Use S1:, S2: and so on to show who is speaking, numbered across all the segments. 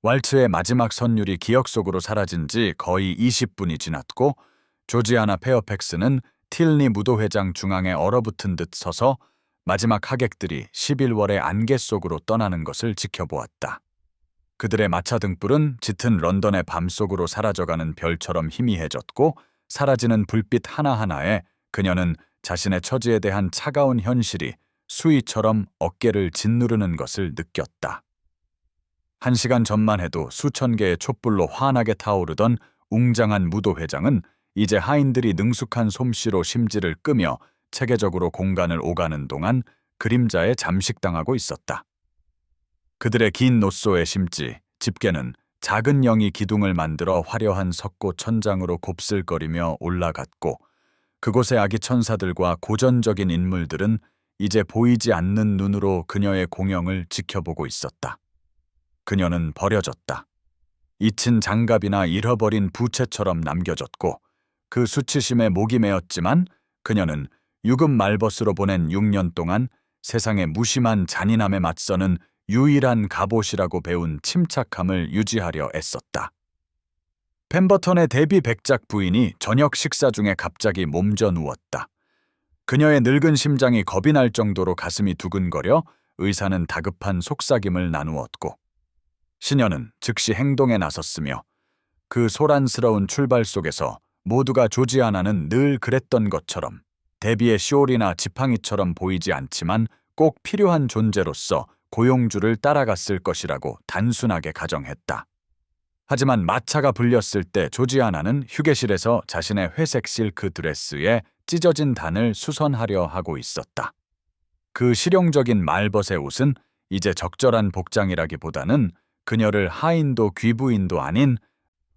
S1: 왈츠의 마지막 선율이 기억 속으로 사라진 지 거의 20분이 지났고 조지아나 페어팩스는 틸니 무도회장 중앙에 얼어붙은 듯 서서 마지막 하객들이 11월의 안개 속으로 떠나는 것을 지켜보았다. 그들의 마차 등불은 짙은 런던의 밤속으로 사라져가는 별처럼 희미해졌고 사라지는 불빛 하나하나에 그녀는 자신의 처지에 대한 차가운 현실이 수위처럼 어깨를 짓누르는 것을 느꼈다. 1시간 전만 해도 수천 개의 촛불로 환하게 타오르던 웅장한 무도회장은 이제 하인들이 능숙한 솜씨로 심지를 끄며 체계적으로 공간을 오가는 동안 그림자에 잠식당하고 있었다. 그들의 긴 노소에 심지 집게는 작은 영이 기둥을 만들어 화려한 석고 천장으로 곱슬거리며 올라갔고 그곳의 아기 천사들과 고전적인 인물들은 이제 보이지 않는 눈으로 그녀의 공영을 지켜보고 있었다. 그녀는 버려졌다. 잊힌 장갑이나 잃어버린 부채처럼 남겨졌고 그 수치심에 목이 메었지만 그녀는 유급 말벗으로 보낸 6년 동안 세상의 무심한 잔인함에 맞서는 유일한 갑옷이라고 배운 침착함을 유지하려 애썼다. 펜버턴의 데비 백작 부인이 저녁 식사 중에 갑자기 몸져 누웠다. 그녀의 늙은 심장이 겁이 날 정도로 가슴이 두근거려 의사는 다급한 속삭임을 나누었고 시녀는 즉시 행동에 나섰으며 그 소란스러운 출발 속에서 모두가 조지아나는 늘 그랬던 것처럼 데비의 시올이나 지팡이처럼 보이지 않지만 꼭 필요한 존재로서 고용주를 따라갔을 것이라고 단순하게 가정했다. 하지만 마차가 불렸을 때 조지아나는 휴게실에서 자신의 회색 실크 드레스에 찢어진 단을 수선하려 하고 있었다. 그 실용적인 말벗의 옷은 이제 적절한 복장이라기보다는 그녀를 하인도 귀부인도 아닌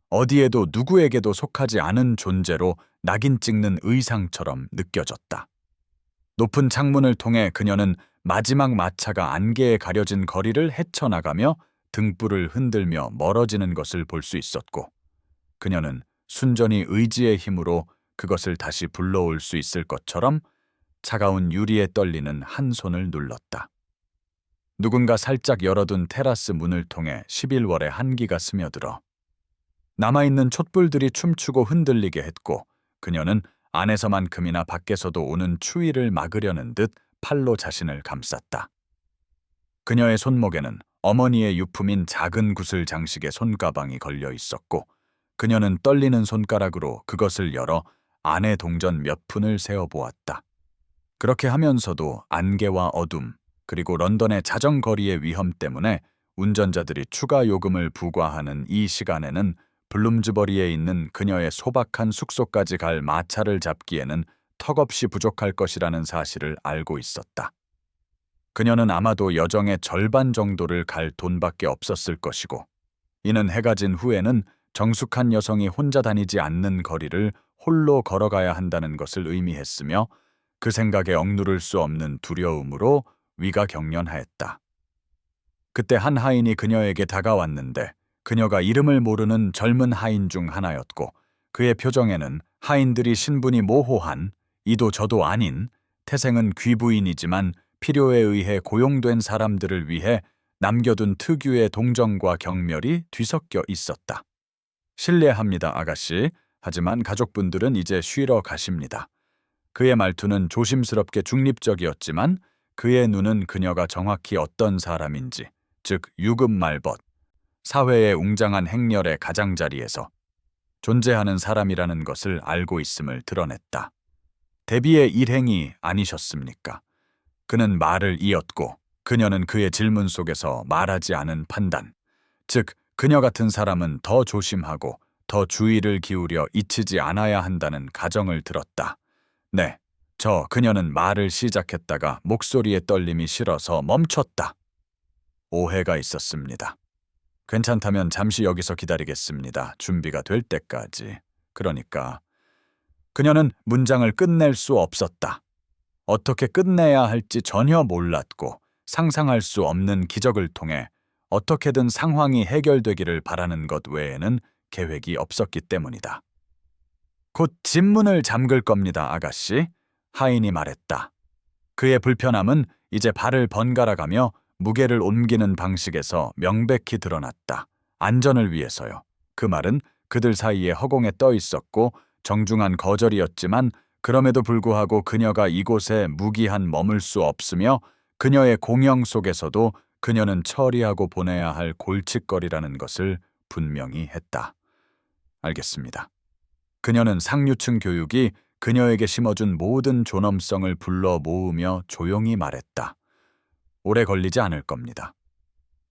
S1: 어디에도 누구에게도 속하지 않은 존재로 낙인 찍는 의상처럼 느껴졌다. 높은 창문을 통해 그녀는 마지막 마차가 안개에 가려진 거리를 헤쳐나가며 등불을 흔들며 멀어지는 것을 볼 수 있었고 그녀는 순전히 의지의 힘으로 그것을 다시 불러올 수 있을 것처럼 차가운 유리에 떨리는 한 손을 눌렀다. 누군가 살짝 열어둔 테라스 문을 통해 11월의 한기가 스며들어 남아있는 촛불들이 춤추고 흔들리게 했고 그녀는 안에서만큼이나 밖에서도 오는 추위를 막으려는 듯 팔로 자신을 감쌌다. 그녀의 손목에는 어머니의 유품인 작은 구슬 장식의 손가방이 걸려 있었고 그녀는 떨리는 손가락으로 그것을 열어 안에 동전 몇 푼을 세어보았다. 그렇게 하면서도 안개와 어둠 그리고 런던의 자전거리의 위험 때문에 운전자들이 추가 요금을 부과하는 이 시간에는 블룸즈버리에 있는 그녀의 소박한 숙소까지 갈 마차를 잡기에는 턱없이 부족할 것이라는 사실을 알고 있었다. 그녀는 아마도 여정의 절반 정도를 갈 돈밖에 없었을 것이고 이는 해가 진 후에는 정숙한 여성이 혼자 다니지 않는 거리를 홀로 걸어가야 한다는 것을 의미했으며 그 생각에 억누를 수 없는 두려움으로 위가 경련하였다. 그때 한 하인이 그녀에게 다가왔는데 그녀가 이름을 모르는 젊은 하인 중 하나였고 그의 표정에는 하인들이 신분이 모호한 이도 저도 아닌 태생은 귀부인이지만 필요에 의해 고용된 사람들을 위해 남겨둔 특유의 동정과 경멸이 뒤섞여 있었다. 실례합니다, 아가씨. 하지만 가족분들은 이제 쉬러 가십니다. 그의 말투는 조심스럽게 중립적이었지만 그의 눈은 그녀가 정확히 어떤 사람인지, 즉 유급 말벗, 사회의 웅장한 행렬의 가장자리에서 존재하는 사람이라는 것을 알고 있음을 드러냈다. 데비의 일행이 아니셨습니까? 그는 말을 이었고 그녀는 그의 질문 속에서 말하지 않은 판단, 즉 그녀 같은 사람은 더 조심하고 더 주의를 기울여 잊히지 않아야 한다는 가정을 들었다. 네, 그녀는 말을 시작했다가 목소리의 떨림이 싫어서 멈췄다. 오해가 있었습니다. 괜찮다면 잠시 여기서 기다리겠습니다. 준비가 될 때까지. 그러니까 그녀는 문장을 끝낼 수 없었다. 어떻게 끝내야 할지 전혀 몰랐고 상상할 수 없는 기적을 통해 어떻게든 상황이 해결되기를 바라는 것 외에는 계획이 없었기 때문이다. 곧 집문을 잠글 겁니다, 아가씨. 하인이 말했다. 그의 불편함은 이제 발을 번갈아가며 무게를 옮기는 방식에서 명백히 드러났다. 안전을 위해서요. 그 말은 그들 사이에 허공에 떠 있었고 정중한 거절이었지만 그럼에도 불구하고 그녀가 이곳에 무기한 머물 수 없으며 그녀의 공영 속에서도 그녀는 처리하고 보내야 할 골칫거리라는 것을 분명히 했다. 알겠습니다. 그녀는 상류층 교육이 그녀에게 심어준 모든 존엄성을 불러 모으며 조용히 말했다. 오래 걸리지 않을 겁니다.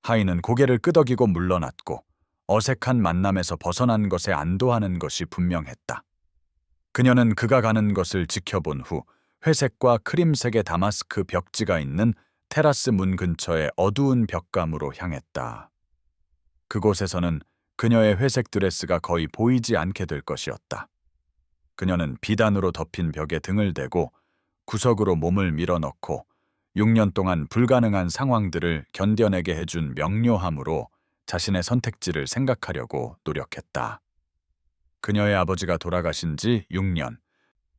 S1: 하인은 고개를 끄덕이고 물러났고 어색한 만남에서 벗어난 것에 안도하는 것이 분명했다. 그녀는 그가 가는 것을 지켜본 후 회색과 크림색의 다마스크 벽지가 있는 테라스 문 근처의 어두운 벽감으로 향했다. 그곳에서는 그녀의 회색 드레스가 거의 보이지 않게 될 것이었다. 그녀는 비단으로 덮인 벽에 등을 대고 구석으로 몸을 밀어넣고 6년 동안 불가능한 상황들을 견뎌내게 해준 명료함으로 자신의 선택지를 생각하려고 노력했다. 그녀의 아버지가 돌아가신 지 6년.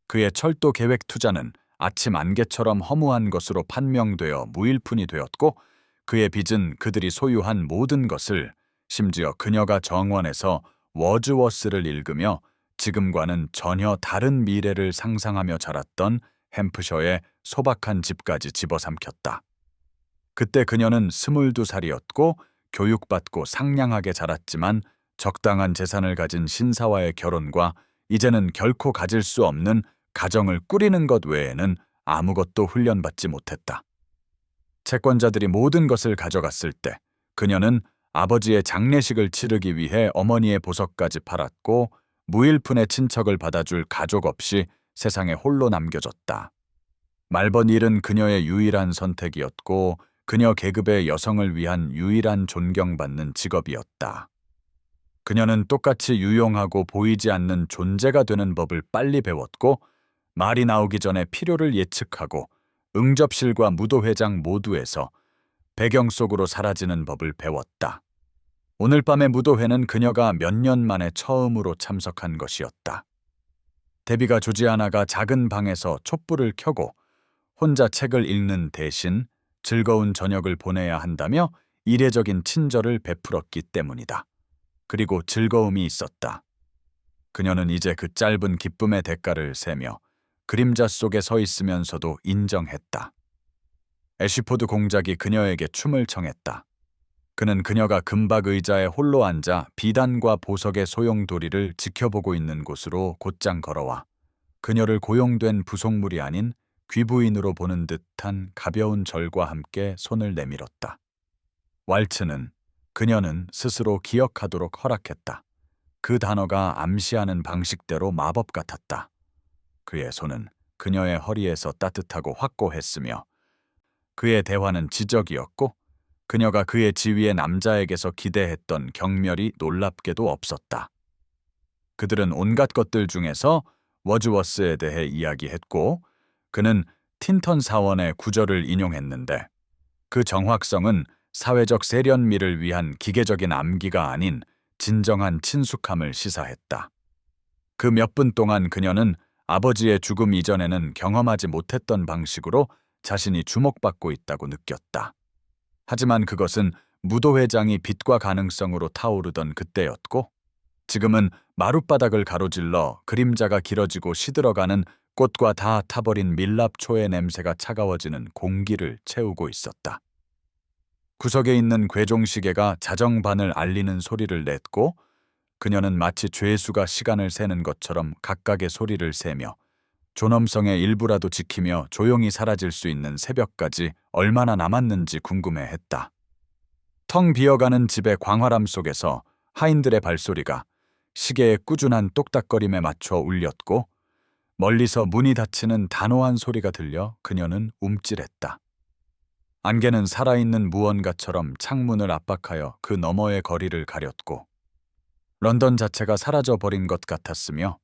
S1: 그의 철도 계획 투자는 아침 안개처럼 허무한 것으로 판명되어 무일푼이 되었고 그의 빚은 그들이 소유한 모든 것을, 심지어 그녀가 정원에서 워즈워스를 읽으며 지금과는 전혀 다른 미래를 상상하며 자랐던 햄프셔의 소박한 집까지 집어삼켰다. 그때 그녀는 22살이었고 교육받고 상냥하게 자랐지만 적당한 재산을 가진 신사와의 결혼과 이제는 결코 가질 수 없는 가정을 꾸리는 것 외에는 아무것도 훈련받지 못했다. 채권자들이 모든 것을 가져갔을 때 그녀는 아버지의 장례식을 치르기 위해 어머니의 보석까지 팔았고 무일푼의 친척을 받아줄 가족 없이 세상에 홀로 남겨졌다. 말번 일은 그녀의 유일한 선택이었고 그녀 계급의 여성을 위한 유일한 존경받는 직업이었다. 그녀는 똑같이 유용하고 보이지 않는 존재가 되는 법을 빨리 배웠고 말이 나오기 전에 필요를 예측하고 응접실과 무도회장 모두에서 배경 속으로 사라지는 법을 배웠다. 오늘 밤의 무도회는 그녀가 몇 년 만에 처음으로 참석한 것이었다. 데비가 조지아나가 작은 방에서 촛불을 켜고 혼자 책을 읽는 대신 즐거운 저녁을 보내야 한다며 이례적인 친절을 베풀었기 때문이다. 그리고 즐거움이 있었다. 그녀는 이제 그 짧은 기쁨의 대가를 세며 그림자 속에 서 있으면서도 인정했다. 애쉬포드 공작이 그녀에게 춤을 청했다. 그는 그녀가 금박 의자에 홀로 앉아 비단과 보석의 소용돌이를 지켜보고 있는 곳으로 곧장 걸어와 그녀를 고용된 부속물이 아닌 귀부인으로 보는 듯한 가벼운 절과 함께 손을 내밀었다. 왈츠는 그녀는 스스로 기억하도록 허락했다. 그 단어가 암시하는 방식대로 마법 같았다. 그의 손은 그녀의 허리에서 따뜻하고 확고했으며 그의 대화는 지적이었고 그녀가 그의 지위의 남자에게서 기대했던 경멸이 놀랍게도 없었다. 그들은 온갖 것들 중에서 워즈워스에 대해 이야기했고 그는 틴턴 사원의 구절을 인용했는데 그 정확성은 사회적 세련미를 위한 기계적인 암기가 아닌 진정한 친숙함을 시사했다. 그 몇 분 동안 그녀는 아버지의 죽음 이전에는 경험하지 못했던 방식으로 자신이 주목받고 있다고 느꼈다. 하지만 그것은 무도회장이 빛과 가능성으로 타오르던 그때였고 지금은 마룻바닥을 가로질러 그림자가 길어지고 시들어가는 꽃과 다 타버린 밀랍초의 냄새가 차가워지는 공기를 채우고 있었다. 구석에 있는 괴종시계가 자정반을 알리는 소리를 냈고 그녀는 마치 죄수가 시간을 세는 것처럼 각각의 소리를 세며 존엄성의 일부라도 지키며 조용히 사라질 수 있는 새벽까지 얼마나 남았는지 궁금해했다. 텅 비어가는 집의 광활함 속에서 하인들의 발소리가 시계의 꾸준한 똑딱거림에 맞춰 울렸고 멀리서 문이 닫히는 단호한 소리가 들려 그녀는 움찔했다. 안개는 살아있는 무언가처럼 창문을 압박하여 그 너머의 거리를 가렸고 런던 자체가 사라져버린 것 같았으며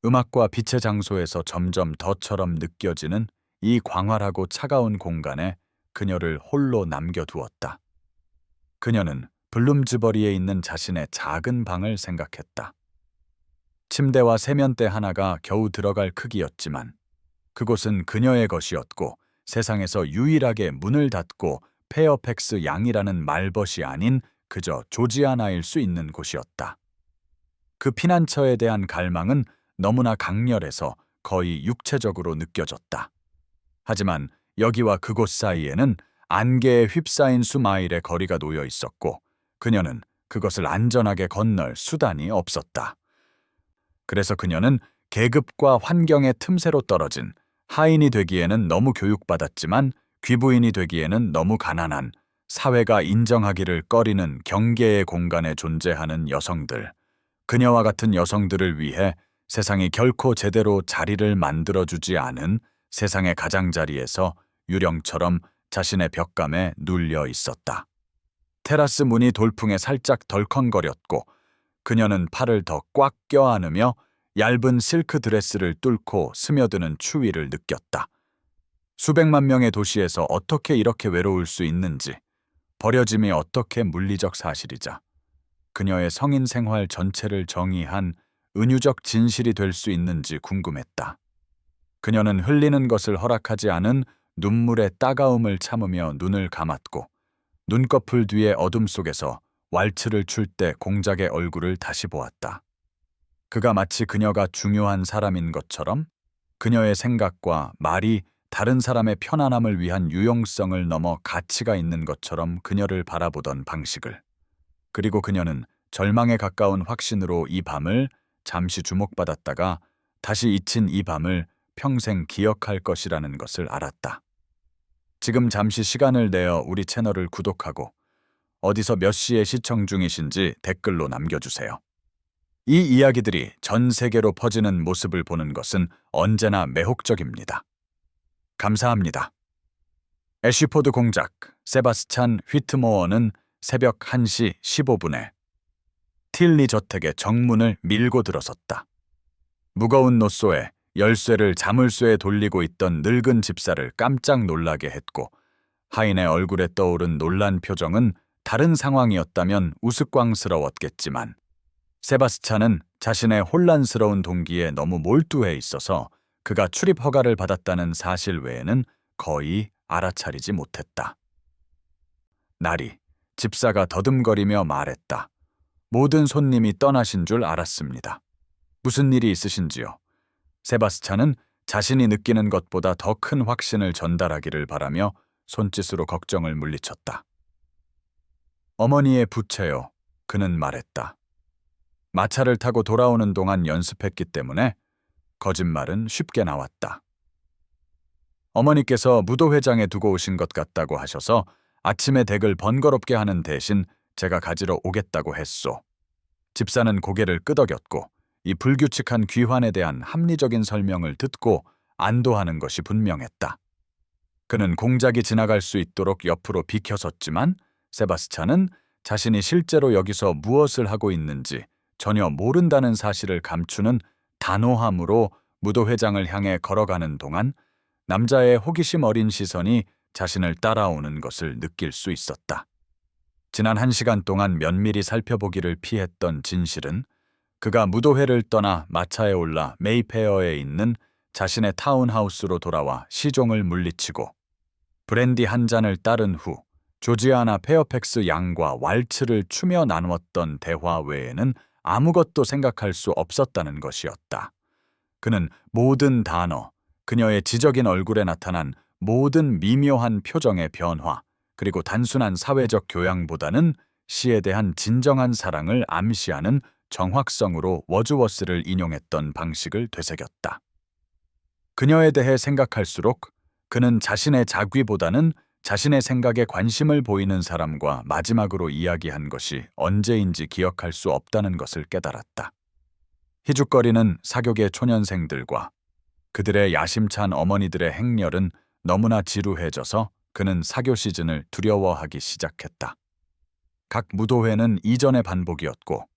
S1: 음악과 빛의 장소에서 점점 더처럼 느껴지는 이 광활하고 차가운 공간에 그녀를 홀로 남겨두었다. 그녀는 블룸즈버리에 있는 자신의 작은 방을 생각했다. 침대와 세면대 하나가 겨우 들어갈 크기였지만 그곳은 그녀의 것이었고 세상에서 유일하게 문을 닫고 페어팩스 양이라는 말벗이 아닌 그저 조지아나일 수 있는 곳이었다. 그 피난처에 대한 갈망은 너무나 강렬해서 거의 육체적으로 느껴졌다. 하지만 여기와 그곳 사이에는 안개에 휩싸인 수마일의 거리가 놓여 있었고 그녀는 그것을 안전하게 건널 수단이 없었다. 그래서 그녀는 계급과 환경의 틈새로 떨어진 하인이 되기에는 너무 교육받았지만 귀부인이 되기에는 너무 가난한 사회가 인정하기를 꺼리는 경계의 공간에 존재하는 여성들, 그녀와 같은 여성들을 위해 세상이 결코 제대로 자리를 만들어주지 않은 세상의 가장자리에서 유령처럼 자신의 벽감에 눌려 있었다. 테라스 문이 돌풍에 살짝 덜컹거렸고 그녀는 팔을 더 꽉 껴안으며 얇은 실크 드레스를 뚫고 스며드는 추위를 느꼈다. 수백만 명의 도시에서 어떻게 이렇게 외로울 수 있는지, 버려짐이 어떻게 물리적 사실이자 그녀의 성인 생활 전체를 정의한 은유적 진실이 될 수 있는지 궁금했다. 그녀는 흘리는 것을 허락하지 않은 눈물의 따가움을 참으며 눈을 감았고 눈꺼풀 뒤의 어둠 속에서 왈츠를 출 때 공작의 얼굴을 다시 보았다. 그가 마치 그녀가 중요한 사람인 것처럼 그녀의 생각과 말이 다른 사람의 편안함을 위한 유용성을 넘어 가치가 있는 것처럼 그녀를 바라보던 방식을, 그리고 그녀는 절망에 가까운 확신으로 이 밤을 잠시 주목받았다가 다시 잊힌 이 밤을 평생 기억할 것이라는 것을 알았다. 지금 잠시 시간을 내어 우리 채널을 구독하고 어디서 몇 시에 시청 중이신지 댓글로 남겨주세요. 이 이야기들이 전 세계로 퍼지는 모습을 보는 것은 언제나 매혹적입니다. 감사합니다. 애쉬포드 공작 세바스찬 휘트모어는 새벽 1시 15분에 틸리 저택의 정문을 밀고 들어섰다. 무거운 노소에 열쇠를 자물쇠에 돌리고 있던 늙은 집사를 깜짝 놀라게 했고 하인의 얼굴에 떠오른 놀란 표정은 다른 상황이었다면 우스꽝스러웠겠지만 세바스찬은 자신의 혼란스러운 동기에 너무 몰두해 있어서 그가 출입 허가를 받았다는 사실 외에는 거의 알아차리지 못했다. 나리, 집사가 더듬거리며 말했다. 모든 손님이 떠나신 줄 알았습니다. 무슨 일이 있으신지요? 세바스찬은 자신이 느끼는 것보다 더 큰 확신을 전달하기를 바라며 손짓으로 걱정을 물리쳤다. 어머니의 부채요, 그는 말했다. 마차를 타고 돌아오는 동안 연습했기 때문에 거짓말은 쉽게 나왔다. 어머니께서 무도회장에 두고 오신 것 같다고 하셔서 아침에 댁을 번거롭게 하는 대신 제가 가지러 오겠다고 했소. 집사는 고개를 끄덕였고 이 불규칙한 귀환에 대한 합리적인 설명을 듣고 안도하는 것이 분명했다. 그는 공작이 지나갈 수 있도록 옆으로 비켜섰지만 세바스찬은 자신이 실제로 여기서 무엇을 하고 있는지 전혀 모른다는 사실을 감추는 단호함으로 무도회장을 향해 걸어가는 동안 남자의 호기심 어린 시선이 자신을 따라오는 것을 느낄 수 있었다. 지난 1시간 동안 면밀히 살펴보기를 피했던 진실은 그가 무도회를 떠나 마차에 올라 메이페어에 있는 자신의 타운하우스로 돌아와 시종을 물리치고 브랜디 한 잔을 따른 후 조지아나 페어팩스 양과 왈츠를 추며 나누었던 대화 외에는 아무것도 생각할 수 없었다는 것이었다. 그는 모든 단어, 그녀의 지적인 얼굴에 나타난 모든 미묘한 표정의 변화, 그리고 단순한 사회적 교양보다는 시에 대한 진정한 사랑을 암시하는 정확성으로 워즈워스를 인용했던 방식을 되새겼다. 그녀에 대해 생각할수록 그는 자신의 자귀보다는 자신의 생각에 관심을 보이는 사람과 마지막으로 이야기한 것이 언제인지 기억할 수 없다는 것을 깨달았다. 희죽거리는 사교계 초년생들과 그들의 야심찬 어머니들의 행렬은 너무나 지루해져서 그는 사교 시즌을 두려워하기 시작했다. 각 무도회는 이전의 반복이었고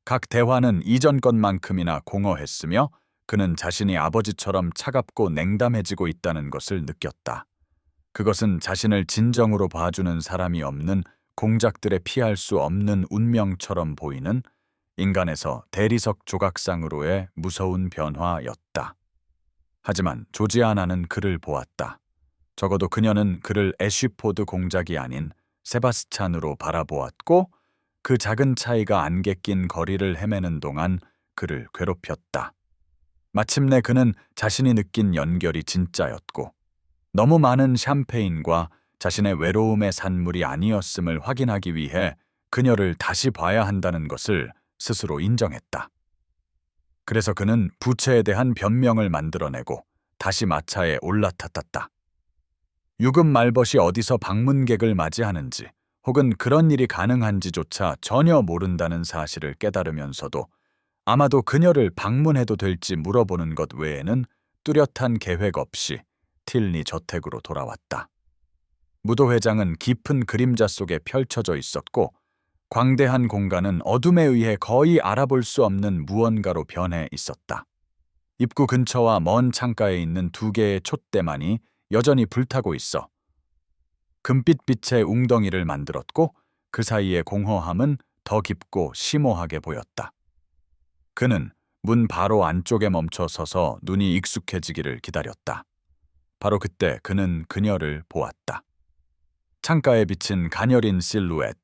S1: 각 대화는 이전 것만큼이나 공허했으며 그는 자신이 아버지처럼 차갑고 냉담해지고 있다는 것을 느꼈다. 그것은 자신을 진정으로 봐주는 사람이 없는 공작들의 피할 수 없는 운명처럼 보이는 인간에서 대리석 조각상으로의 무서운 변화였다. 하지만 조지아나는 그를 보았다. 적어도 그녀는 그를 애쉬포드 공작이 아닌 세바스찬으로 바라보았고 그 작은 차이가 안개 낀 거리를 헤매는 동안 그를 괴롭혔다. 마침내 그는 자신이 느낀 연결이 진짜였고 너무 많은 샴페인과 자신의 외로움의 산물이 아니었음을 확인하기 위해 그녀를 다시 봐야 한다는 것을 스스로 인정했다. 그래서 그는 부채에 대한 변명을 만들어내고 다시 마차에 올라탔다. 유급 말벗이 어디서 방문객을 맞이하는지 혹은 그런 일이 가능한지조차 전혀 모른다는 사실을 깨달으면서도 아마도 그녀를 방문해도 될지 물어보는 것 외에는 뚜렷한 계획 없이 틸니 저택으로 돌아왔다. 무도회장은 깊은 그림자 속에 펼쳐져 있었고 광대한 공간은 어둠에 의해 거의 알아볼 수 없는 무언가로 변해 있었다. 입구 근처와 먼 창가에 있는 두 개의 촛대만이 여전히 불타고 있어 금빛 빛의 웅덩이를 만들었고 그 사이의 공허함은 더 깊고 심오하게 보였다. 그는 문 바로 안쪽에 멈춰 서서 눈이 익숙해지기를 기다렸다. 바로 그때 그는 그녀를 보았다. 창가에 비친 가녀린 실루엣,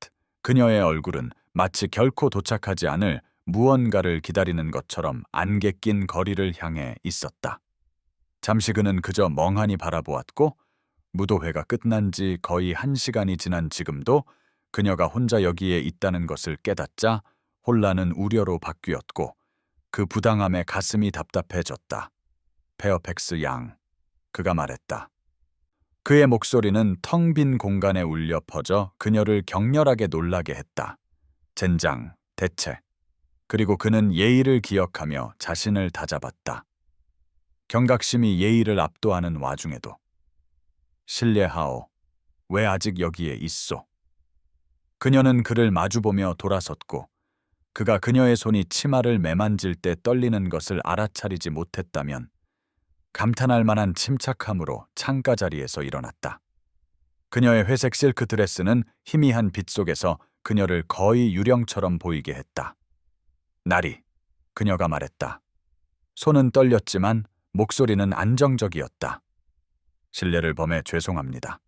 S1: 그녀의 얼굴은 마치 결코 도착하지 않을 무언가를 기다리는 것처럼 안개 낀 거리를 향해 있었다. 잠시 그는 그저 멍하니 바라보았고 무도회가 끝난 지 거의 1시간이 지난 지금도 그녀가 혼자 여기에 있다는 것을 깨닫자 혼란은 우려로 바뀌었고 그 부당함에 가슴이 답답해졌다. 페어팩스 양, 그가 말했다. 그의 목소리는 텅 빈 공간에 울려 퍼져 그녀를 격렬하게 놀라게 했다. 젠장, 대체. 그리고 그는 예의를 기억하며 자신을 다잡았다. 경각심이 예의를 압도하는 와중에도. 실례하오. 왜 아직 여기에 있소? 그녀는 그를 마주보며 돌아섰고 그가 그녀의 손이 치마를 매만질 때 떨리는 것을 알아차리지 못했다면 감탄할 만한 침착함으로 창가 자리에서 일어났다. 그녀의 회색 실크 드레스는 희미한 빛 속에서 그녀를 거의 유령처럼 보이게 했다. 나리, 그녀가 말했다. 손은 떨렸지만 목소리는 안정적이었다. 실례를 범해 죄송합니다.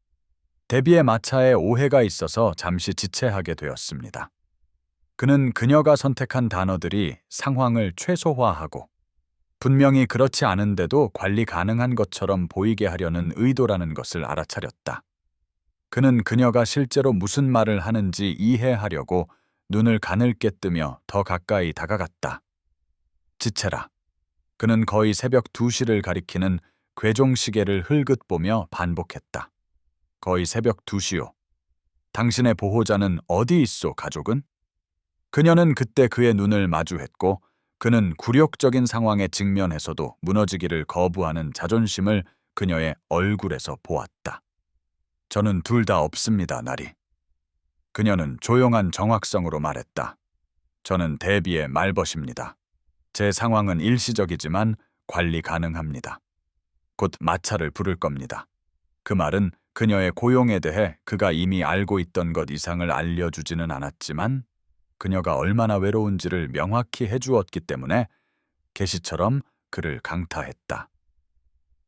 S1: 데비의 마차에 오해가 있어서 잠시 지체하게 되었습니다. 그는 그녀가 선택한 단어들이 상황을 최소화하고 분명히 그렇지 않은데도 관리 가능한 것처럼 보이게 하려는 의도라는 것을 알아차렸다. 그는 그녀가 실제로 무슨 말을 하는지 이해하려고 눈을 가늘게 뜨며 더 가까이 다가갔다. 지체라. 그는 거의 새벽 2시를 가리키는 괴종 시계를 흘긋 보며 반복했다. 거의 새벽 2시요. 당신의 보호자는 어디 있소, 가족은? 그녀는 그때 그의 눈을 마주했고 그는 굴욕적인 상황에 직면해서도 무너지기를 거부하는 자존심을 그녀의 얼굴에서 보았다. 저는 둘 다 없습니다, 나리. 그녀는 조용한 정확성으로 말했다. 저는 데비의 말벗입니다. 제 상황은 일시적이지만 관리 가능합니다. 곧 마차를 부를 겁니다. 그 말은 그녀의 고용에 대해 그가 이미 알고 있던 것 이상을 알려주지는 않았지만 그녀가 얼마나 외로운지를 명확히 해주었기 때문에 계시처럼 그를 강타했다.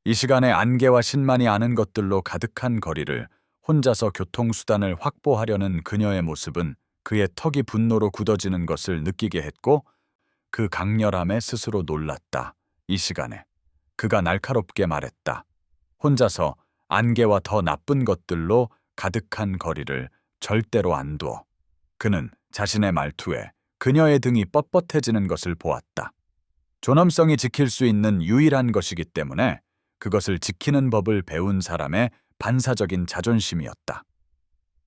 S1: 이 시간에 안개와 신만이 아는 것들로 가득한 거리를 혼자서 교통수단을 확보하려는 그녀의 모습은 그의 턱이 분노로 굳어지는 것을 느끼게 했고 그 강렬함에 스스로 놀랐다. 이 시간에 그가 날카롭게 말했다. 혼자서 안개와 더 나쁜 것들로 가득한 거리를 절대로 안 두어. 그는 자신의 말투에 그녀의 등이 뻣뻣해지는 것을 보았다. 존엄성이 지킬 수 있는 유일한 것이기 때문에 그것을 지키는 법을 배운 사람의 반사적인 자존심이었다.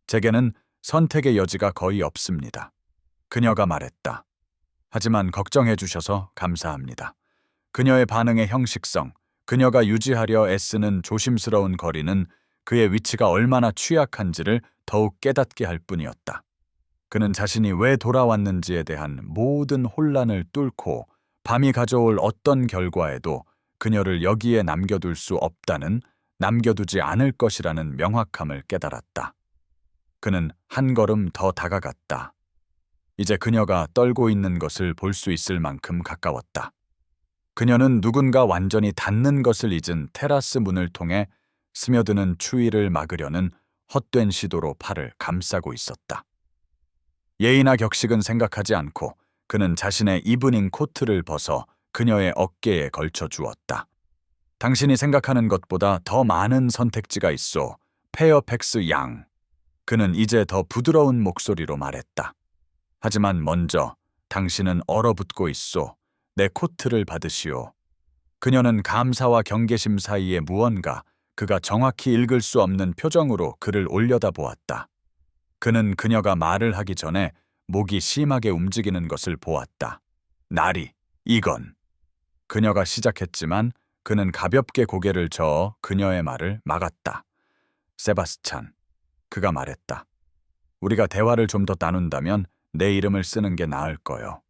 S1: 제게는 선택의 여지가 거의 없습니다. 그녀가 말했다. 하지만 걱정해 주셔서 감사합니다. 그녀의 반응의 형식성, 그녀가 유지하려 애쓰는 조심스러운 거리는 그의 위치가 얼마나 취약한지를 더욱 깨닫게 할 뿐이었다. 그는 자신이 왜 돌아왔는지에 대한 모든 혼란을 뚫고 밤이 가져올 어떤 결과에도 그녀를 여기에 남겨둘 수 없다는, 남겨두지 않을 것이라는 명확함을 깨달았다. 그는 한 걸음 더 다가갔다. 이제 그녀가 떨고 있는 것을 볼 수 있을 만큼 가까웠다. 그녀는 누군가 완전히 닫는 것을 잊은 테라스 문을 통해 스며드는 추위를 막으려는 헛된 시도로 팔을 감싸고 있었다. 예의나 격식은 생각하지 않고 그는 자신의 이브닝 코트를 벗어 그녀의 어깨에 걸쳐 주었다. 당신이 생각하는 것보다 더 많은 선택지가 있어, 페어팩스 양. 그는 이제 더 부드러운 목소리로 말했다. 하지만 먼저 당신은 얼어붙고 있소. 내 코트를 받으시오. 그녀는 감사와 경계심 사이에 무언가 그가 정확히 읽을 수 없는 표정으로 그를 올려다보았다. 그는 그녀가 말을 하기 전에 목이 심하게 움직이는 것을 보았다. 나리, 이건. 그녀가 시작했지만 그는 가볍게 고개를 저어 그녀의 말을 막았다. 세바스찬, 그가 말했다. 우리가 대화를 좀 더 나눈다면 내 이름을 쓰는 게 나을 거요.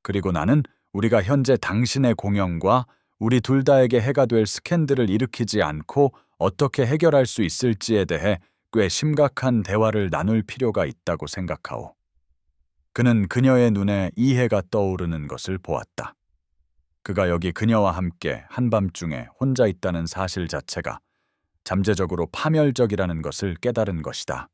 S1: 그리고 나는 우리가 현재 당신의 공연과 우리 둘 다에게 해가 될 스캔들을 일으키지 않고 어떻게 해결할 수 있을지에 대해 꽤 심각한 대화를 나눌 필요가 있다고 생각하오. 그는 그녀의 눈에 이해가 떠오르는 것을 보았다. 그가 여기 그녀와 함께 한밤중에 혼자 있다는 사실 자체가 잠재적으로 파멸적이라는 것을 깨달은 것이다.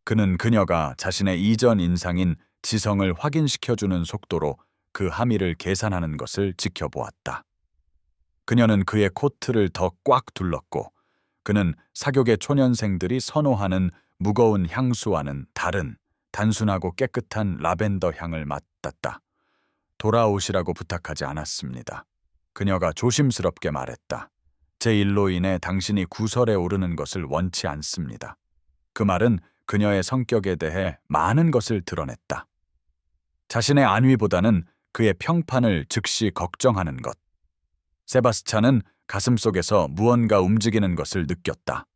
S1: 그는 그녀가 자신의 이전 인상인 지성을 확인시켜주는 속도로 그 함의를 계산하는 것을 지켜보았다. 그녀는 그의 코트를 더 꽉 둘렀고 그는 사교계 초년생들이 선호하는 무거운 향수와는 다른 단순하고 깨끗한 라벤더 향을 맡았다. 돌아오시라고 부탁하지 않았습니다. 그녀가 조심스럽게 말했다. 제 일로 인해 당신이 구설에 오르는 것을 원치 않습니다. 그 말은 그녀의 성격에 대해 많은 것을 드러냈다. 자신의 안위보다는 그의 평판을 즉시 걱정하는 것. 세바스찬은 가슴속에서 무언가 움직이는 것을 느꼈다.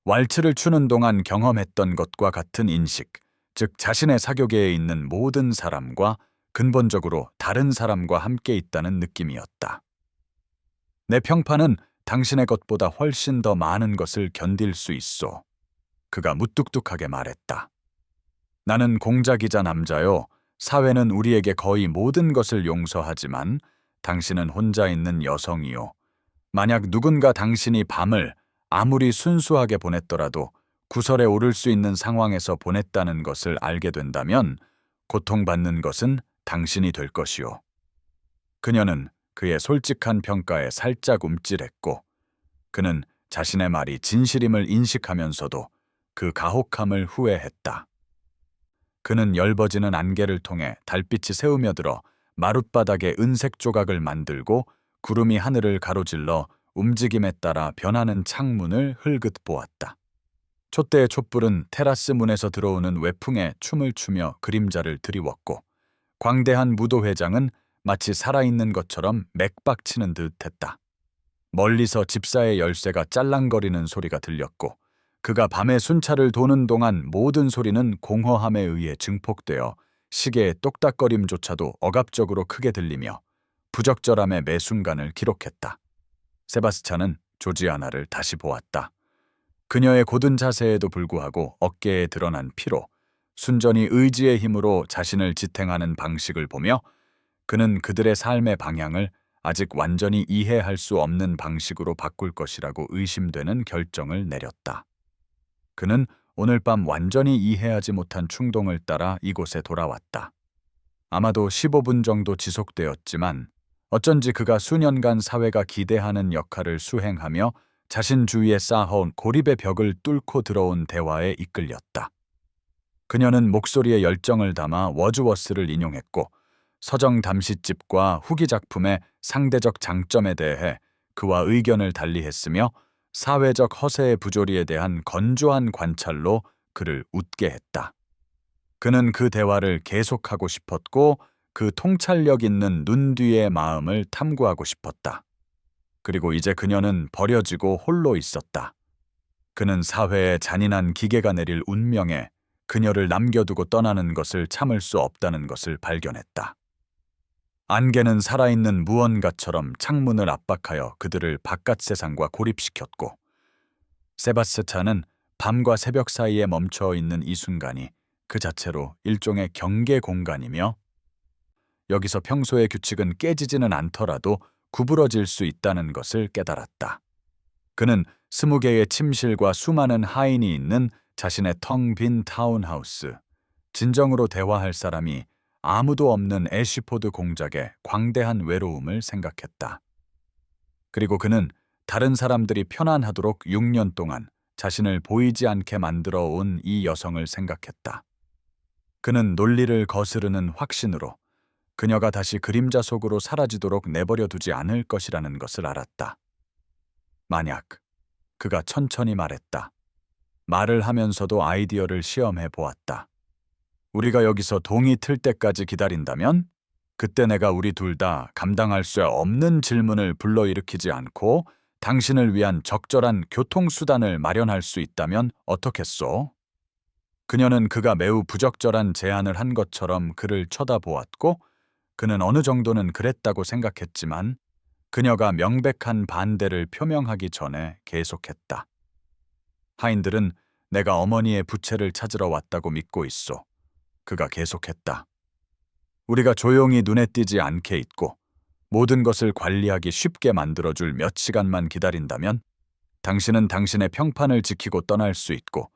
S1: 왈츠를 추는 동안 경험했던 것과 같은 인식, 즉 자신의 사교계에 있는 모든 사람과 근본적으로 다른 사람과 함께 있다는 느낌이었다. 내 평판은 당신의 것보다 훨씬 더 많은 것을 견딜 수 있소. 그가 무뚝뚝하게 말했다. 나는 공자기자 남자요. 사회는 우리에게 거의 모든 것을 용서하지만 당신은 혼자 있는 여성이요. 만약 누군가 당신이 밤을 아무리 순수하게 보냈더라도 구설에 오를 수 있는 상황에서 보냈다는 것을 알게 된다면 고통받는 것은 당신이 될 것이요. 그녀는 그의 솔직한 평가에 살짝 움찔했고 그는 자신의 말이 진실임을 인식하면서도 그 가혹함을 후회했다. 그는 엷어지는 안개를 통해 달빛이 새우며들어 마룻바닥에 은색 조각을 만들고 구름이 하늘을 가로질러 움직임에 따라 변하는 창문을 흘긋 보았다. 촛대의 촛불은 테라스 문에서 들어오는 외풍에 춤을 추며 그림자를 드리웠고 광대한 무도회장은 마치 살아있는 것처럼 맥박치는 듯했다. 멀리서 집사의 열쇠가 짤랑거리는 소리가 들렸고 그가 밤에 순찰을 도는 동안 모든 소리는 공허함에 의해 증폭되어 시계의 똑딱거림조차도 억압적으로 크게 들리며 부적절함의 매 순간을 기록했다. 세바스찬은 조지아나를 다시 보았다. 그녀의 고든 자세에도 불구하고 어깨에 드러난 피로, 순전히 의지의 힘으로 자신을 지탱하는 방식을 보며 그는 그들의 삶의 방향을 아직 완전히 이해할 수 없는 방식으로 바꿀 것이라고 의심되는 결정을 내렸다. 그는 오늘 밤 완전히 이해하지 못한 충동을 따라 이곳에 돌아왔다. 아마도 15분 정도 지속되었지만 어쩐지 그가 수년간 사회가 기대하는 역할을 수행하며 자신 주위에 쌓아온 고립의 벽을 뚫고 들어온 대화에 이끌렸다. 그녀는 목소리에 열정을 담아 워즈워스를 인용했고 서정 담시집과 후기 작품의 상대적 장점에 대해 그와 의견을 달리했으며 사회적 허세의 부조리에 대한 건조한 관찰로 그를 웃게 했다. 그는 그 대화를 계속하고 싶었고 그 통찰력 있는 눈 뒤의 마음을 탐구하고 싶었다. 그리고 이제 그녀는 버려지고 홀로 있었다. 그는 사회의 잔인한 기계가 내릴 운명에 그녀를 남겨두고 떠나는 것을 참을 수 없다는 것을 발견했다. 안개는 살아있는 무언가처럼 창문을 압박하여 그들을 바깥 세상과 고립시켰고 세바스찬은 밤과 새벽 사이에 멈춰 있는 이 순간이 그 자체로 일종의 경계 공간이며 여기서 평소의 규칙은 깨지지는 않더라도 구부러질 수 있다는 것을 깨달았다. 그는 20개의 침실과 수많은 하인이 있는 자신의 텅 빈 타운하우스, 진정으로 대화할 사람이 아무도 없는 애쉬포드 공작의 광대한 외로움을 생각했다. 그리고 그는 다른 사람들이 편안하도록 6년 동안 자신을 보이지 않게 만들어 온 이 여성을 생각했다. 그는 논리를 거스르는 확신으로 그녀가 다시 그림자 속으로 사라지도록 내버려 두지 않을 것이라는 것을 알았다. 만약 그가 천천히 말했다. 말을 하면서도 아이디어를 시험해 보았다. 우리가 여기서 동이 틀 때까지 기다린다면 그때 내가 우리 둘 다 감당할 수 없는 질문을 불러일으키지 않고 당신을 위한 적절한 교통수단을 마련할 수 있다면 어떻겠소? 그녀는 그가 매우 부적절한 제안을 한 것처럼 그를 쳐다보았고 그는 어느 정도는 그랬다고 생각했지만 그녀가 명백한 반대를 표명하기 전에 계속했다. 하인들은 내가 어머니의 부채를 찾으러 왔다고 믿고 있소. 그가 계속했다. 우리가 조용히 눈에 띄지 않게 있고 모든 것을 관리하기 쉽게 만들어줄 몇 시간만 기다린다면 당신은 당신의 평판을 지키고 떠날 수 있고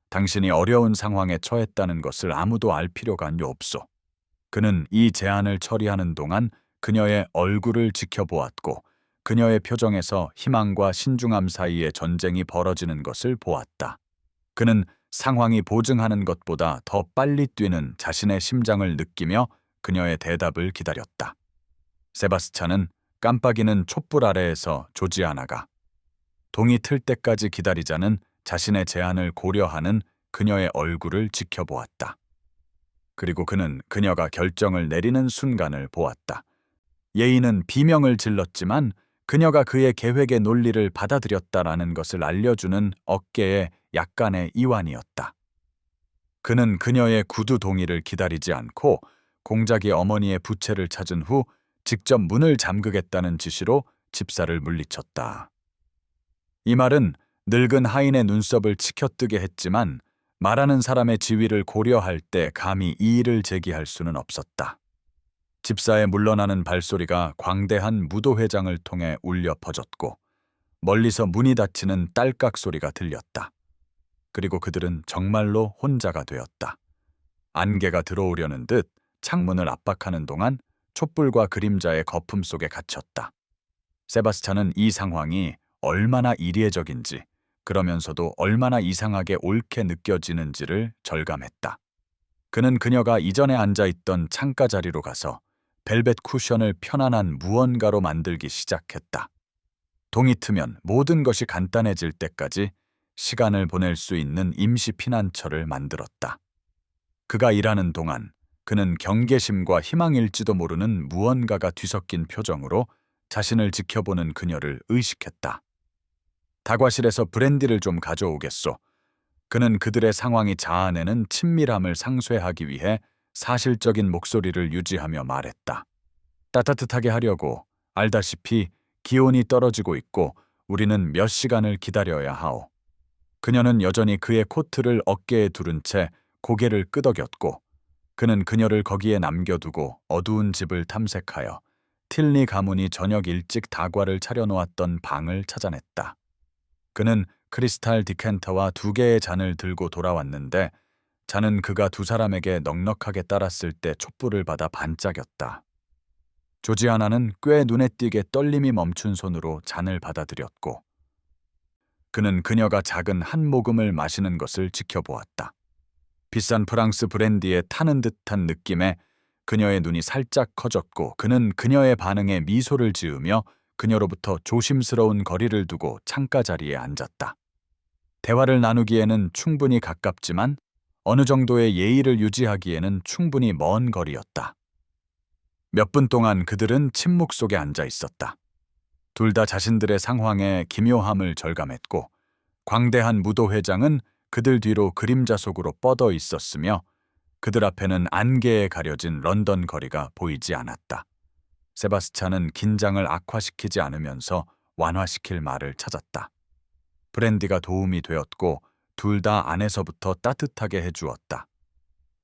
S1: 당신이 어려운 상황에 처했다는 것을 아무도 알 필요가 없소. 그는 이 제안을 처리하는 동안 그녀의 얼굴을 지켜보았고 그녀의 표정에서 희망과 신중함 사이에 전쟁이 벌어지는 것을 보았다. 그는 상황이 보증하는 것보다 더 빨리 뛰는 자신의 심장을 느끼며 그녀의 대답을 기다렸다. 세바스찬은 깜빡이는 촛불 아래에서 조지아나가 동이 틀 때까지 기다리자는 자신의 제안을 고려하는 그녀의 얼굴을 지켜보았다. 그리고 그는 그녀가 결정을 내리는 순간을 보았다. 예인은 비명을 질렀지만 그녀가 그의 계획의 논리를 받아들였다라는 것을 알려주는 어깨에 약간의 이완이었다. 그는 그녀의 구두 동의를 기다리지 않고 공작이 어머니의 부채를 찾은 후 직접 문을 잠그겠다는 지시로 집사를 물리쳤다. 이 말은 늙은 하인의 눈썹을 치켜뜨게 했지만 말하는 사람의 지위를 고려할 때 감히 이의를 제기할 수는 없었다. 집사의 물러나는 발소리가 광대한 무도회장을 통해 울려 퍼졌고 멀리서 문이 닫히는 딸깍 소리가 들렸다. 그리고 그들은 정말로 혼자가 되었다. 안개가 들어오려는 듯 창문을 압박하는 동안 촛불과 그림자의 거품 속에 갇혔다. 세바스찬은 이 상황이 얼마나 이례적인지 그러면서도 얼마나 이상하게 옳게 느껴지는지를 절감했다. 그는 그녀가 이전에 앉아있던 창가 자리로 가서 벨벳 쿠션을 편안한 무언가로 만들기 시작했다. 동이 트면 모든 것이 간단해질 때까지 시간을 보낼 수 있는 임시 피난처를 만들었다. 그가 일하는 동안 그는 경계심과 희망일지도 모르는 무언가가 뒤섞인 표정으로 자신을 지켜보는 그녀를 의식했다. 다과실에서 브랜디를 좀 가져오겠소. 그는 그들의 상황이 자아내는 친밀함을 상쇄하기 위해 사실적인 목소리를 유지하며 말했다. 따뜻하게 하려고 알다시피 기온이 떨어지고 있고 우리는 몇 시간을 기다려야 하오. 그녀는 여전히 그의 코트를 어깨에 두른 채 고개를 끄덕였고 그는 그녀를 거기에 남겨두고 어두운 집을 탐색하여 틸니 가문이 저녁 일찍 다과를 차려놓았던 방을 찾아냈다. 그는 크리스탈 디켄터와 2개의 잔을 들고 돌아왔는데 잔은 그가 두 사람에게 넉넉하게 따랐을 때 촛불을 받아 반짝였다. 조지아나는 꽤 눈에 띄게 떨림이 멈춘 손으로 잔을 받아들였고 그는 그녀가 작은 한 모금을 마시는 것을 지켜보았다. 비싼 프랑스 브랜디에 타는 듯한 느낌에 그녀의 눈이 살짝 커졌고 그는 그녀의 반응에 미소를 지으며 그녀로부터 조심스러운 거리를 두고 창가 자리에 앉았다. 대화를 나누기에는 충분히 가깝지만 어느 정도의 예의를 유지하기에는 충분히 먼 거리였다. 몇 분 동안 그들은 침묵 속에 앉아 있었다. 둘 다 자신들의 상황의 기묘함을 절감했고 광대한 무도회장은 그들 뒤로 그림자 속으로 뻗어 있었으며 그들 앞에는 안개에 가려진 런던 거리가 보이지 않았다. 세바스찬은 긴장을 악화시키지 않으면서 완화시킬 말을 찾았다. 브랜디가 도움이 되었고 둘 다 안에서부터 따뜻하게 해주었다.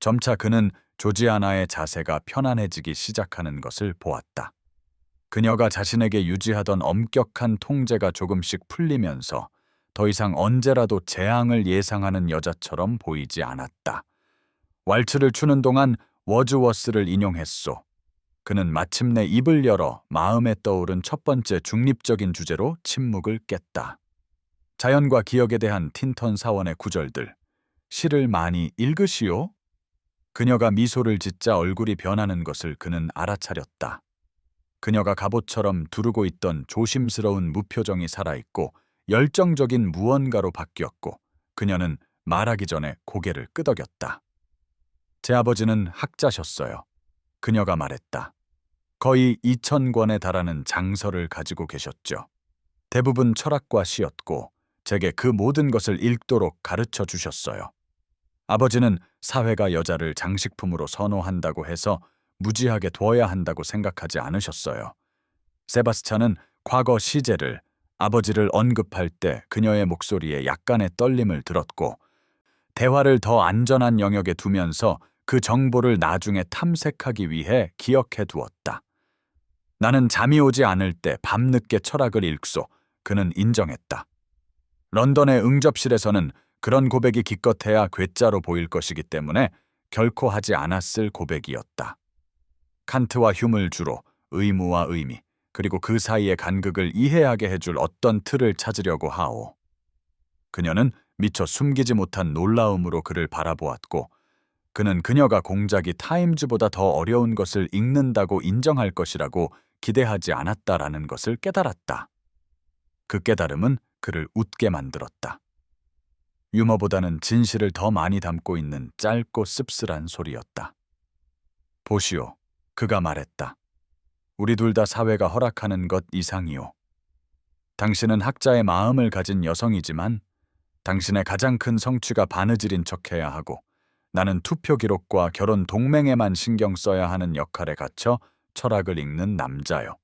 S1: 점차 그는 조지아나의 자세가 편안해지기 시작하는 것을 보았다. 그녀가 자신에게 유지하던 엄격한 통제가 조금씩 풀리면서 더 이상 언제라도 재앙을 예상하는 여자처럼 보이지 않았다. 왈츠를 추는 동안 워즈워스를 인용했소. 그는 마침내 입을 열어 마음에 떠오른 첫 번째 중립적인 주제로 침묵을 깼다. 자연과 기억에 대한 틴턴 사원의 구절들. 시를 많이 읽으시오? 그녀가 미소를 짓자 얼굴이 변하는 것을 그는 알아차렸다. 그녀가 갑옷처럼 두르고 있던 조심스러운 무표정이 살아있고 열정적인 무언가로 바뀌었고 그녀는 말하기 전에 고개를 끄덕였다. 제 아버지는 학자셨어요. 그녀가 말했다. 거의 2,000권에 달하는 장서를 가지고 계셨죠. 대부분 철학과 시였고 제게 그 모든 것을 읽도록 가르쳐 주셨어요. 아버지는 사회가 여자를 장식품으로 선호한다고 해서 무지하게 둬야 한다고 생각하지 않으셨어요. 세바스찬은 과거 시제를, 아버지를 언급할 때 그녀의 목소리에 약간의 떨림을 들었고 대화를 더 안전한 영역에 두면서 그 정보를 나중에 탐색하기 위해 기억해 두었다. 나는 잠이 오지 않을 때 밤늦게 철학을 읽소. 그는 인정했다. 런던의 응접실에서는 그런 고백이 기껏해야 괴짜로 보일 것이기 때문에 결코 하지 않았을 고백이었다. 칸트와 휴물 주로 의무와 의미, 그리고 그 사이의 간극을 이해하게 해줄 어떤 틀을 찾으려고 하오. 그녀는 미처 숨기지 못한 놀라움으로 그를 바라보았고 그는 그녀가 공작이 타임즈보다 더 어려운 것을 읽는다고 인정할 것이라고 기대하지 않았다라는 것을 깨달았다. 그 깨달음은 그를 웃게 만들었다. 유머보다는 진실을 더 많이 담고 있는 짧고 씁쓸한 소리였다. 보시오, 그가 말했다. 우리 둘 다 사회가 허락하는 것 이상이오. 당신은 학자의 마음을 가진 여성이지만 당신의 가장 큰 성취가 바느질인 척해야 하고 나는 투표 기록과 결혼 동맹에만 신경 써야 하는 역할에 갇혀 철학을 읽는 남자요.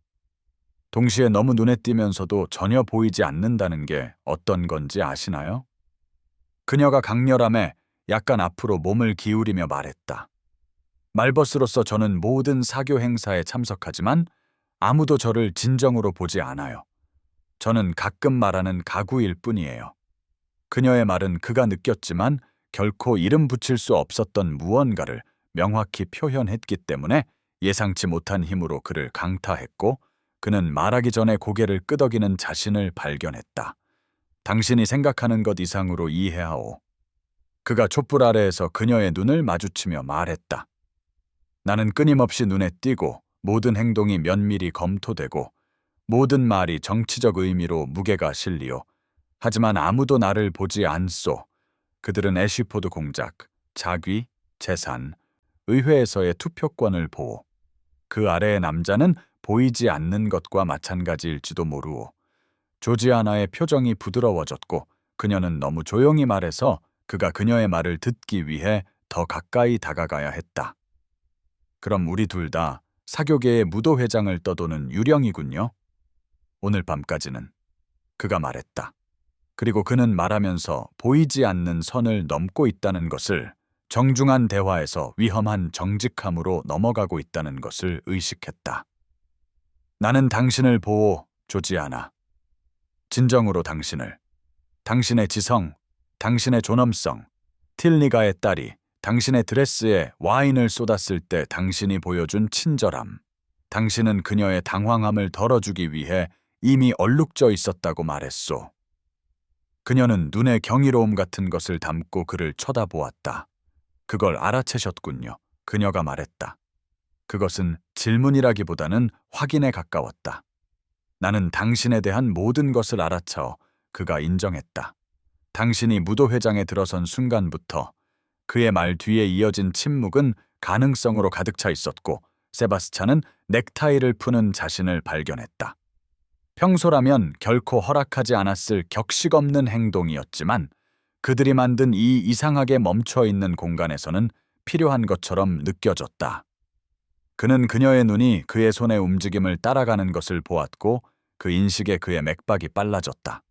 S1: 동시에 너무 눈에 띄면서도 전혀 보이지 않는다는 게 어떤 건지 아시나요? 그녀가 강렬함에 약간 앞으로 몸을 기울이며 말했다. 말버스로서 저는 모든 사교 행사에 참석하지만 아무도 저를 진정으로 보지 않아요. 저는 가끔 말하는 가구일 뿐이에요. 그녀의 말은 그가 느꼈지만 결코 이름 붙일 수 없었던 무언가를 명확히 표현했기 때문에 예상치 못한 힘으로 그를 강타했고 그는 말하기 전에 고개를 끄덕이는 자신을 발견했다. 당신이 생각하는 것 이상으로 이해하오. 그가 촛불 아래에서 그녀의 눈을 마주치며 말했다. 나는 끊임없이 눈에 띄고 모든 행동이 면밀히 검토되고 모든 말이 정치적 의미로 무게가 실리오. 하지만 아무도 나를 보지 않소. 그들은 애쉬포드 공작, 자귀, 재산, 의회에서의 투표권을 보오. 그 아래의 남자는 보이지 않는 것과 마찬가지일지도 모르오. 조지아나의 표정이 부드러워졌고 그녀는 너무 조용히 말해서 그가 그녀의 말을 듣기 위해 더 가까이 다가가야 했다. 그럼 우리 둘 다 사교계의 무도회장을 떠도는 유령이군요. 오늘 밤까지는. 그가 말했다. 그리고 그는 말하면서 보이지 않는 선을 넘고 있다는 것을, 정중한 대화에서 위험한 정직함으로 넘어가고 있다는 것을 의식했다. 나는 당신을 보호, 조지아나. 진정으로 당신을. 당신의 지성, 당신의 존엄성, 틸니가의 딸이 당신의 드레스에 와인을 쏟았을 때 당신이 보여준 친절함. 당신은 그녀의 당황함을 덜어주기 위해 이미 얼룩져 있었다고 말했소. 그녀는 눈에 경이로움 같은 것을 담고 그를 쳐다보았다. 그걸 알아채셨군요. 그녀가 말했다. 그것은 질문이라기보다는 확인에 가까웠다. 나는 당신에 대한 모든 것을 알아차어 그가 인정했다. 당신이 무도회장에 들어선 순간부터 그의 말 뒤에 이어진 침묵은 가능성으로 가득 차 있었고 세바스찬은 넥타이를 푸는 자신을 발견했다. 평소라면 결코 허락하지 않았을 격식 없는 행동이었지만 그들이 만든 이 이상하게 멈춰있는 공간에서는 필요한 것처럼 느껴졌다. 그는 그녀의 눈이 그의 손의 움직임을 따라가는 것을 보았고 그 인식에 그의 맥박이 빨라졌다.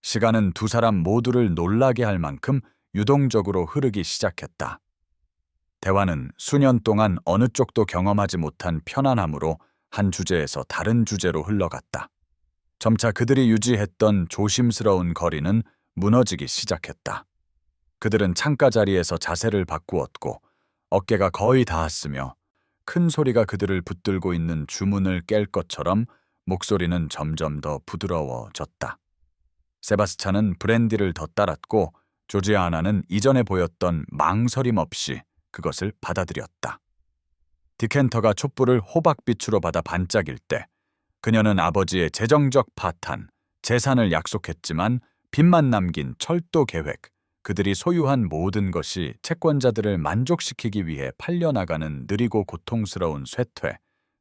S1: 시간은 두 사람 모두를 놀라게 할 만큼 유동적으로 흐르기 시작했다. 대화는 수년 동안 어느 쪽도 경험하지 못한 편안함으로 한 주제에서 다른 주제로 흘러갔다. 점차 그들이 유지했던 조심스러운 거리는 무너지기 시작했다. 그들은 창가 자리에서 자세를 바꾸었고 어깨가 거의 닿았으며 큰 소리가 그들을 붙들고 있는 주문을 깰 것처럼 목소리는 점점 더 부드러워졌다. 세바스찬은 브랜디를 더 따랐고 조지아나는 이전에 보였던 망설임 없이 그것을 받아들였다. 디켄터가 촛불을 호박빛으로 받아 반짝일 때 그녀는 아버지의 재정적 파탄, 재산을 약속했지만 빚만 남긴 철도 계획, 그들이 소유한 모든 것이 채권자들을 만족시키기 위해 팔려나가는 느리고 고통스러운 쇠퇴,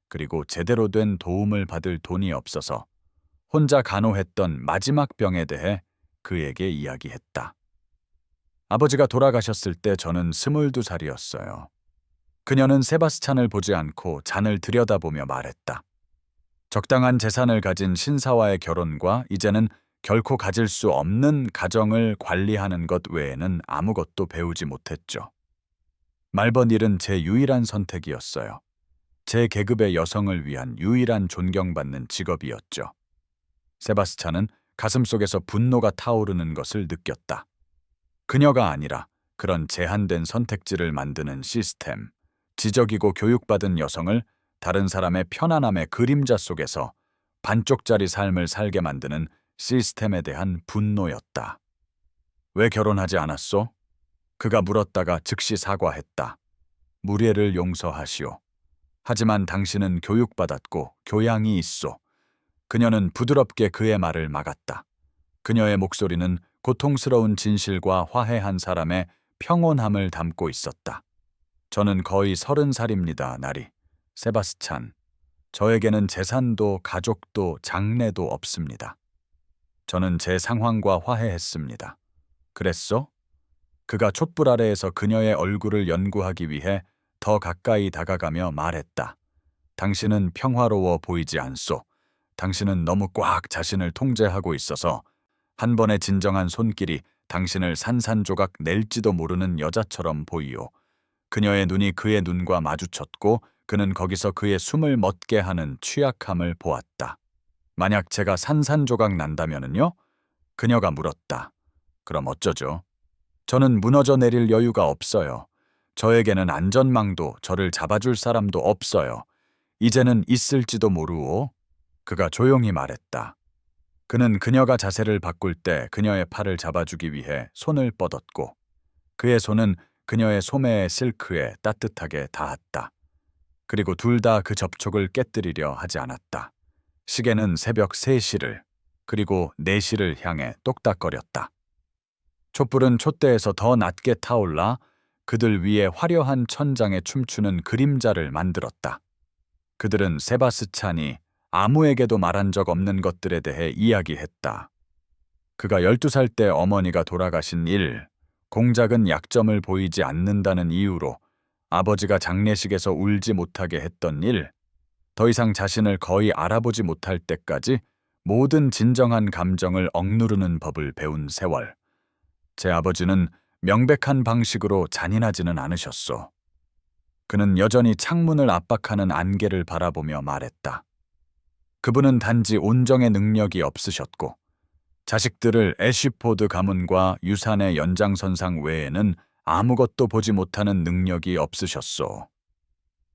S1: 그리고 제대로 된 도움을 받을 돈이 없어서 혼자 간호했던 마지막 병에 대해 그에게 이야기했다. 아버지가 돌아가셨을 때 저는 22살이었어요. 그녀는 세바스찬을 보지 않고 잔을 들여다보며 말했다. 적당한 재산을 가진 신사와의 결혼과 이제는 결코 가질 수 없는 가정을 관리하는 것 외에는 아무것도 배우지 못했죠. 말버닐은 제 유일한 선택이었어요. 제 계급의 여성을 위한 유일한 존경받는 직업이었죠. 세바스찬은 가슴속에서 분노가 타오르는 것을 느꼈다. 그녀가 아니라 그런 제한된 선택지를 만드는 시스템, 지적이고 교육받은 여성을 다른 사람의 편안함의 그림자 속에서 반쪽짜리 삶을 살게 만드는 시스템에 대한 분노였다. 왜 결혼하지 않았소? 그가 물었다가 즉시 사과했다. 무례를 용서하시오. 하지만 당신은 교육받았고 교양이 있소. 그녀는 부드럽게 그의 말을 막았다. 그녀의 목소리는 고통스러운 진실과 화해한 사람의 평온함을 담고 있었다. 저는 거의 30살입니다, 나리. 세바스찬. 저에게는 재산도 가족도 장래도 없습니다. 저는 제 상황과 화해했습니다. 그랬소? 그가 촛불 아래에서 그녀의 얼굴을 연구하기 위해 더 가까이 다가가며 말했다. 당신은 평화로워 보이지 않소. 당신은 너무 꽉 자신을 통제하고 있어서 한 번의 진정한 손길이 당신을 산산조각 낼지도 모르는 여자처럼 보이오. 그녀의 눈이 그의 눈과 마주쳤고 그는 거기서 그의 숨을 멎게 하는 취약함을 보았다. 만약 제가 산산조각 난다면은요? 그녀가 물었다. 그럼 어쩌죠? 저는 무너져 내릴 여유가 없어요. 저에게는 안전망도 저를 잡아줄 사람도 없어요. 이제는 있을지도 모르오. 그가 조용히 말했다. 그는 그녀가 자세를 바꿀 때 그녀의 팔을 잡아주기 위해 손을 뻗었고 그의 손은 그녀의 소매의 실크에 따뜻하게 닿았다. 그리고 둘 다 그 접촉을 깨뜨리려 하지 않았다. 시계는 새벽 3시를 그리고 4시를 향해 똑딱거렸다. 촛불은 촛대에서 더 낮게 타올라 그들 위에 화려한 천장에 춤추는 그림자를 만들었다. 그들은 세바스찬이 아무에게도 말한 적 없는 것들에 대해 이야기했다. 그가 12살 때 어머니가 돌아가신 일, 공작은 약점을 보이지 않는다는 이유로 아버지가 장례식에서 울지 못하게 했던 일, 더 이상 자신을 거의 알아보지 못할 때까지 모든 진정한 감정을 억누르는 법을 배운 세월. 제 아버지는 명백한 방식으로 잔인하지는 않으셨소. 그는 여전히 창문을 압박하는 안개를 바라보며 말했다. 그분은 단지 온정의 능력이 없으셨고 자식들을 애쉬포드 가문과 유산의 연장선상 외에는 아무것도 보지 못하는 능력이 없으셨소.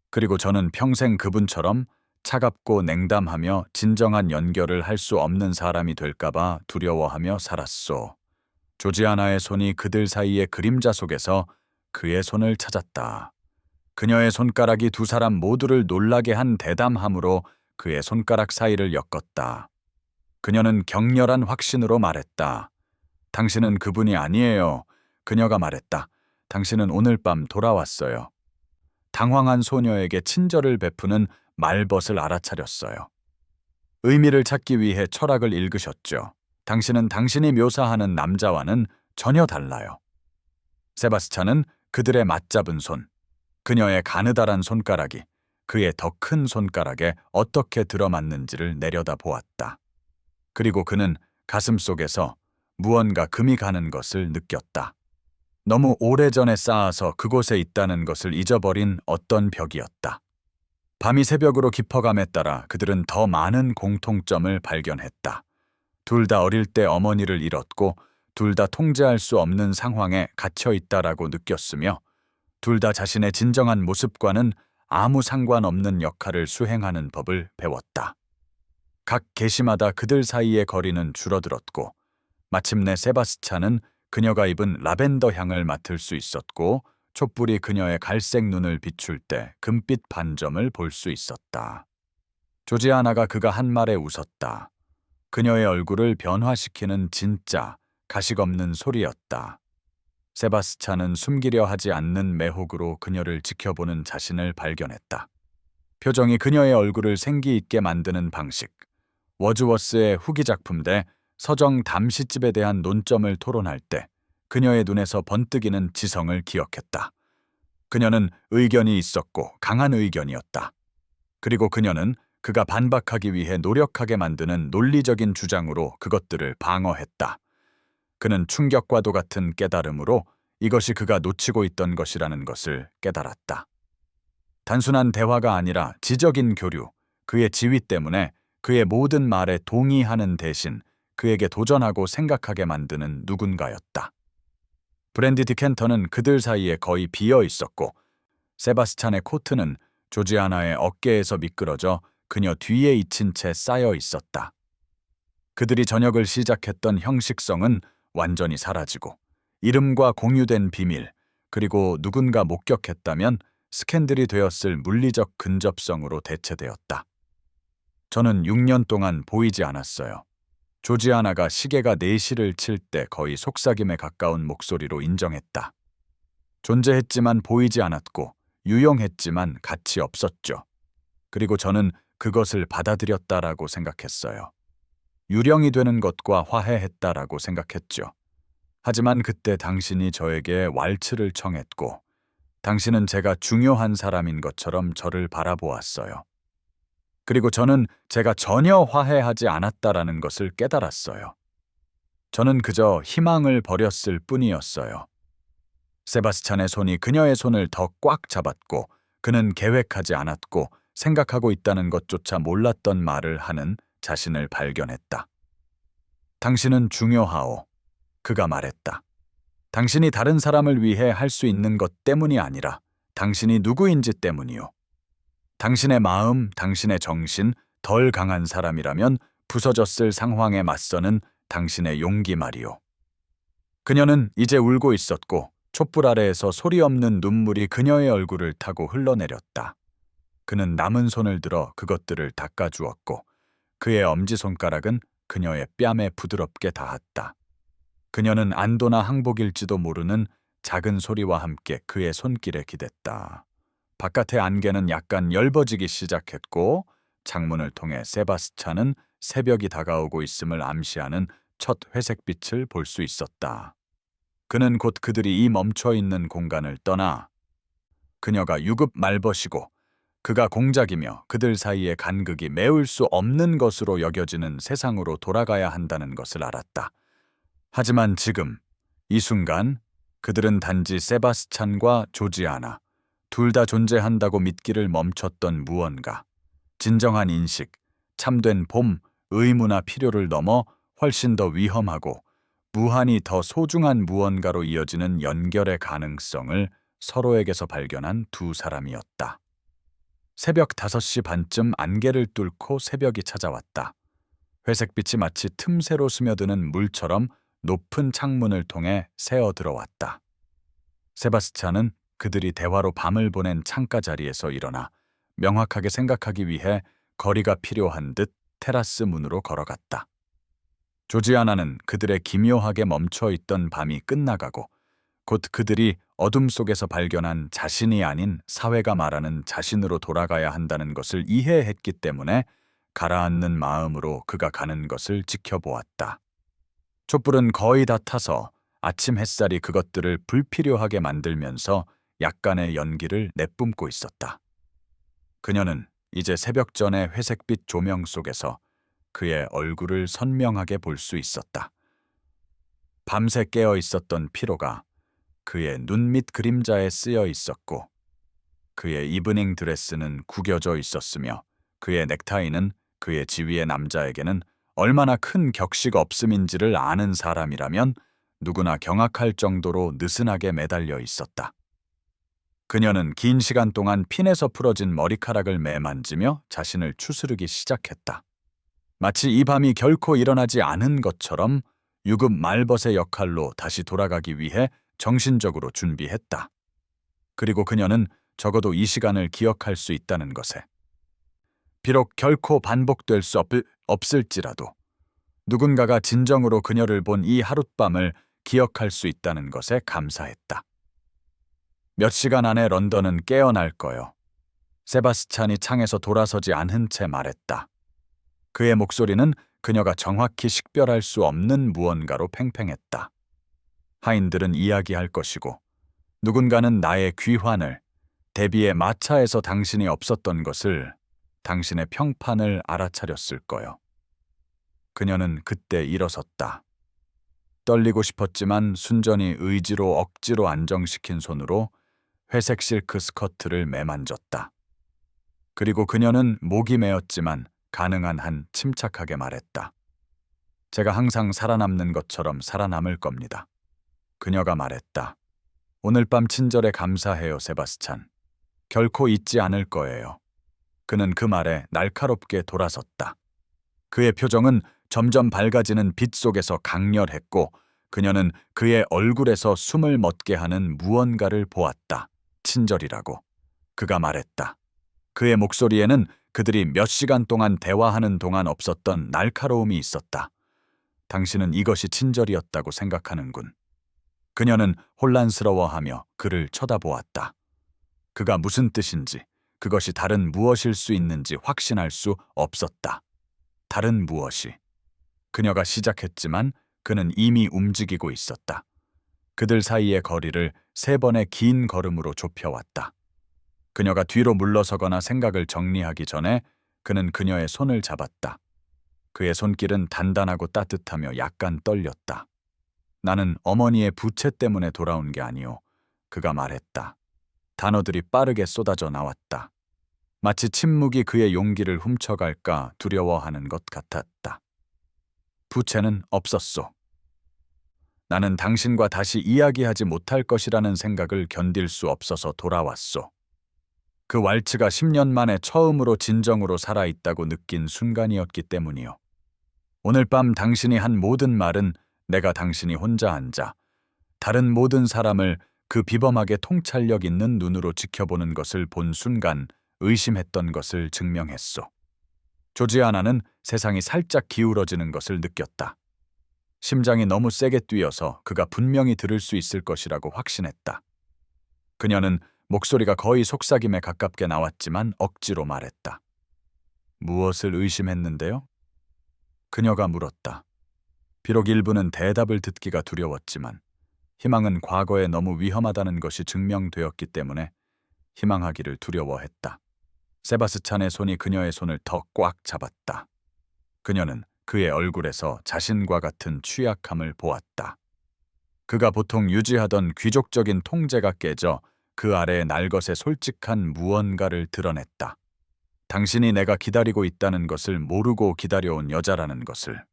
S1: 그리고 저는 평생 그분처럼 차갑고 냉담하며 진정한 연결을 할 수 없는 사람이 될까봐 두려워하며 살았소. 조지아나의 손이 그들 사이의 그림자 속에서 그의 손을 찾았다. 그녀의 손가락이 두 사람 모두를 놀라게 한 대담함으로 그의 손가락 사이를 엮었다. 그녀는 격렬한 확신으로 말했다. 당신은 그분이 아니에요. 그녀가 말했다. 당신은 오늘 밤 돌아왔어요. 당황한 소녀에게 친절을 베푸는 말벗을 알아차렸어요. 의미를 찾기 위해 철학을 읽으셨죠. 당신은 당신이 묘사하는 남자와는 전혀 달라요. 세바스찬은 그들의 맞잡은 손, 그녀의 가느다란 손가락이 그의 더 큰 손가락에 어떻게 들어맞는지를 내려다 보았다. 그리고 그는 가슴속에서 무언가 금이 가는 것을 느꼈다. 너무 오래전에 쌓아서 그곳에 있다는 것을 잊어버린 어떤 벽이었다. 밤이 새벽으로 깊어감에 따라 그들은 더 많은 공통점을 발견했다. 둘 다 어릴 때 어머니를 잃었고 둘 다 통제할 수 없는 상황에 갇혀 있다라고 느꼈으며 둘 다 자신의 진정한 모습과는 아무 상관없는 역할을 수행하는 법을 배웠다. 각 계시마다 그들 사이의 거리는 줄어들었고 마침내 세바스찬은 그녀가 입은 라벤더 향을 맡을 수 있었고 촛불이 그녀의 갈색 눈을 비출 때 금빛 반점을 볼 수 있었다. 조지아나가 그가 한 말에 웃었다. 그녀의 얼굴을 변화시키는 진짜 가식 없는 소리였다. 세바스찬은 숨기려 하지 않는 매혹으로 그녀를 지켜보는 자신을 발견했다. 표정이 그녀의 얼굴을 생기 있게 만드는 방식. 워즈워스의 후기 작품대 서정 담시집에 대한 논점을 토론할 때 그녀의 눈에서 번뜩이는 지성을 기억했다. 그녀는 의견이 있었고 강한 의견이었다. 그리고 그녀는 그가 반박하기 위해 노력하게 만드는 논리적인 주장으로 그것들을 방어했다. 그는 충격과도 같은 깨달음으로 이것이 그가 놓치고 있던 것이라는 것을 깨달았다. 단순한 대화가 아니라 지적인 교류, 그의 지위 때문에 그의 모든 말에 동의하는 대신 그에게 도전하고 생각하게 만드는 누군가였다. 브랜디 디켄터는 그들 사이에 거의 비어 있었고 세바스찬의 코트는 조지아나의 어깨에서 미끄러져 그녀 뒤에 잊힌 채 쌓여 있었다. 그들이 저녁을 시작했던 형식성은 완전히 사라지고 이름과 공유된 비밀, 그리고 누군가 목격했다면 스캔들이 되었을 물리적 근접성으로 대체되었다. 저는 6년 동안 보이지 않았어요. 조지아나가 시계가 4시를 칠 때 거의 속삭임에 가까운 목소리로 인정했다. 존재했지만 보이지 않았고 유용했지만 가치 없었죠. 그리고 저는 그것을 받아들였다라고 생각했어요. 유령이 되는 것과 화해했다라고 생각했죠. 하지만 그때 당신이 저에게 왈츠를 청했고 당신은 제가 중요한 사람인 것처럼 저를 바라보았어요. 그리고 저는 제가 전혀 화해하지 않았다라는 것을 깨달았어요. 저는 그저 희망을 버렸을 뿐이었어요. 세바스찬의 손이 그녀의 손을 더 꽉 잡았고 그는 계획하지 않았고 생각하고 있다는 것조차 몰랐던 말을 하는 자신을 발견했다. 당신은 중요하오. 그가 말했다. 당신이 다른 사람을 위해 할 수 있는 것 때문이 아니라 당신이 누구인지 때문이오. 당신의 마음, 당신의 정신, 덜 강한 사람이라면 부서졌을 상황에 맞서는 당신의 용기 말이오. 그녀는 이제 울고 있었고 촛불 아래에서 소리 없는 눈물이 그녀의 얼굴을 타고 흘러내렸다. 그는 남은 손을 들어 그것들을 닦아주었고 그의 엄지손가락은 그녀의 뺨에 부드럽게 닿았다. 그녀는 안도나 항복일지도 모르는 작은 소리와 함께 그의 손길에 기댔다. 바깥의 안개는 약간 엷어지기 시작했고 창문을 통해 세바스찬은 새벽이 다가오고 있음을 암시하는 첫 회색빛을 볼 수 있었다. 그는 곧 그들이 이 멈춰있는 공간을 떠나 그녀가 유급 말벗이고 그가 공작이며 그들 사이의 간극이 메울 수 없는 것으로 여겨지는 세상으로 돌아가야 한다는 것을 알았다. 하지만 지금, 이 순간 그들은 단지 세바스찬과 조지아나, 둘 다 존재한다고 믿기를 멈췄던 무언가, 진정한 인식, 참된 봄, 의무나 필요를 넘어 훨씬 더 위험하고 무한히 더 소중한 무언가로 이어지는 연결의 가능성을 서로에게서 발견한 두 사람이었다. 새벽 5시 반쯤 안개를 뚫고 새벽이 찾아왔다. 회색빛이 마치 틈새로 스며드는 물처럼 높은 창문을 통해 새어 들어왔다. 세바스찬은 그들이 대화로 밤을 보낸 창가 자리에서 일어나 명확하게 생각하기 위해 거리가 필요한 듯 테라스 문으로 걸어갔다. 조지아나는 그들의 기묘하게 멈춰있던 밤이 끝나가고 곧 그들이 어둠 속에서 발견한 자신이 아닌 사회가 말하는 자신으로 돌아가야 한다는 것을 이해했기 때문에 가라앉는 마음으로 그가 가는 것을 지켜보았다. 촛불은 거의 다 타서 아침 햇살이 그것들을 불필요하게 만들면서 약간의 연기를 내뿜고 있었다. 그녀는 이제 새벽 전의 회색빛 조명 속에서 그의 얼굴을 선명하게 볼 수 있었다. 밤새 깨어 있었던 피로가 그의 눈 밑 그림자에 쓰여 있었고 그의 이브닝 드레스는 구겨져 있었으며 그의 넥타이는 그의 지위의 남자에게는 얼마나 큰 격식 없음인지를 아는 사람이라면 누구나 경악할 정도로 느슨하게 매달려 있었다. 그녀는 긴 시간 동안 핀에서 풀어진 머리카락을 매만지며 자신을 추스르기 시작했다. 마치 이 밤이 결코 일어나지 않은 것처럼 유급 말벗의 역할로 다시 돌아가기 위해 정신적으로 준비했다. 그리고 그녀는 적어도 이 시간을 기억할 수 있다는 것에, 비록 결코 반복될 수 없을지라도 누군가가 진정으로 그녀를 본 이 하룻밤을 기억할 수 있다는 것에 감사했다. 몇 시간 안에 런던은 깨어날 거요. 세바스찬이 창에서 돌아서지 않은 채 말했다. 그의 목소리는 그녀가 정확히 식별할 수 없는 무언가로 팽팽했다. 하인들은 이야기할 것이고 누군가는 나의 귀환을, 데비의 마차에서 당신이 없었던 것을, 당신의 평판을 알아차렸을 거요. 그녀는 그때 일어섰다. 떨리고 싶었지만 순전히 의지로 억지로 안정시킨 손으로 회색 실크 스커트를 매만졌다. 그리고 그녀는 목이 메었지만 가능한 한 침착하게 말했다. 제가 항상 살아남는 것처럼 살아남을 겁니다. 그녀가 말했다. 오늘 밤 친절에 감사해요, 세바스찬. 결코 잊지 않을 거예요. 그는 그 말에 날카롭게 돌아섰다. 그의 표정은 점점 밝아지는 빛 속에서 강렬했고 그녀는 그의 얼굴에서 숨을 멎게 하는 무언가를 보았다. 친절이라고. 그가 말했다. 그의 목소리에는 그들이 몇 시간 동안 대화하는 동안 없었던 날카로움이 있었다. 당신은 이것이 친절이었다고 생각하는군. 그녀는 혼란스러워하며 그를 쳐다보았다. 그가 무슨 뜻인지, 그것이 다른 무엇일 수 있는지 확신할 수 없었다. 다른 무엇이. 그녀가 시작했지만 그는 이미 움직이고 있었다. 그들 사이의 거리를 3번의 긴 걸음으로 좁혀왔다. 그녀가 뒤로 물러서거나 생각을 정리하기 전에 그는 그녀의 손을 잡았다. 그의 손길은 단단하고 따뜻하며 약간 떨렸다. 나는 어머니의 부채 때문에 돌아온 게 아니오. 그가 말했다. 단어들이 빠르게 쏟아져 나왔다. 마치 침묵이 그의 용기를 훔쳐갈까 두려워하는 것 같았다. 부채는 없었소. 나는 당신과 다시 이야기하지 못할 것이라는 생각을 견딜 수 없어서 돌아왔소. 그 왈츠가 10년 만에 처음으로 진정으로 살아있다고 느낀 순간이었기 때문이요. 오늘 밤 당신이 한 모든 말은 내가 당신이 혼자 앉아 다른 모든 사람을 그 비범하게 통찰력 있는 눈으로 지켜보는 것을 본 순간 의심했던 것을 증명했소. 조지아나는 세상이 살짝 기울어지는 것을 느꼈다. 심장이 너무 세게 뛰어서 그가 분명히 들을 수 있을 것이라고 확신했다. 그녀는 목소리가 거의 속삭임에 가깝게 나왔지만 억지로 말했다. 무엇을 의심했는데요? 그녀가 물었다. 비록 일부는 대답을 듣기가 두려웠지만 희망은 과거에 너무 위험하다는 것이 증명되었기 때문에 희망하기를 두려워했다. 세바스찬의 손이 그녀의 손을 더 꽉 잡았다. 그녀는 그의 얼굴에서 자신과 같은 취약함을 보았다. 그가 보통 유지하던 귀족적인 통제가 깨져 그 아래의 날것의 솔직한 무언가를 드러냈다. 당신이 내가 기다리고 있다는 것을 모르고 기다려온 여자라는 것을.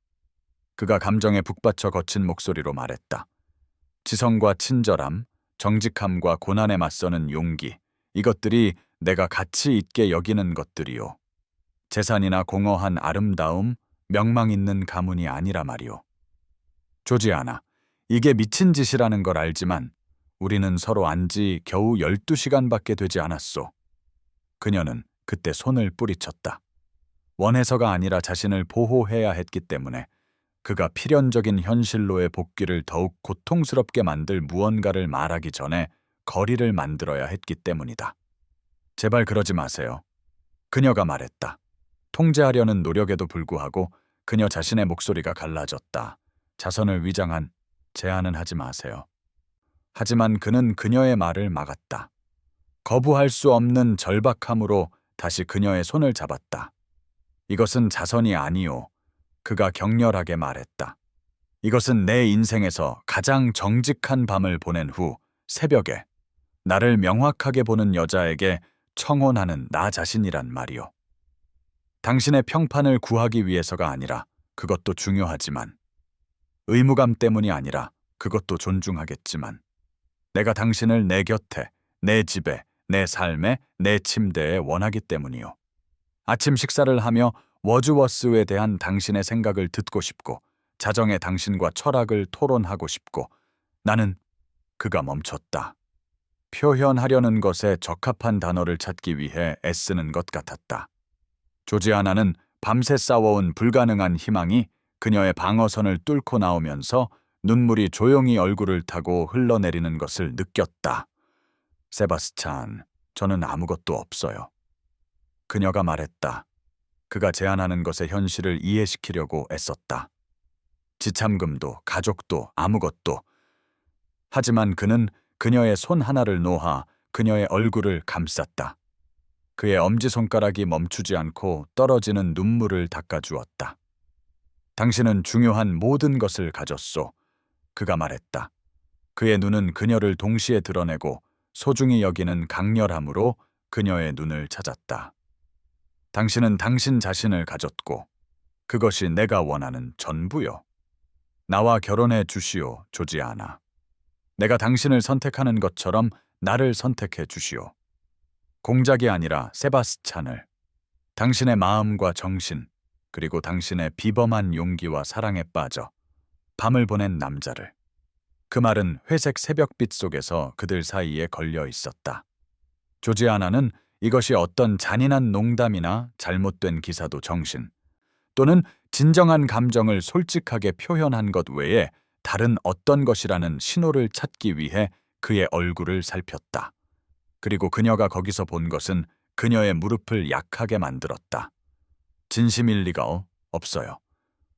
S1: 그가 감정에 북받쳐 거친 목소리로 말했다. 지성과 친절함, 정직함과 고난에 맞서는 용기, 이것들이 내가 가치 있게 여기는 것들이요. 재산이나 공허한 아름다움, 명망 있는 가문이 아니라 말이오. 조지아나, 이게 미친 짓이라는 걸 알지만 우리는 서로 안 지 겨우 12시간밖에 되지 않았소. 그녀는 그때 손을 뿌리쳤다. 원해서가 아니라 자신을 보호해야 했기 때문에 그가 필연적인 현실로의 복귀를 더욱 고통스럽게 만들 무언가를 말하기 전에 거리를 만들어야 했기 때문이다. 제발 그러지 마세요. 그녀가 말했다. 통제하려는 노력에도 불구하고 그녀 자신의 목소리가 갈라졌다. 자선을 위장한 제안은 하지 마세요. 하지만 그는 그녀의 말을 막았다. 거부할 수 없는 절박함으로 다시 그녀의 손을 잡았다. 이것은 자선이 아니오. 그가 격렬하게 말했다. 이것은 내 인생에서 가장 정직한 밤을 보낸 후 새벽에 나를 명확하게 보는 여자에게 청혼하는 나 자신이란 말이오. 당신의 평판을 구하기 위해서가 아니라 그것도 중요하지만, 의무감 때문이 아니라 그것도 존중하겠지만, 내가 당신을 내 곁에, 내 집에, 내 삶에, 내 침대에 원하기 때문이오. 아침 식사를 하며 워즈워스에 대한 당신의 생각을 듣고 싶고, 자정에 당신과 철학을 토론하고 싶고, 나는 그가 멈췄다. 표현하려는 것에 적합한 단어를 찾기 위해 애쓰는 것 같았다. 조지아나는 밤새 싸워온 불가능한 희망이 그녀의 방어선을 뚫고 나오면서 눈물이 조용히 얼굴을 타고 흘러내리는 것을 느꼈다. 세바스찬, 저는 아무것도 없어요. 그녀가 말했다. 그가 제안하는 것의 현실을 이해시키려고 애썼다. 지참금도 가족도 아무것도. 하지만 그는 그녀의 손 하나를 놓아 그녀의 얼굴을 감쌌다. 그의 엄지손가락이 멈추지 않고 떨어지는 눈물을 닦아주었다. 당신은 중요한 모든 것을 가졌소. 그가 말했다. 그의 눈은 그녀를 동시에 드러내고 소중히 여기는 강렬함으로 그녀의 눈을 찾았다. 당신은 당신 자신을 가졌고 그것이 내가 원하는 전부요. 나와 결혼해 주시오, 조지아나. 내가 당신을 선택하는 것처럼 나를 선택해 주시오. 공작이 아니라 세바스찬을, 당신의 마음과 정신, 그리고 당신의 비범한 용기와 사랑에 빠져 밤을 보낸 남자를. 그 말은 회색 새벽빛 속에서 그들 사이에 걸려 있었다. 조지아나는 이것이 어떤 잔인한 농담이나 잘못된 기사도 정신, 또는 진정한 감정을 솔직하게 표현한 것 외에 다른 어떤 것이라는 신호를 찾기 위해 그의 얼굴을 살폈다. 그리고 그녀가 거기서 본 것은 그녀의 무릎을 약하게 만들었다. 진심일 리가 없어요.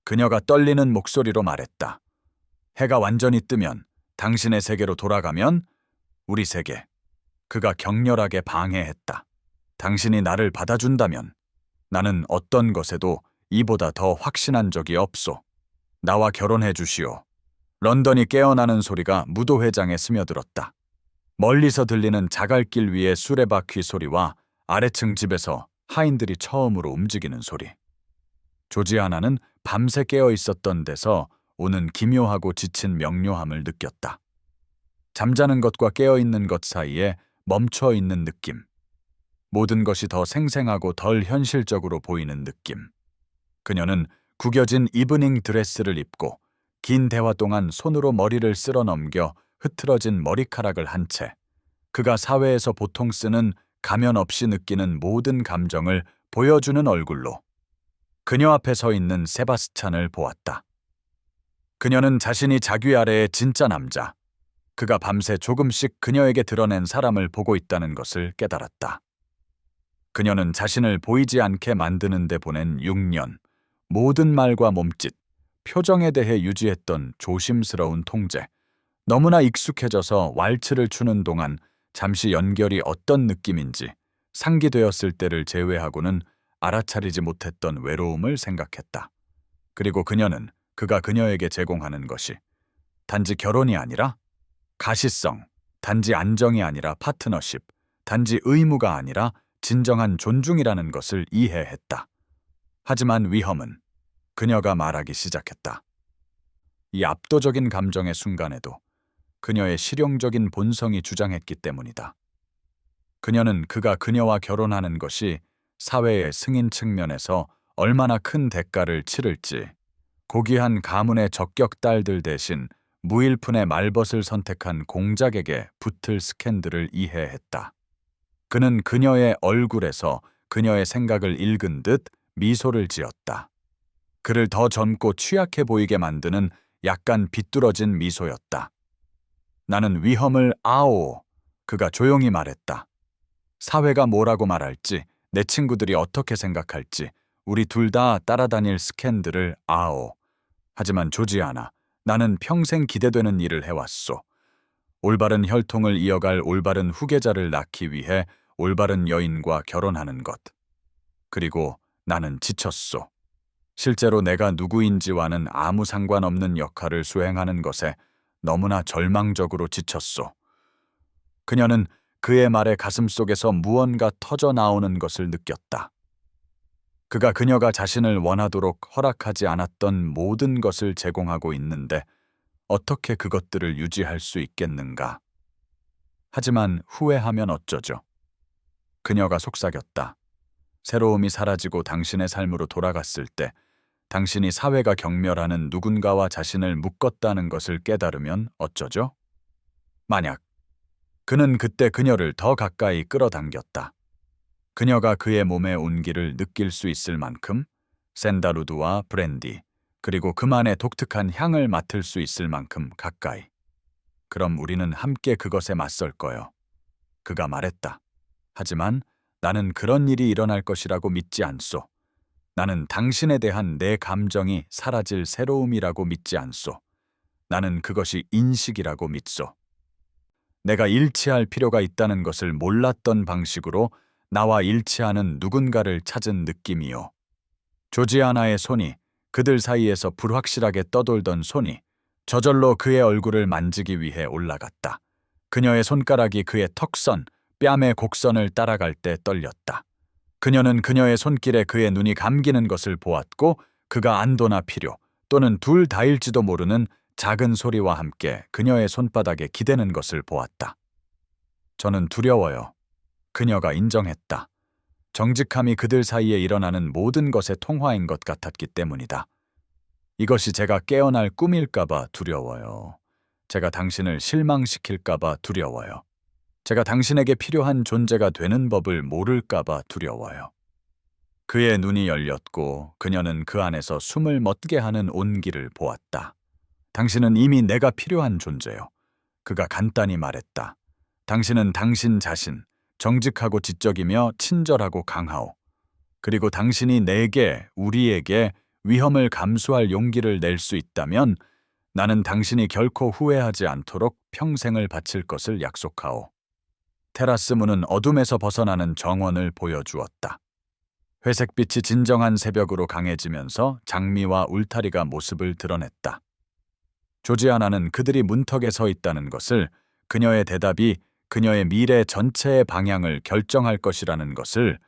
S1: 그녀가 떨리는 목소리로 말했다. 해가 완전히 뜨면, 당신의 세계로 돌아가면, 우리 세계. 그가 격렬하게 방해했다. 당신이 나를 받아준다면 나는 어떤 것에도 이보다 더 확신한 적이 없소. 나와 결혼해 주시오. 런던이 깨어나는 소리가 무도회장에 스며들었다. 멀리서 들리는 자갈길 위의 수레바퀴 소리와 아래층 집에서 하인들이 처음으로 움직이는 소리. 조지아나는 밤새 깨어 있었던 데서 오는 기묘하고 지친 명료함을 느꼈다. 잠자는 것과 깨어 있는 것 사이에 멈춰 있는 느낌. 모든 것이 더 생생하고 덜 현실적으로 보이는 느낌. 그녀는 구겨진 이브닝 드레스를 입고 긴 대화 동안 손으로 머리를 쓸어 넘겨 흐트러진 머리카락을 한 채, 그가 사회에서 보통 쓰는 가면 없이 느끼는 모든 감정을 보여주는 얼굴로 그녀 앞에 서 있는 세바스찬을 보았다. 그녀는 자신이 자귀 아래의 진짜 남자, 그가 밤새 조금씩 그녀에게 드러낸 사람을 보고 있다는 것을 깨달았다. 그녀는 자신을 보이지 않게 만드는 데 보낸 6년, 모든 말과 몸짓, 표정에 대해 유지했던 조심스러운 통제, 너무나 익숙해져서 왈츠를 추는 동안 잠시 연결이 어떤 느낌인지 상기되었을 때를 제외하고는 알아차리지 못했던 외로움을 생각했다. 그리고 그녀는 그가 그녀에게 제공하는 것이 단지 결혼이 아니라 가시성, 단지 안정이 아니라 파트너십, 단지 의무가 아니라 진정한 존중이라는 것을 이해했다. 하지만 위험은 그녀가 말하기 시작했다. 이 압도적인 감정의 순간에도 그녀의 실용적인 본성이 주장했기 때문이다. 그녀는 그가 그녀와 결혼하는 것이 사회의 승인 측면에서 얼마나 큰 대가를 치를지, 고귀한 가문의 적격 딸들 대신 무일푼의 말벗을 선택한 공작에게 붙을 스캔들을 이해했다. 그는 그녀의 얼굴에서 그녀의 생각을 읽은 듯 미소를 지었다. 그를 더 젊고 취약해 보이게 만드는 약간 비뚤어진 미소였다. 나는 위험을 아오, 그가 조용히 말했다. 사회가 뭐라고 말할지, 내 친구들이 어떻게 생각할지, 우리 둘 다 따라다닐 스캔들을 아오. 하지만 조지아나, 나는 평생 기대되는 일을 해왔소. 올바른 혈통을 이어갈 올바른 후계자를 낳기 위해 올바른 여인과 결혼하는 것. 그리고 나는 지쳤소. 실제로 내가 누구인지와는 아무 상관없는 역할을 수행하는 것에 너무나 절망적으로 지쳤소. 그녀는 그의 말에 가슴속에서 무언가 터져 나오는 것을 느꼈다. 그가 그녀가 자신을 원하도록 허락하지 않았던 모든 것을 제공하고 있는데 어떻게 그것들을 유지할 수 있겠는가? 하지만 후회하면 어쩌죠? 그녀가 속삭였다. 새로움이 사라지고 당신의 삶으로 돌아갔을 때 당신이 사회가 경멸하는 누군가와 자신을 묶었다는 것을 깨달으면 어쩌죠? 만약 그는 그때 그녀를 더 가까이 끌어당겼다. 그녀가 그의 몸의 온기를 느낄 수 있을 만큼 샌다루드와 브랜디, 그리고 그만의 독특한 향을 맡을 수 있을 만큼 가까이. 그럼 우리는 함께 그것에 맞설 거요. 그가 말했다. 하지만 나는 그런 일이 일어날 것이라고 믿지 않소. 나는 당신에 대한 내 감정이 사라질 새로움이라고 믿지 않소. 나는 그것이 인식이라고 믿소. 내가 일치할 필요가 있다는 것을 몰랐던 방식으로 나와 일치하는 누군가를 찾은 느낌이요. 조지아나의 손이, 그들 사이에서 불확실하게 떠돌던 손이 저절로 그의 얼굴을 만지기 위해 올라갔다. 그녀의 손가락이 그의 턱선, 뺨의 곡선을 따라갈 때 떨렸다. 그녀는 그녀의 손길에 그의 눈이 감기는 것을 보았고 그가 안도나 필요 또는 둘 다일지도 모르는 작은 소리와 함께 그녀의 손바닥에 기대는 것을 보았다. 저는 두려워요. 그녀가 인정했다. 정직함이 그들 사이에 일어나는 모든 것의 통화인 것 같았기 때문이다. 이것이 제가 깨어날 꿈일까봐 두려워요. 제가 당신을 실망시킬까봐 두려워요. 제가 당신에게 필요한 존재가 되는 법을 모를까봐 두려워요. 그의 눈이 열렸고 그녀는 그 안에서 숨을 멎게 하는 온기를 보았다. 당신은 이미 내가 필요한 존재요. 그가 간단히 말했다. 당신은 당신 자신, 정직하고 지적이며 친절하고 강하오. 그리고 당신이 내게, 우리에게 위험을 감수할 용기를 낼 수 있다면 나는 당신이 결코 후회하지 않도록 평생을 바칠 것을 약속하오. 테라스 문은 어둠에서 벗어나는 정원을 보여주었다. 회색빛이 진정한 새벽으로 강해지면서 장미와 울타리가 모습을 드러냈다. 조지아나는 그들이 문턱에 서 있다는 것을, 그녀의 대답이 그녀의 미래 전체의 방향을 결정할 것이라는 것을,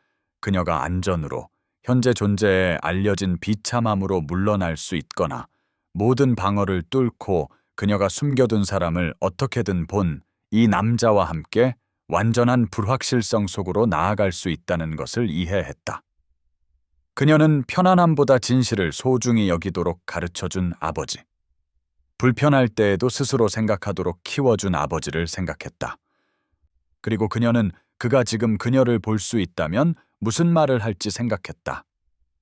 S1: 그녀가 안전으로 현재 존재에 알려진 비참함으로 물러날 수 있거나 모든 방어를 뚫고 그녀가 숨겨둔 사람을 어떻게든 본 이 남자와 함께 완전한 불확실성 속으로 나아갈 수 있다는 것을 이해했다. 그녀는 편안함보다 진실을 소중히 여기도록 가르쳐준 아버지. 불편할 때에도 스스로 생각하도록 키워준 아버지를 생각했다. 그리고 그녀는 그가 지금 그녀를 볼 수 있다면 무슨 말을 할지 생각했다.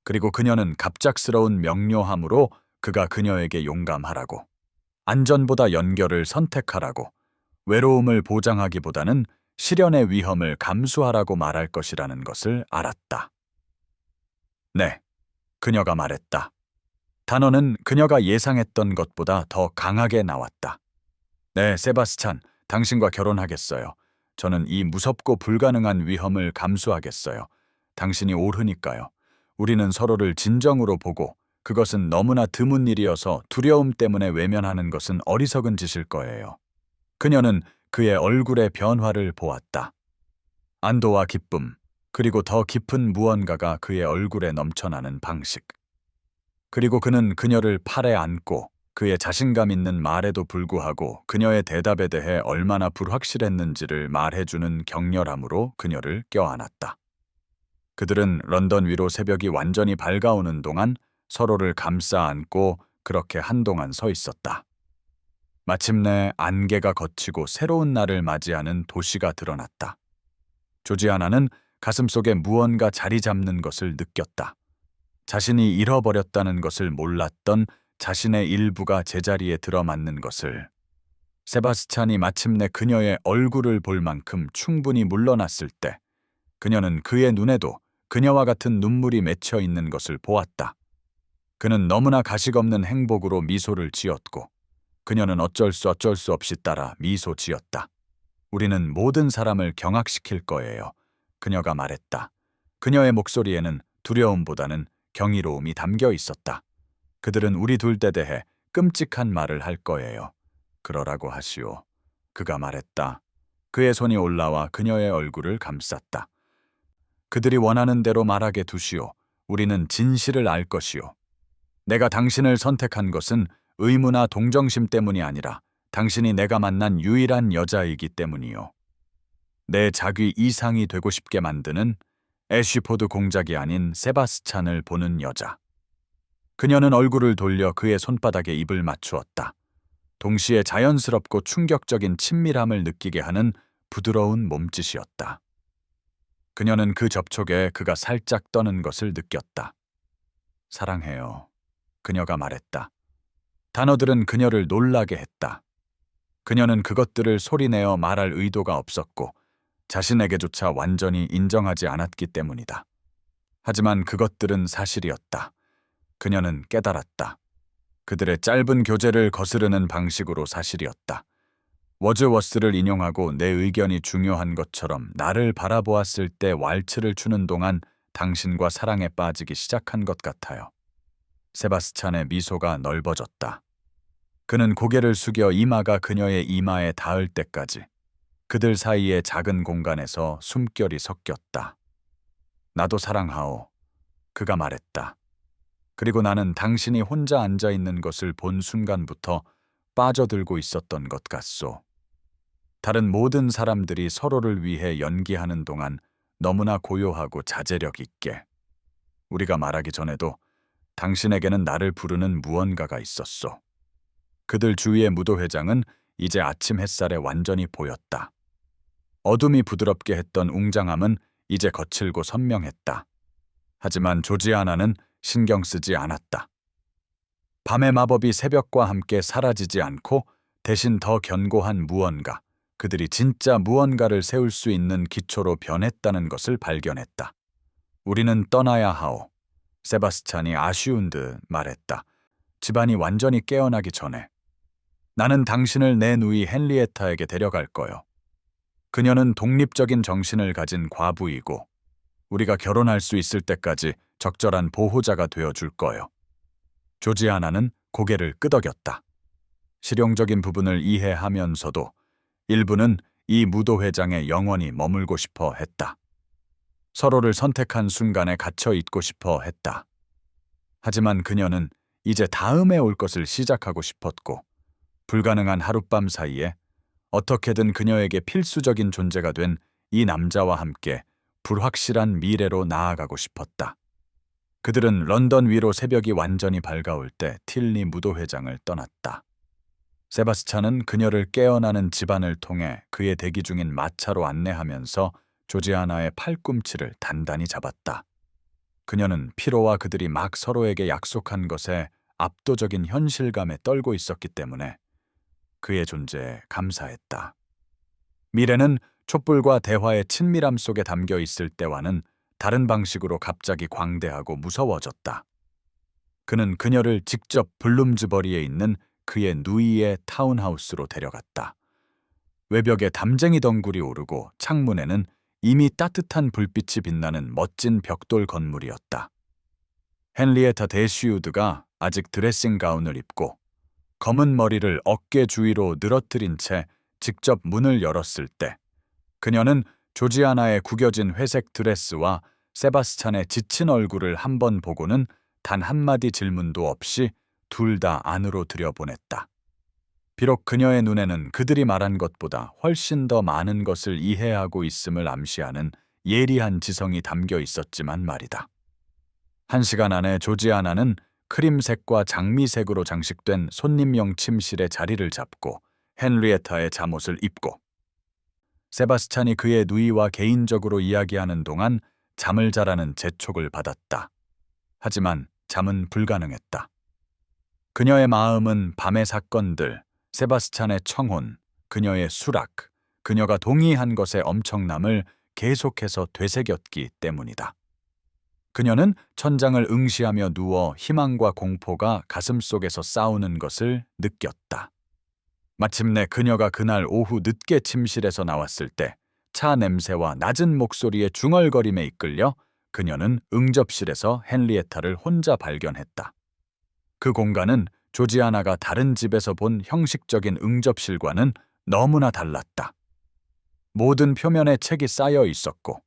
S1: 그리고 그녀는 갑작스러운 명료함으로 그가 그녀에게 용감하라고, 안전보다 연결을 선택하라고, 외로움을 보장하기보다는 실연의 위험을 감수하라고 말할 것이라는 것을 알았다. 네, 그녀가 말했다. 단어는 그녀가 예상했던 것보다 더 강하게 나왔다. 네, 세바스찬, 당신과 결혼하겠어요. 저는 이 무섭고 불가능한 위험을 감수하겠어요. 당신이 옳으니까요. 우리는 서로를 진정으로 보고 그것은 너무나 드문 일이어서 두려움 때문에 외면하는 것은 어리석은 짓일 거예요. 그녀는 그의 얼굴의 변화를 보았다. 안도와 기쁨, 그리고 더 깊은 무언가가 그의 얼굴에 넘쳐나는 방식. 그리고 그는 그녀를 팔에 안고 그의 자신감 있는 말에도 불구하고 그녀의 대답에 대해 얼마나 불확실했는지를 말해주는 격렬함으로 그녀를 껴안았다. 그들은 런던 위로 새벽이 완전히 밝아오는 동안 서로를 감싸 안고 그렇게 한동안 서 있었다. 마침내 안개가 걷히고 새로운 날을 맞이하는 도시가 드러났다. 조지아나는 가슴속에 무언가 자리 잡는 것을 느꼈다. 자신이 잃어버렸다는 것을 몰랐던 자신의 일부가 제자리에 들어맞는 것을. 세바스찬이 마침내 그녀의 얼굴을 볼 만큼 충분히 물러났을 때 그녀는 그의 눈에도 그녀와 같은 눈물이 맺혀 있는 것을 보았다. 그는 너무나 가식없는 행복으로 미소를 지었고 그녀는 어쩔 수 없이 따라 미소 지었다. 우리는 모든 사람을 경악시킬 거예요. 그녀가 말했다. 그녀의 목소리에는 두려움보다는 경이로움이 담겨 있었다. 그들은 우리 둘에 대해 끔찍한 말을 할 거예요. 그러라고 하시오. 그가 말했다. 그의 손이 올라와 그녀의 얼굴을 감쌌다. 그들이 원하는 대로 말하게 두시오. 우리는 진실을 알 것이오. 내가 당신을 선택한 것은 의무나 동정심 때문이 아니라 당신이 내가 만난 유일한 여자이기 때문이요. 내 자귀 이상이 되고 싶게 만드는 애쉬포드 공작이 아닌 세바스찬을 보는 여자. 그녀는 얼굴을 돌려 그의 손바닥에 입을 맞추었다. 동시에 자연스럽고 충격적인 친밀함을 느끼게 하는 부드러운 몸짓이었다. 그녀는 그 접촉에 그가 살짝 떠는 것을 느꼈다. 사랑해요. 그녀가 말했다. 단어들은 그녀를 놀라게 했다. 그녀는 그것들을 소리내어 말할 의도가 없었고 자신에게조차 완전히 인정하지 않았기 때문이다. 하지만 그것들은 사실이었다. 그녀는 깨달았다. 그들의 짧은 교제를 거스르는 방식으로 사실이었다. 워즈워스를 인용하고 내 의견이 중요한 것처럼 나를 바라보았을 때 왈츠를 추는 동안 당신과 사랑에 빠지기 시작한 것 같아요. 세바스찬의 미소가 넓어졌다. 그는 고개를 숙여 이마가 그녀의 이마에 닿을 때까지 그들 사이의 작은 공간에서 숨결이 섞였다. 나도 사랑하오. 그가 말했다. 그리고 나는 당신이 혼자 앉아 있는 것을 본 순간부터 빠져들고 있었던 것 같소. 다른 모든 사람들이 서로를 위해 연기하는 동안 너무나 고요하고 자제력 있게. 우리가 말하기 전에도 당신에게는 나를 부르는 무언가가 있었소. 그들 주위의 무도회장은 이제 아침 햇살에 완전히 보였다. 어둠이 부드럽게 했던 웅장함은 이제 거칠고 선명했다. 하지만 조지아나는 신경 쓰지 않았다. 밤의 마법이 새벽과 함께 사라지지 않고 대신 더 견고한 무언가, 그들이 진짜 무언가를 세울 수 있는 기초로 변했다는 것을 발견했다. 우리는 떠나야 하오. 세바스찬이 아쉬운 듯 말했다. 집안이 완전히 깨어나기 전에. 나는 당신을 내 누이 헨리에타에게 데려갈 거요. 그녀는 독립적인 정신을 가진 과부이고 우리가 결혼할 수 있을 때까지 적절한 보호자가 되어줄 거요. 조지아나는 고개를 끄덕였다. 실용적인 부분을 이해하면서도 일부는 이 무도회장에 영원히 머물고 싶어 했다. 서로를 선택한 순간에 갇혀 있고 싶어 했다. 하지만 그녀는 이제 다음에 올 것을 시작하고 싶었고 불가능한 하룻밤 사이에 어떻게든 그녀에게 필수적인 존재가 된 이 남자와 함께 불확실한 미래로 나아가고 싶었다. 그들은 런던 위로 새벽이 완전히 밝아올 때 틸리 무도회장을 떠났다. 세바스찬은 그녀를 깨어나는 집안을 통해 그의 대기 중인 마차로 안내하면서 조지아나의 팔꿈치를 단단히 잡았다. 그녀는 피로와 그들이 막 서로에게 약속한 것에 압도적인 현실감에 떨고 있었기 때문에 그의 존재에 감사했다. 미래는 촛불과 대화의 친밀함 속에 담겨 있을 때와는 다른 방식으로 갑자기 광대하고 무서워졌다. 그는 그녀를 직접 블룸즈버리에 있는 그의 누이의 타운하우스로 데려갔다. 외벽에 담쟁이 덩굴이 오르고 창문에는 이미 따뜻한 불빛이 빛나는 멋진 벽돌 건물이었다. 헨리에타 데쉬우드가 아직 드레싱 가운을 입고 검은 머리를 어깨 주위로 늘어뜨린 채 직접 문을 열었을 때 그녀는 조지아나의 구겨진 회색 드레스와 세바스찬의 지친 얼굴을 한 번 보고는 단 한마디 질문도 없이 둘 다 안으로 들여보냈다. 비록 그녀의 눈에는 그들이 말한 것보다 훨씬 더 많은 것을 이해하고 있음을 암시하는 예리한 지성이 담겨 있었지만 말이다. 1시간 안에 조지아나는 크림색과 장미색으로 장식된 손님용 침실에 자리를 잡고 헨리에타의 잠옷을 입고 세바스찬이 그의 누이와 개인적으로 이야기하는 동안 잠을 자라는 재촉을 받았다. 하지만 잠은 불가능했다. 그녀의 마음은 밤의 사건들, 세바스찬의 청혼, 그녀의 수락, 그녀가 동의한 것의 엄청남을 계속해서 되새겼기 때문이다. 그녀는 천장을 응시하며 누워 희망과 공포가 가슴속에서 싸우는 것을 느꼈다. 마침내 그녀가 그날 오후 늦게 침실에서 나왔을 때 차 냄새와 낮은 목소리의 중얼거림에 이끌려 그녀는 응접실에서 헨리에타를 혼자 발견했다. 그 공간은 조지아나가 다른 집에서 본 형식적인 응접실과는 너무나 달랐다. 모든 표면에 책이 쌓여 있었고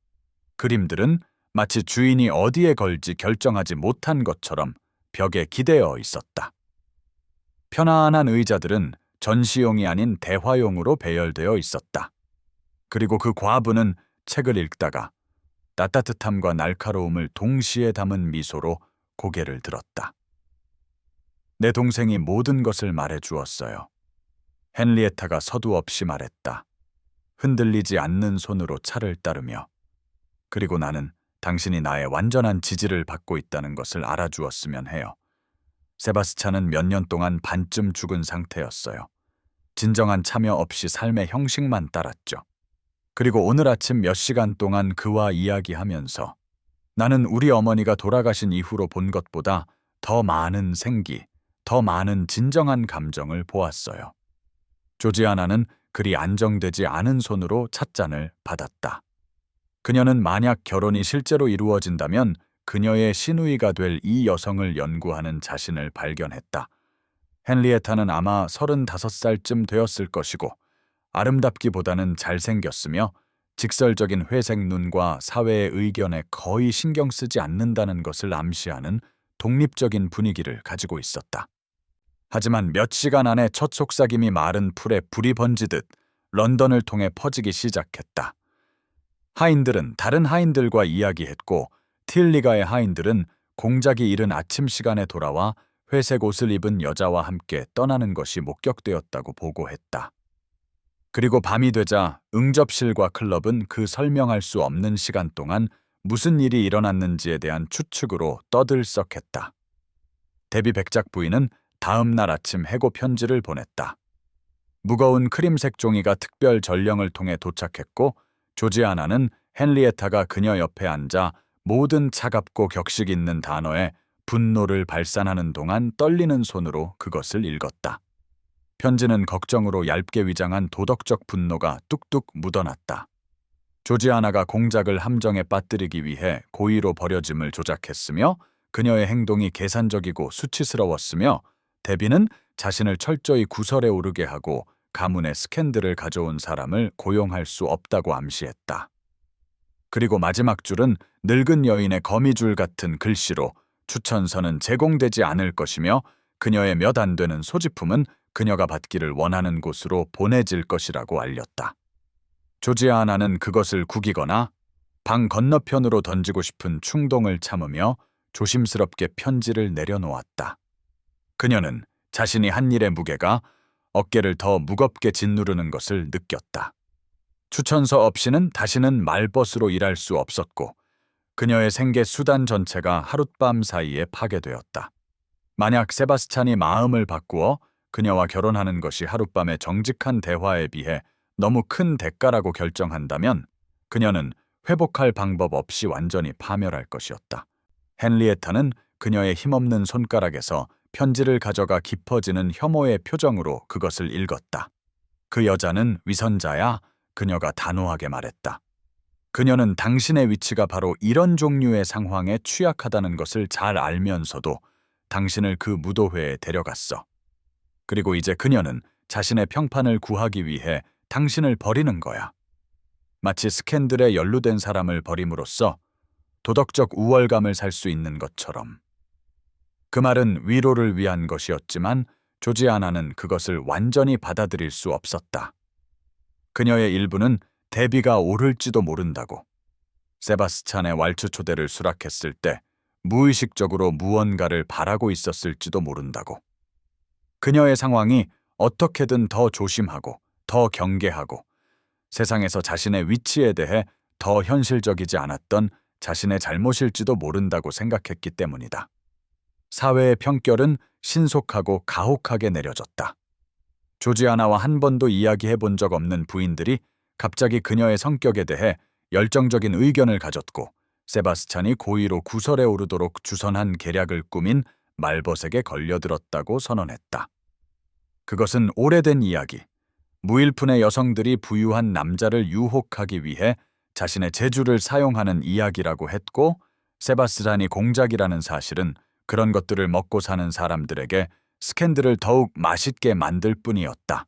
S1: 그림들은 마치 주인이 어디에 걸지 결정하지 못한 것처럼 벽에 기대어 있었다. 편안한 의자들은 전시용이 아닌 대화용으로 배열되어 있었다. 그리고 그 과부는 책을 읽다가 따뜻함과 날카로움을 동시에 담은 미소로 고개를 들었다. 내 동생이 모든 것을 말해 주었어요. 헨리에타가 서두 없이 말했다. 흔들리지 않는 손으로 차를 따르며. 그리고 나는 당신이 나의 완전한 지지를 받고 있다는 것을 알아주었으면 해요. 세바스찬은 몇 년 동안 반쯤 죽은 상태였어요. 진정한 참여 없이 삶의 형식만 따랐죠. 그리고 오늘 아침 몇 시간 동안 그와 이야기하면서 나는 우리 어머니가 돌아가신 이후로 본 것보다 더 많은 생기, 더 많은 진정한 감정을 보았어요. 조지아나는 그리 안정되지 않은 손으로 찻잔을 받았다. 그녀는 만약 결혼이 실제로 이루어진다면 그녀의 시누이가 될 이 여성을 연구하는 자신을 발견했다. 헨리에타는 아마 35살쯤 되었을 것이고 아름답기보다는 잘생겼으며 직설적인 회색 눈과 사회의 의견에 거의 신경 쓰지 않는다는 것을 암시하는 독립적인 분위기를 가지고 있었다. 하지만 몇 시간 안에 첫 속삭임이 마른 풀에 불이 번지듯 런던을 통해 퍼지기 시작했다. 하인들은 다른 하인들과 이야기했고 틸리가의 하인들은 공작이 이른 아침 시간에 돌아와 회색 옷을 입은 여자와 함께 떠나는 것이 목격되었다고 보고했다. 그리고 밤이 되자 응접실과 클럽은 그 설명할 수 없는 시간 동안 무슨 일이 일어났는지에 대한 추측으로 떠들썩했다. 데비 백작 부인은 다음 날 아침 해고 편지를 보냈다. 무거운 크림색 종이가 특별 전령을 통해 도착했고 조지아나는 헨리에타가 그녀 옆에 앉아 모든 차갑고 격식 있는 단어에 분노를 발산하는 동안 떨리는 손으로 그것을 읽었다. 편지는 걱정으로 얇게 위장한 도덕적 분노가 뚝뚝 묻어났다. 조지아나가 공작을 함정에 빠뜨리기 위해 고의로 버려짐을 조작했으며 그녀의 행동이 계산적이고 수치스러웠으며 데비는 자신을 철저히 구설에 오르게 하고 가문의 스캔들을 가져온 사람을 고용할 수 없다고 암시했다. 그리고 마지막 줄은 늙은 여인의 거미줄 같은 글씨로 추천서는 제공되지 않을 것이며 그녀의 몇 안 되는 소지품은 그녀가 받기를 원하는 곳으로 보내질 것이라고 알렸다. 조지아나는 그것을 구기거나 방 건너편으로 던지고 싶은 충동을 참으며 조심스럽게 편지를 내려놓았다. 그녀는 자신이 한 일의 무게가 어깨를 더 무겁게 짓누르는 것을 느꼈다. 추천서 없이는 다시는 말벗으로 일할 수 없었고 그녀의 생계 수단 전체가 하룻밤 사이에 파괴되었다. 만약 세바스찬이 마음을 바꾸어 그녀와 결혼하는 것이 하룻밤의 정직한 대화에 비해 너무 큰 대가라고 결정한다면 그녀는 회복할 방법 없이 완전히 파멸할 것이었다. 헨리에타는 그녀의 힘없는 손가락에서 편지를 가져가 깊어지는 혐오의 표정으로 그것을 읽었다. 그 여자는 위선자야, 그녀가 단호하게 말했다. 그녀는 당신의 위치가 바로 이런 종류의 상황에 취약하다는 것을 잘 알면서도 당신을 그 무도회에 데려갔어. 그리고 이제 그녀는 자신의 평판을 구하기 위해 당신을 버리는 거야. 마치 스캔들에 연루된 사람을 버림으로써 도덕적 우월감을 살 수 있는 것처럼. 그 말은 위로를 위한 것이었지만 조지아나는 그것을 완전히 받아들일 수 없었다. 그녀의 일부는 대비가 오를지도 모른다고. 세바스찬의 왈츠 초대를 수락했을 때 무의식적으로 무언가를 바라고 있었을지도 모른다고. 그녀의 상황이 어떻게든 더 조심하고 더 경계하고 세상에서 자신의 위치에 대해 더 현실적이지 않았던 자신의 잘못일지도 모른다고 생각했기 때문이다. 사회의 평결은 신속하고 가혹하게 내려졌다. 조지아나와 한 번도 이야기해 본 적 없는 부인들이 갑자기 그녀의 성격에 대해 열정적인 의견을 가졌고 세바스찬이 고의로 구설에 오르도록 주선한 계략을 꾸민 말벗에게 걸려들었다고 선언했다. 그것은 오래된 이야기. 무일푼의 여성들이 부유한 남자를 유혹하기 위해 자신의 재주를 사용하는 이야기라고 했고 세바스찬이 공작이라는 사실은 그런 것들을 먹고 사는 사람들에게 스캔들을 더욱 맛있게 만들 뿐이었다.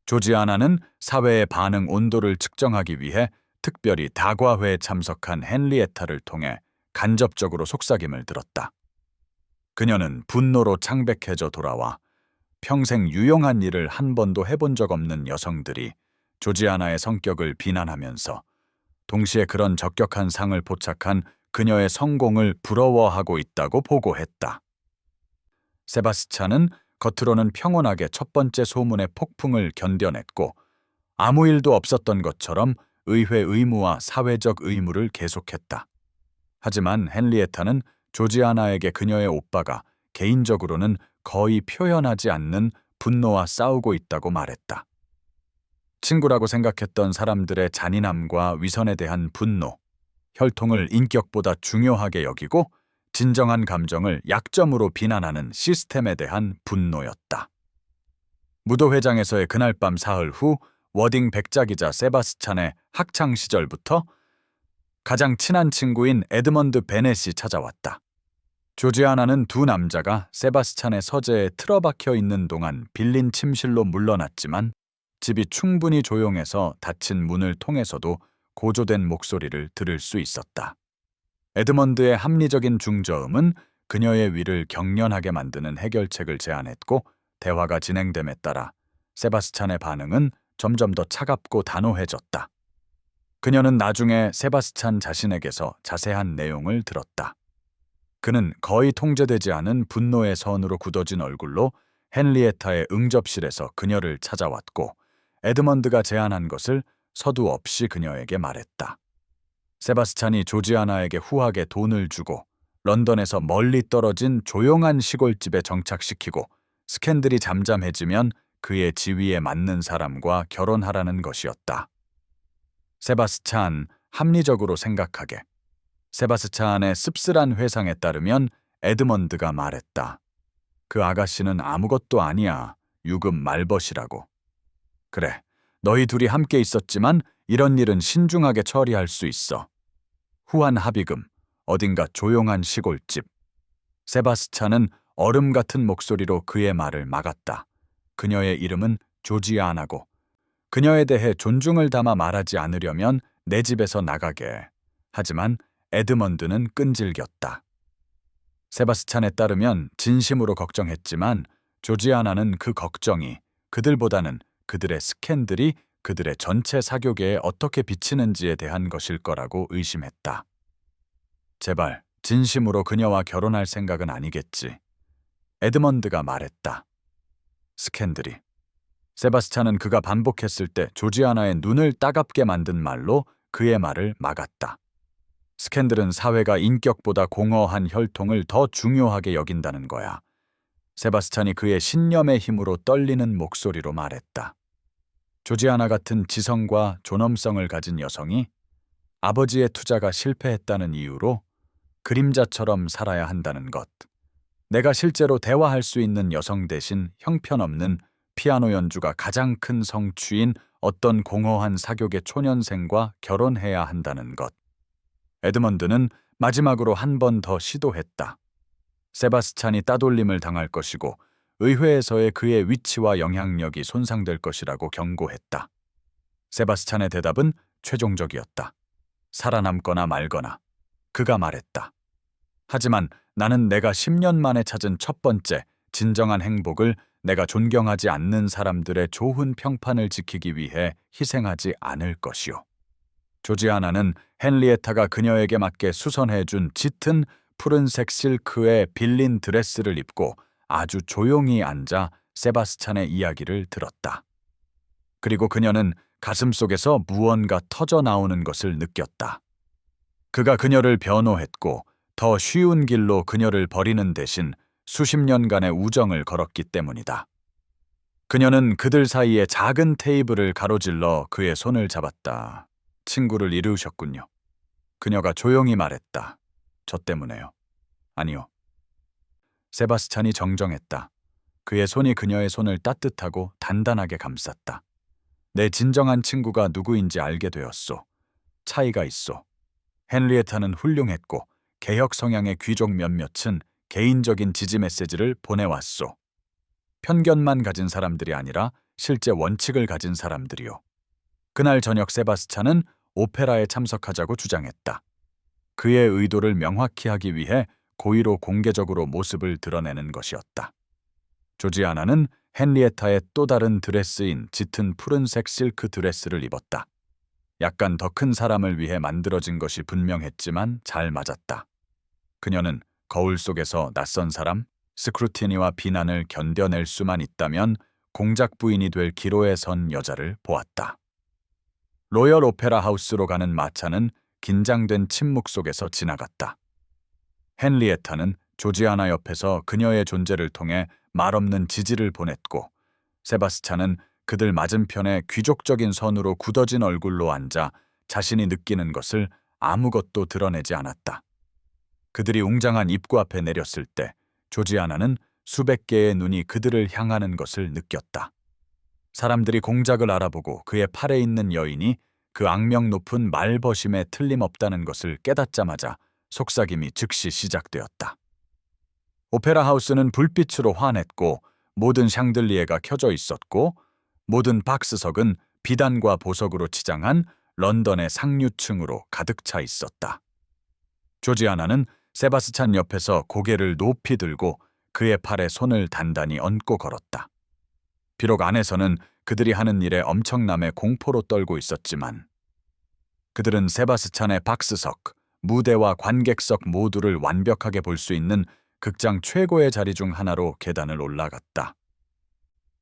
S1: 조지아나는 사회의 반응 온도를 측정하기 위해 특별히 다과회에 참석한 헨리에타를 통해 간접적으로 속삭임을 들었다. 그녀는 분노로 창백해져 돌아와 평생 유용한 일을 한 번도 해본 적 없는 여성들이 조지아나의 성격을 비난하면서 동시에 그런 적격한 상을 포착한 그녀의 성공을 부러워하고 있다고 보고했다. 세바스찬은 겉으로는 평온하게 첫 번째 소문의 폭풍을 견뎌냈고 아무 일도 없었던 것처럼 의회 의무와 사회적 의무를 계속했다. 하지만 헨리에타는 조지아나에게 그녀의 오빠가 개인적으로는 거의 표현하지 않는 분노와 싸우고 있다고 말했다. 친구라고 생각했던 사람들의 잔인함과 위선에 대한 분노, 혈통을 인격보다 중요하게 여기고 진정한 감정을 약점으로 비난하는 시스템에 대한 분노였다. 무도회장에서의 그날 밤 사흘 후 워딩 백작이자 세바스찬의 학창 시절부터 가장 친한 친구인 에드먼드 베넷이 찾아왔다. 조지아나는 두 남자가 세바스찬의 서재에 틀어박혀 있는 동안 빌린 침실로 물러났지만 집이 충분히 조용해서 닫힌 문을 통해서도 고조된 목소리를 들을 수 있었다. 에드먼드의 합리적인 중저음은 그녀의 위를 경련하게 만드는 해결책을 제안했고 대화가 진행됨에 따라 세바스찬의 반응은 점점 더 차갑고 단호해졌다. 그녀는 나중에 세바스찬 자신에게서 자세한 내용을 들었다. 그는 거의 통제되지 않은 분노의 선으로 굳어진 얼굴로 헨리에타의 응접실에서 그녀를 찾아왔고 에드먼드가 제안한 것을 서두 없이 그녀에게 말했다. 세바스찬이 조지아나에게 후하게 돈을 주고 런던에서 멀리 떨어진 조용한 시골집에 정착시키고 스캔들이 잠잠해지면 그의 지위에 맞는 사람과 결혼하라는 것이었다. 세바스찬, 합리적으로 생각하게. 세바스찬의 씁쓸한 회상에 따르면 에드먼드가 말했다. 그 아가씨는 아무것도 아니야. 유급 말벗이라고. 그래, 너희 둘이 함께 있었지만 이런 일은 신중하게 처리할 수 있어. 후한 합의금, 어딘가 조용한 시골집. 세바스찬은 얼음 같은 목소리로 그의 말을 막았다. 그녀의 이름은 조지아나고 그녀에 대해 존중을 담아 말하지 않으려면 내 집에서 나가게. 하지만 에드먼드는 끈질겼다. 세바스찬에 따르면 진심으로 걱정했지만 조지아나는 그 걱정이 그들보다는 그들의 스캔들이 그들의 전체 사교계에 어떻게 비치는지에 대한 것일 거라고 의심했다. 제발 진심으로 그녀와 결혼할 생각은 아니겠지. 에드먼드가 말했다. 스캔들이. 세바스찬은 그가 반복했을 때 조지아나의 눈을 따갑게 만든 말로 그의 말을 막았다. 스캔들은 사회가 인격보다 공허한 혈통을 더 중요하게 여긴다는 거야. 세바스찬이 그의 신념의 힘으로 떨리는 목소리로 말했다. 조지아나 같은 지성과 존엄성을 가진 여성이 아버지의 투자가 실패했다는 이유로 그림자처럼 살아야 한다는 것. 내가 실제로 대화할 수 있는 여성 대신 형편없는 피아노 연주가 가장 큰 성취인 어떤 공허한 사교계 초년생과 결혼해야 한다는 것. 에드먼드는 마지막으로 한 번 더 시도했다. 세바스찬이 따돌림을 당할 것이고 의회에서의 그의 위치와 영향력이 손상될 것이라고 경고했다. 세바스찬의 대답은 최종적이었다. 살아남거나 말거나. 그가 말했다. 하지만 나는 내가 10년 만에 찾은 첫 번째 진정한 행복을 내가 존경하지 않는 사람들의 좋은 평판을 지키기 위해 희생하지 않을 것이오. 조지아나는 헨리에타가 그녀에게 맞게 수선해준 짙은 푸른색 실크의 빌린 드레스를 입고 아주 조용히 앉아 세바스찬의 이야기를 들었다. 그리고 그녀는 가슴속에서 무언가 터져 나오는 것을 느꼈다. 그가 그녀를 변호했고 더 쉬운 길로 그녀를 버리는 대신 수십 년간의 우정을 걸었기 때문이다. 그녀는 그들 사이에 작은 테이블을 가로질러 그의 손을 잡았다. 친구를 이루셨군요. 그녀가 조용히 말했다. 저 때문에요. 아니요. 세바스찬이 정정했다. 그의 손이 그녀의 손을 따뜻하고 단단하게 감쌌다. 내 진정한 친구가 누구인지 알게 되었소. 차이가 있소. 헨리에타는 훌륭했고 개혁 성향의 귀족 몇몇은 개인적인 지지 메시지를 보내왔소. 편견만 가진 사람들이 아니라 실제 원칙을 가진 사람들이요. 그날 저녁 세바스찬은 오페라에 참석하자고 주장했다. 그의 의도를 명확히 하기 위해 고의로 공개적으로 모습을 드러내는 것이었다. 조지아나는 헨리에타의 또 다른 드레스인 짙은 푸른색 실크 드레스를 입었다. 약간 더 큰 사람을 위해 만들어진 것이 분명했지만 잘 맞았다. 그녀는 거울 속에서 낯선 사람, 스크루티니와 비난을 견뎌낼 수만 있다면 공작 부인이 될 기로에 선 여자를 보았다. 로열 오페라 하우스로 가는 마차는 긴장된 침묵 속에서 지나갔다. 헨리에타는 조지아나 옆에서 그녀의 존재를 통해 말없는 지지를 보냈고, 세바스찬은 그들 맞은편에 귀족적인 선으로 굳어진 얼굴로 앉아 자신이 느끼는 것을 아무것도 드러내지 않았다. 그들이 웅장한 입구 앞에 내렸을 때 조지아나는 수백 개의 눈이 그들을 향하는 것을 느꼈다. 사람들이 공작을 알아보고 그의 팔에 있는 여인이 그 악명 높은 말버심에 틀림없다는 것을 깨닫자마자 속삭임이 즉시 시작되었다. 오페라 하우스는 불빛으로 환했고 모든 샹들리에가 켜져 있었고 모든 박스석은 비단과 보석으로 치장한 런던의 상류층으로 가득 차 있었다. 조지아나는 세바스찬 옆에서 고개를 높이 들고 그의 팔에 손을 단단히 얹고 걸었다. 비록 안에서는 그들이 하는 일에 엄청남의 공포로 떨고 있었지만 그들은 세바스찬의 박스석, 무대와 관객석 모두를 완벽하게 볼 수 있는 극장 최고의 자리 중 하나로 계단을 올라갔다.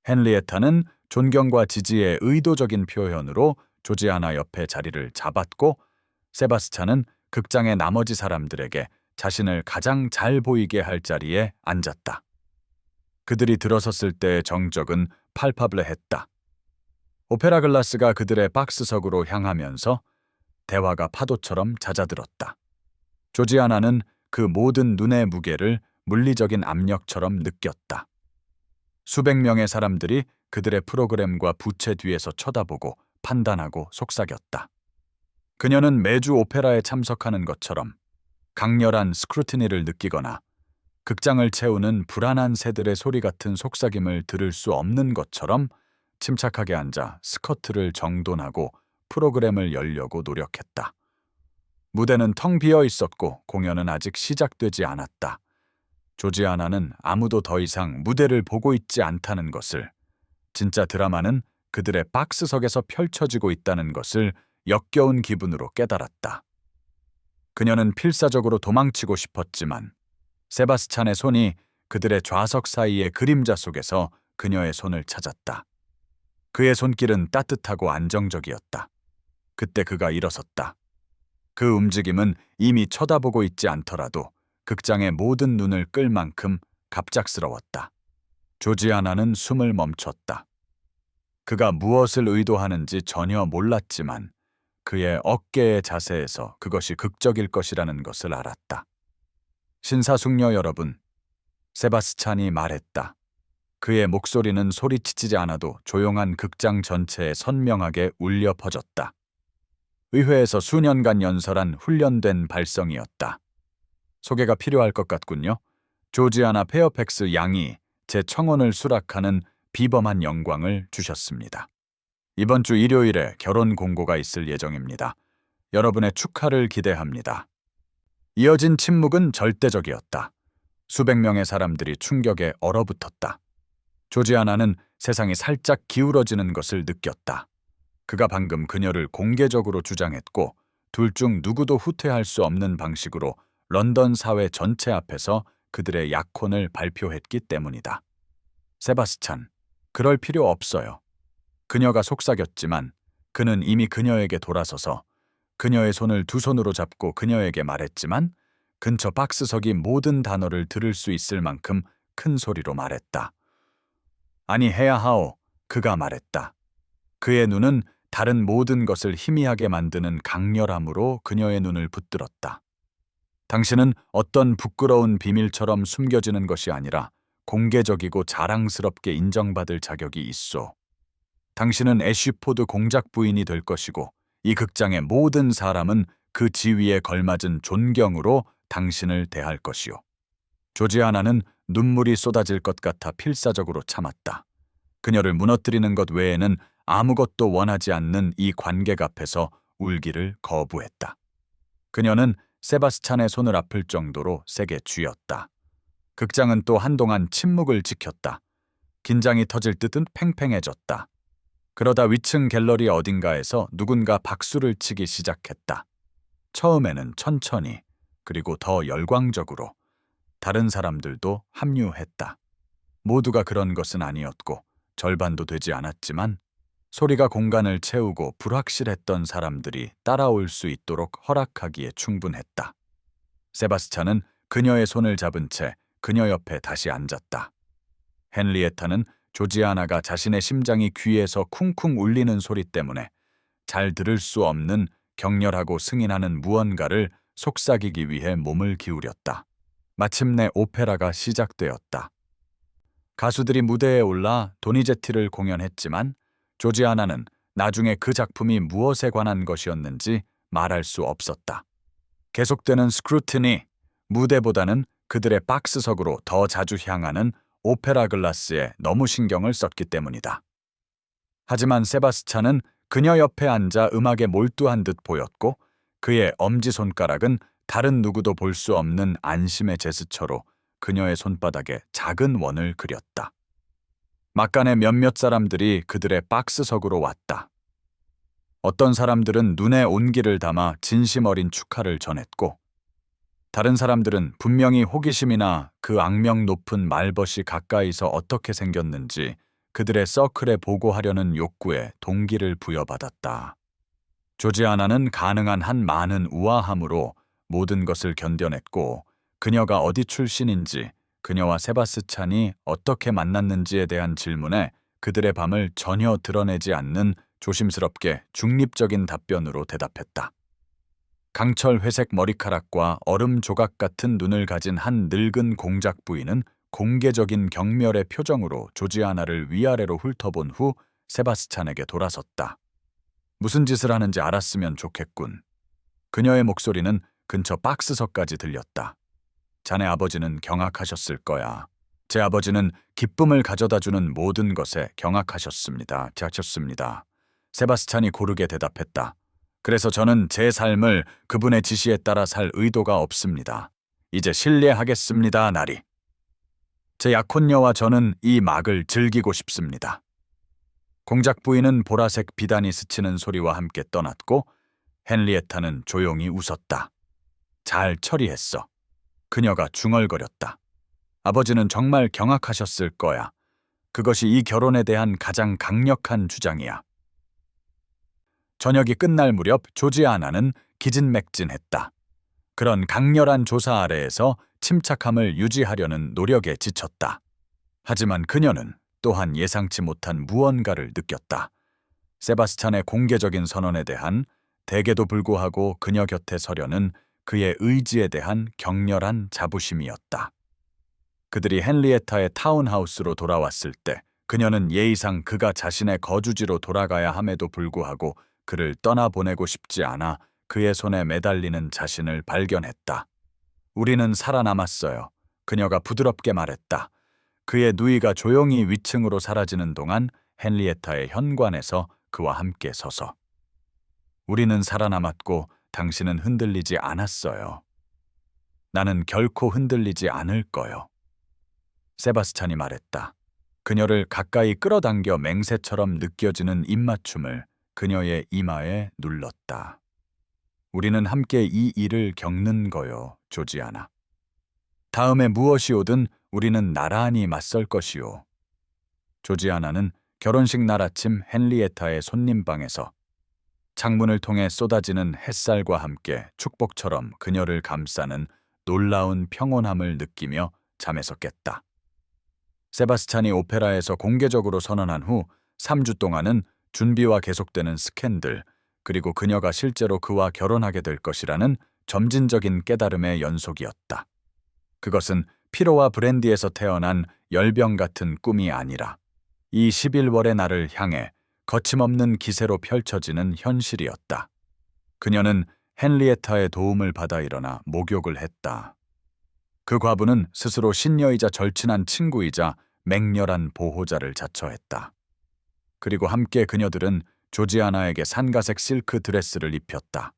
S1: 헨리에타는 존경과 지지의 의도적인 표현으로 조지아나 옆에 자리를 잡았고, 세바스찬은 극장의 나머지 사람들에게 자신을 가장 잘 보이게 할 자리에 앉았다. 그들이 들어섰을 때의 정적은 팔파블레했다. 오페라 글라스가 그들의 박스석으로 향하면서 대화가 파도처럼 잦아들었다. 조지아나는 그 모든 눈의 무게를 물리적인 압력처럼 느꼈다. 수백 명의 사람들이 그들의 프로그램과 부채 뒤에서 쳐다보고 판단하고 속삭였다. 그녀는 매주 오페라에 참석하는 것처럼 강렬한 스크루티니를 느끼거나 극장을 채우는 불안한 새들의 소리 같은 속삭임을 들을 수 없는 것처럼 침착하게 앉아 스커트를 정돈하고 프로그램을 열려고 노력했다. 무대는 텅 비어 있었고 공연은 아직 시작되지 않았다. 조지아나는 아무도 더 이상 무대를 보고 있지 않다는 것을, 진짜 드라마는 그들의 박스석에서 펼쳐지고 있다는 것을 역겨운 기분으로 깨달았다. 그녀는 필사적으로 도망치고 싶었지만 세바스찬의 손이 그들의 좌석 사이의 그림자 속에서 그녀의 손을 찾았다. 그의 손길은 따뜻하고 안정적이었다. 그때 그가 일어섰다. 그 움직임은 이미 쳐다보고 있지 않더라도 극장의 모든 눈을 끌 만큼 갑작스러웠다. 조지아나는 숨을 멈췄다. 그가 무엇을 의도하는지 전혀 몰랐지만 그의 어깨의 자세에서 그것이 극적일 것이라는 것을 알았다. 신사숙녀 여러분, 세바스찬이 말했다. 그의 목소리는 소리치지 않아도 조용한 극장 전체에 선명하게 울려 퍼졌다. 의회에서 수년간 연설한 훈련된 발성이었다. 소개가 필요할 것 같군요. 조지아나 페어팩스 양이 제 청혼을 수락하는 비범한 영광을 주셨습니다. 이번 주 일요일에 결혼 공고가 있을 예정입니다. 여러분의 축하를 기대합니다. 이어진 침묵은 절대적이었다. 수백 명의 사람들이 충격에 얼어붙었다. 조지아나는 세상이 살짝 기울어지는 것을 느꼈다. 그가 방금 그녀를 공개적으로 주장했고 둘 중 누구도 후퇴할 수 없는 방식으로 런던 사회 전체 앞에서 그들의 약혼을 발표했기 때문이다. 세바스찬, 그럴 필요 없어요. 그녀가 속삭였지만 그는 이미 그녀에게 돌아서서 그녀의 손을 두 손으로 잡고 그녀에게 말했지만 근처 박스석이 모든 단어를 들을 수 있을 만큼 큰 소리로 말했다. 아니 해야 하오, 그가 말했다. 그의 눈은 다른 모든 것을 희미하게 만드는 강렬함으로 그녀의 눈을 붙들었다. 당신은 어떤 부끄러운 비밀처럼 숨겨지는 것이 아니라 공개적이고 자랑스럽게 인정받을 자격이 있소. 당신은 애쉬포드 공작 부인이 될 것이고 이 극장의 모든 사람은 그 지위에 걸맞은 존경으로 당신을 대할 것이오. 조지아나는 눈물이 쏟아질 것 같아 필사적으로 참았다. 그녀를 무너뜨리는 것 외에는 아무것도 원하지 않는 이 관객 앞에서 울기를 거부했다. 그녀는 세바스찬의 손을 아플 정도로 세게 쥐었다. 극장은 또 한동안 침묵을 지켰다. 긴장이 터질 듯은 팽팽해졌다. 그러다 위층 갤러리 어딘가에서 누군가 박수를 치기 시작했다. 처음에는 천천히, 그리고 더 열광적으로. 다른 사람들도 합류했다. 모두가 그런 것은 아니었고 절반도 되지 않았지만 소리가 공간을 채우고 불확실했던 사람들이 따라올 수 있도록 허락하기에 충분했다. 세바스찬은 그녀의 손을 잡은 채 그녀 옆에 다시 앉았다. 헨리에타는 조지아나가 자신의 심장이 귀에서 쿵쿵 울리는 소리 때문에 잘 들을 수 없는 격렬하고 승인하는 무언가를 속삭이기 위해 몸을 기울였다. 마침내 오페라가 시작되었다. 가수들이 무대에 올라 도니제티를 공연했지만 조지아나는 나중에 그 작품이 무엇에 관한 것이었는지 말할 수 없었다. 계속되는 스크루티니, 무대보다는 그들의 박스석으로 더 자주 향하는 오페라 글라스에 너무 신경을 썼기 때문이다. 하지만 세바스찬은 그녀 옆에 앉아 음악에 몰두한 듯 보였고 그의 엄지손가락은 다른 누구도 볼 수 없는 안심의 제스처로 그녀의 손바닥에 작은 원을 그렸다. 막간에 몇몇 사람들이 그들의 박스석으로 왔다. 어떤 사람들은 눈에 온기를 담아 진심 어린 축하를 전했고 다른 사람들은 분명히 호기심이나 그 악명 높은 말벗이 가까이서 어떻게 생겼는지 그들의 서클에 보고하려는 욕구에 동기를 부여받았다. 조지아나는 가능한 한 많은 우아함으로 모든 것을 견뎌냈고 그녀가 어디 출신인지, 그녀와 세바스찬이 어떻게 만났는지에 대한 질문에 그들의 밤을 전혀 드러내지 않는 조심스럽게 중립적인 답변으로 대답했다. 강철 회색 머리카락과 얼음 조각 같은 눈을 가진 한 늙은 공작 부인은 공개적인 경멸의 표정으로 조지아나를 위아래로 훑어본 후 세바스찬에게 돌아섰다. 무슨 짓을 하는지 알았으면 좋겠군. 그녀의 목소리는 근처 박스석까지 들렸다. 자네 아버지는 경악하셨을 거야. 제 아버지는 기쁨을 가져다주는 모든 것에 경악하셨습니다. 세바스찬이 고르게 대답했다. 그래서 저는 제 삶을 그분의 지시에 따라 살 의도가 없습니다. 이제 실례하겠습니다, 나리. 제 약혼녀와 저는 이 막을 즐기고 싶습니다. 공작 부인은 보라색 비단이 스치는 소리와 함께 떠났고 헨리에타는 조용히 웃었다. 잘 처리했어. 그녀가 중얼거렸다. 아버지는 정말 경악하셨을 거야. 그것이 이 결혼에 대한 가장 강력한 주장이야. 저녁이 끝날 무렵 조지아나는 기진맥진했다. 그런 강렬한 조사 아래에서 침착함을 유지하려는 노력에 지쳤다. 하지만 그녀는 또한 예상치 못한 무언가를 느꼈다. 세바스찬의 공개적인 선언에 대한, 대개도 불구하고 그녀 곁에 서려는 그의 의지에 대한 격렬한 자부심이었다. 그들이 헨리에타의 타운하우스로 돌아왔을 때 그녀는 예의상 그가 자신의 거주지로 돌아가야 함에도 불구하고 그를 떠나보내고 싶지 않아 그의 손에 매달리는 자신을 발견했다. 우리는 살아남았어요. 그녀가 부드럽게 말했다. 그의 누이가 조용히 위층으로 사라지는 동안 헨리에타의 현관에서 그와 함께 서서. 우리는 살아남았고 당신은 흔들리지 않았어요. 나는 결코 흔들리지 않을 거요. 세바스찬이 말했다. 그녀를 가까이 끌어당겨 맹세처럼 느껴지는 입맞춤을 그녀의 이마에 눌렀다. 우리는 함께 이 일을 겪는 거요, 조지아나. 다음에 무엇이 오든 우리는 나란히 맞설 것이요. 조지아나는 결혼식 날 아침 헨리에타의 손님방에서 창문을 통해 쏟아지는 햇살과 함께 축복처럼 그녀를 감싸는 놀라운 평온함을 느끼며 잠에서 깼다. 세바스찬이 오페라에서 공개적으로 선언한 후 3주 동안은 준비와 계속되는 스캔들, 그리고 그녀가 실제로 그와 결혼하게 될 것이라는 점진적인 깨달음의 연속이었다. 그것은 피로와 브랜디에서 태어난 열병 같은 꿈이 아니라 이 11월의 날을 향해 거침없는 기세로 펼쳐지는 현실이었다. 그녀는 헨리에타의 도움을 받아 일어나 목욕을 했다. 그 과부는 스스로 신녀이자 절친한 친구이자 맹렬한 보호자를 자처했다. 그리고 함께 그녀들은 조지아나에게 산가색 실크 드레스를 입혔다.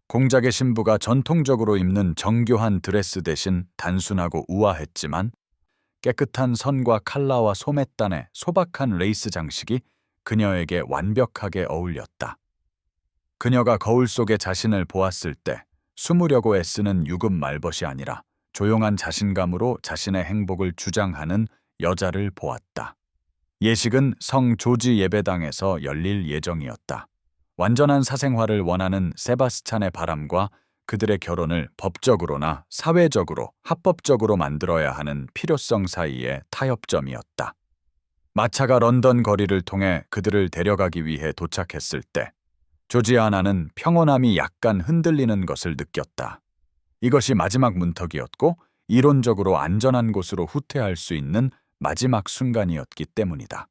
S1: 공작의 신부가 전통적으로 입는 정교한 드레스 대신 단순하고 우아했지만 깨끗한 선과 칼라와 소매단의 소박한 레이스 장식이 그녀에게 완벽하게 어울렸다. 그녀가 거울 속에 자신을 보았을 때 숨으려고 애쓰는 유급 말벗이 아니라 조용한 자신감으로 자신의 행복을 주장하는 여자를 보았다. 예식은 성 조지 예배당에서 열릴 예정이었다. 완전한 사생활을 원하는 세바스찬의 바람과 그들의 결혼을 법적으로나 사회적으로 합법적으로 만들어야 하는 필요성 사이의 타협점이었다. 마차가 런던 거리를 통해 그들을 데려가기 위해 도착했을 때 조지아나는 평온함이 약간 흔들리는 것을 느꼈다. 이것이 마지막 문턱이었고 이론적으로 안전한 곳으로 후퇴할 수 있는 마지막 순간이었기 때문이다.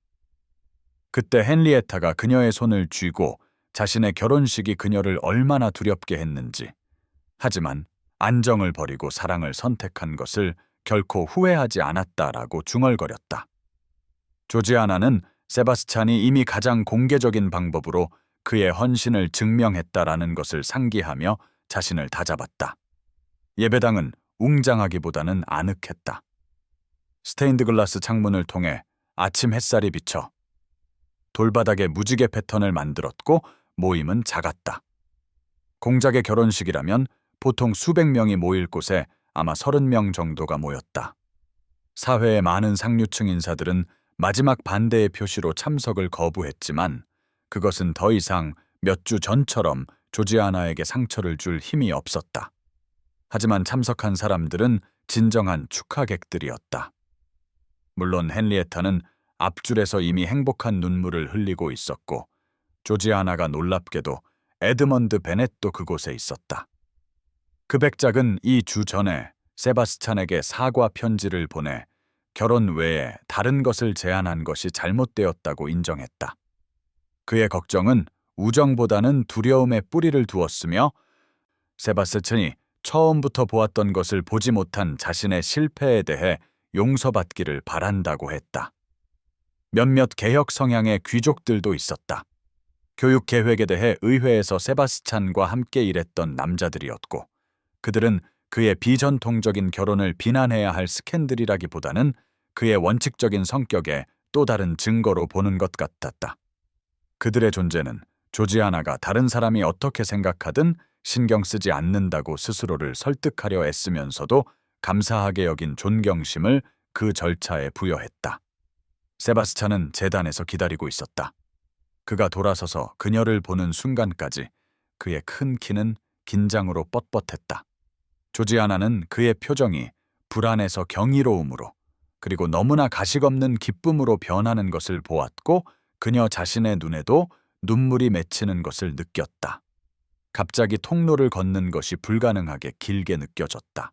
S1: 그때 헨리에타가 그녀의 손을 쥐고 자신의 결혼식이 그녀를 얼마나 두렵게 했는지, 하지만 안정을 버리고 사랑을 선택한 것을 결코 후회하지 않았다라고 중얼거렸다. 조지아나는 세바스찬이 이미 가장 공개적인 방법으로 그의 헌신을 증명했다라는 것을 상기하며 자신을 다잡았다. 예배당은 웅장하기보다는 아늑했다. 스테인드 글라스 창문을 통해 아침 햇살이 비쳐 돌바닥에 무지개 패턴을 만들었고 모임은 작았다. 공작의 결혼식이라면 보통 수백 명이 모일 곳에 아마 30명 정도가 모였다. 사회의 많은 상류층 인사들은 마지막 반대의 표시로 참석을 거부했지만 그것은 더 이상 몇 주 전처럼 조지아나에게 상처를 줄 힘이 없었다. 하지만 참석한 사람들은 진정한 축하객들이었다. 물론 헨리에타는 앞줄에서 이미 행복한 눈물을 흘리고 있었고 조지아나가 놀랍게도 에드먼드 베넷도 그곳에 있었다. 그 백작은 2주 전에 세바스찬에게 사과 편지를 보내 결혼 외에 다른 것을 제안한 것이 잘못되었다고 인정했다. 그의 걱정은 우정보다는 두려움에 뿌리를 두었으며 세바스찬이 처음부터 보았던 것을 보지 못한 자신의 실패에 대해 용서받기를 바란다고 했다. 몇몇 개혁 성향의 귀족들도 있었다. 교육 계획에 대해 의회에서 세바스찬과 함께 일했던 남자들이었고 그들은 그의 비전통적인 결혼을 비난해야 할 스캔들이라기보다는 그의 원칙적인 성격에 또 다른 증거로 보는 것 같았다. 그들의 존재는 조지아나가 다른 사람이 어떻게 생각하든 신경 쓰지 않는다고 스스로를 설득하려 애쓰면서도 감사하게 여긴 존경심을 그 절차에 부여했다. 세바스찬은 제단에서 기다리고 있었다. 그가 돌아서서 그녀를 보는 순간까지 그의 큰 키는 긴장으로 뻣뻣했다. 조지아나는 그의 표정이 불안에서 경이로움으로 그리고 너무나 가식없는 기쁨으로 변하는 것을 보았고 그녀 자신의 눈에도 눈물이 맺히는 것을 느꼈다. 갑자기 통로를 걷는 것이 불가능하게 길게 느껴졌다.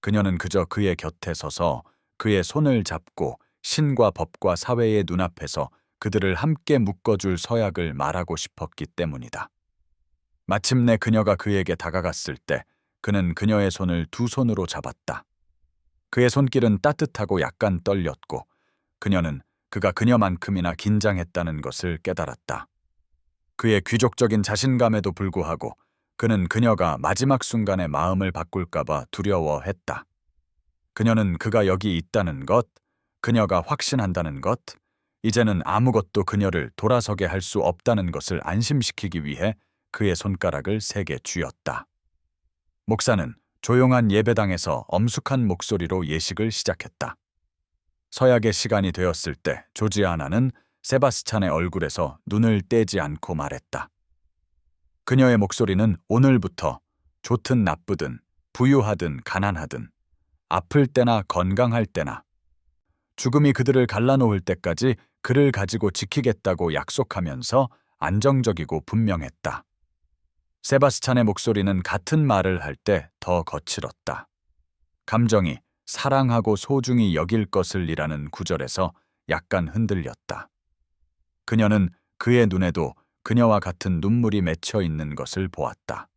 S1: 그녀는 그저 그의 곁에 서서 그의 손을 잡고 신과 법과 사회의 눈앞에서 그들을 함께 묶어줄 서약을 말하고 싶었기 때문이다. 마침내 그녀가 그에게 다가갔을 때 그는 그녀의 손을 두 손으로 잡았다. 그의 손길은 따뜻하고 약간 떨렸고 그녀는 그가 그녀만큼이나 긴장했다는 것을 깨달았다. 그의 귀족적인 자신감에도 불구하고 그는 그녀가 마지막 순간에 마음을 바꿀까봐 두려워했다. 그녀는 그가 여기 있다는 것, 그녀가 확신한다는 것, 이제는 아무것도 그녀를 돌아서게 할 수 없다는 것을 안심시키기 위해 그의 손가락을 세게 쥐었다. 목사는 조용한 예배당에서 엄숙한 목소리로 예식을 시작했다. 서약의 시간이 되었을 때 조지아나는 세바스찬의 얼굴에서 눈을 떼지 않고 말했다. 그녀의 목소리는 오늘부터 좋든 나쁘든 부유하든 가난하든 아플 때나 건강할 때나 죽음이 그들을 갈라놓을 때까지 그를 가지고 지키겠다고 약속하면서 안정적이고 분명했다. 세바스찬의 목소리는 같은 말을 할 때 더 거칠었다. 감정이 사랑하고 소중히 여길 것을 이라는 구절에서 약간 흔들렸다. 그녀는 그의 눈에도 그녀와 같은 눈물이 맺혀 있는 것을 보았다.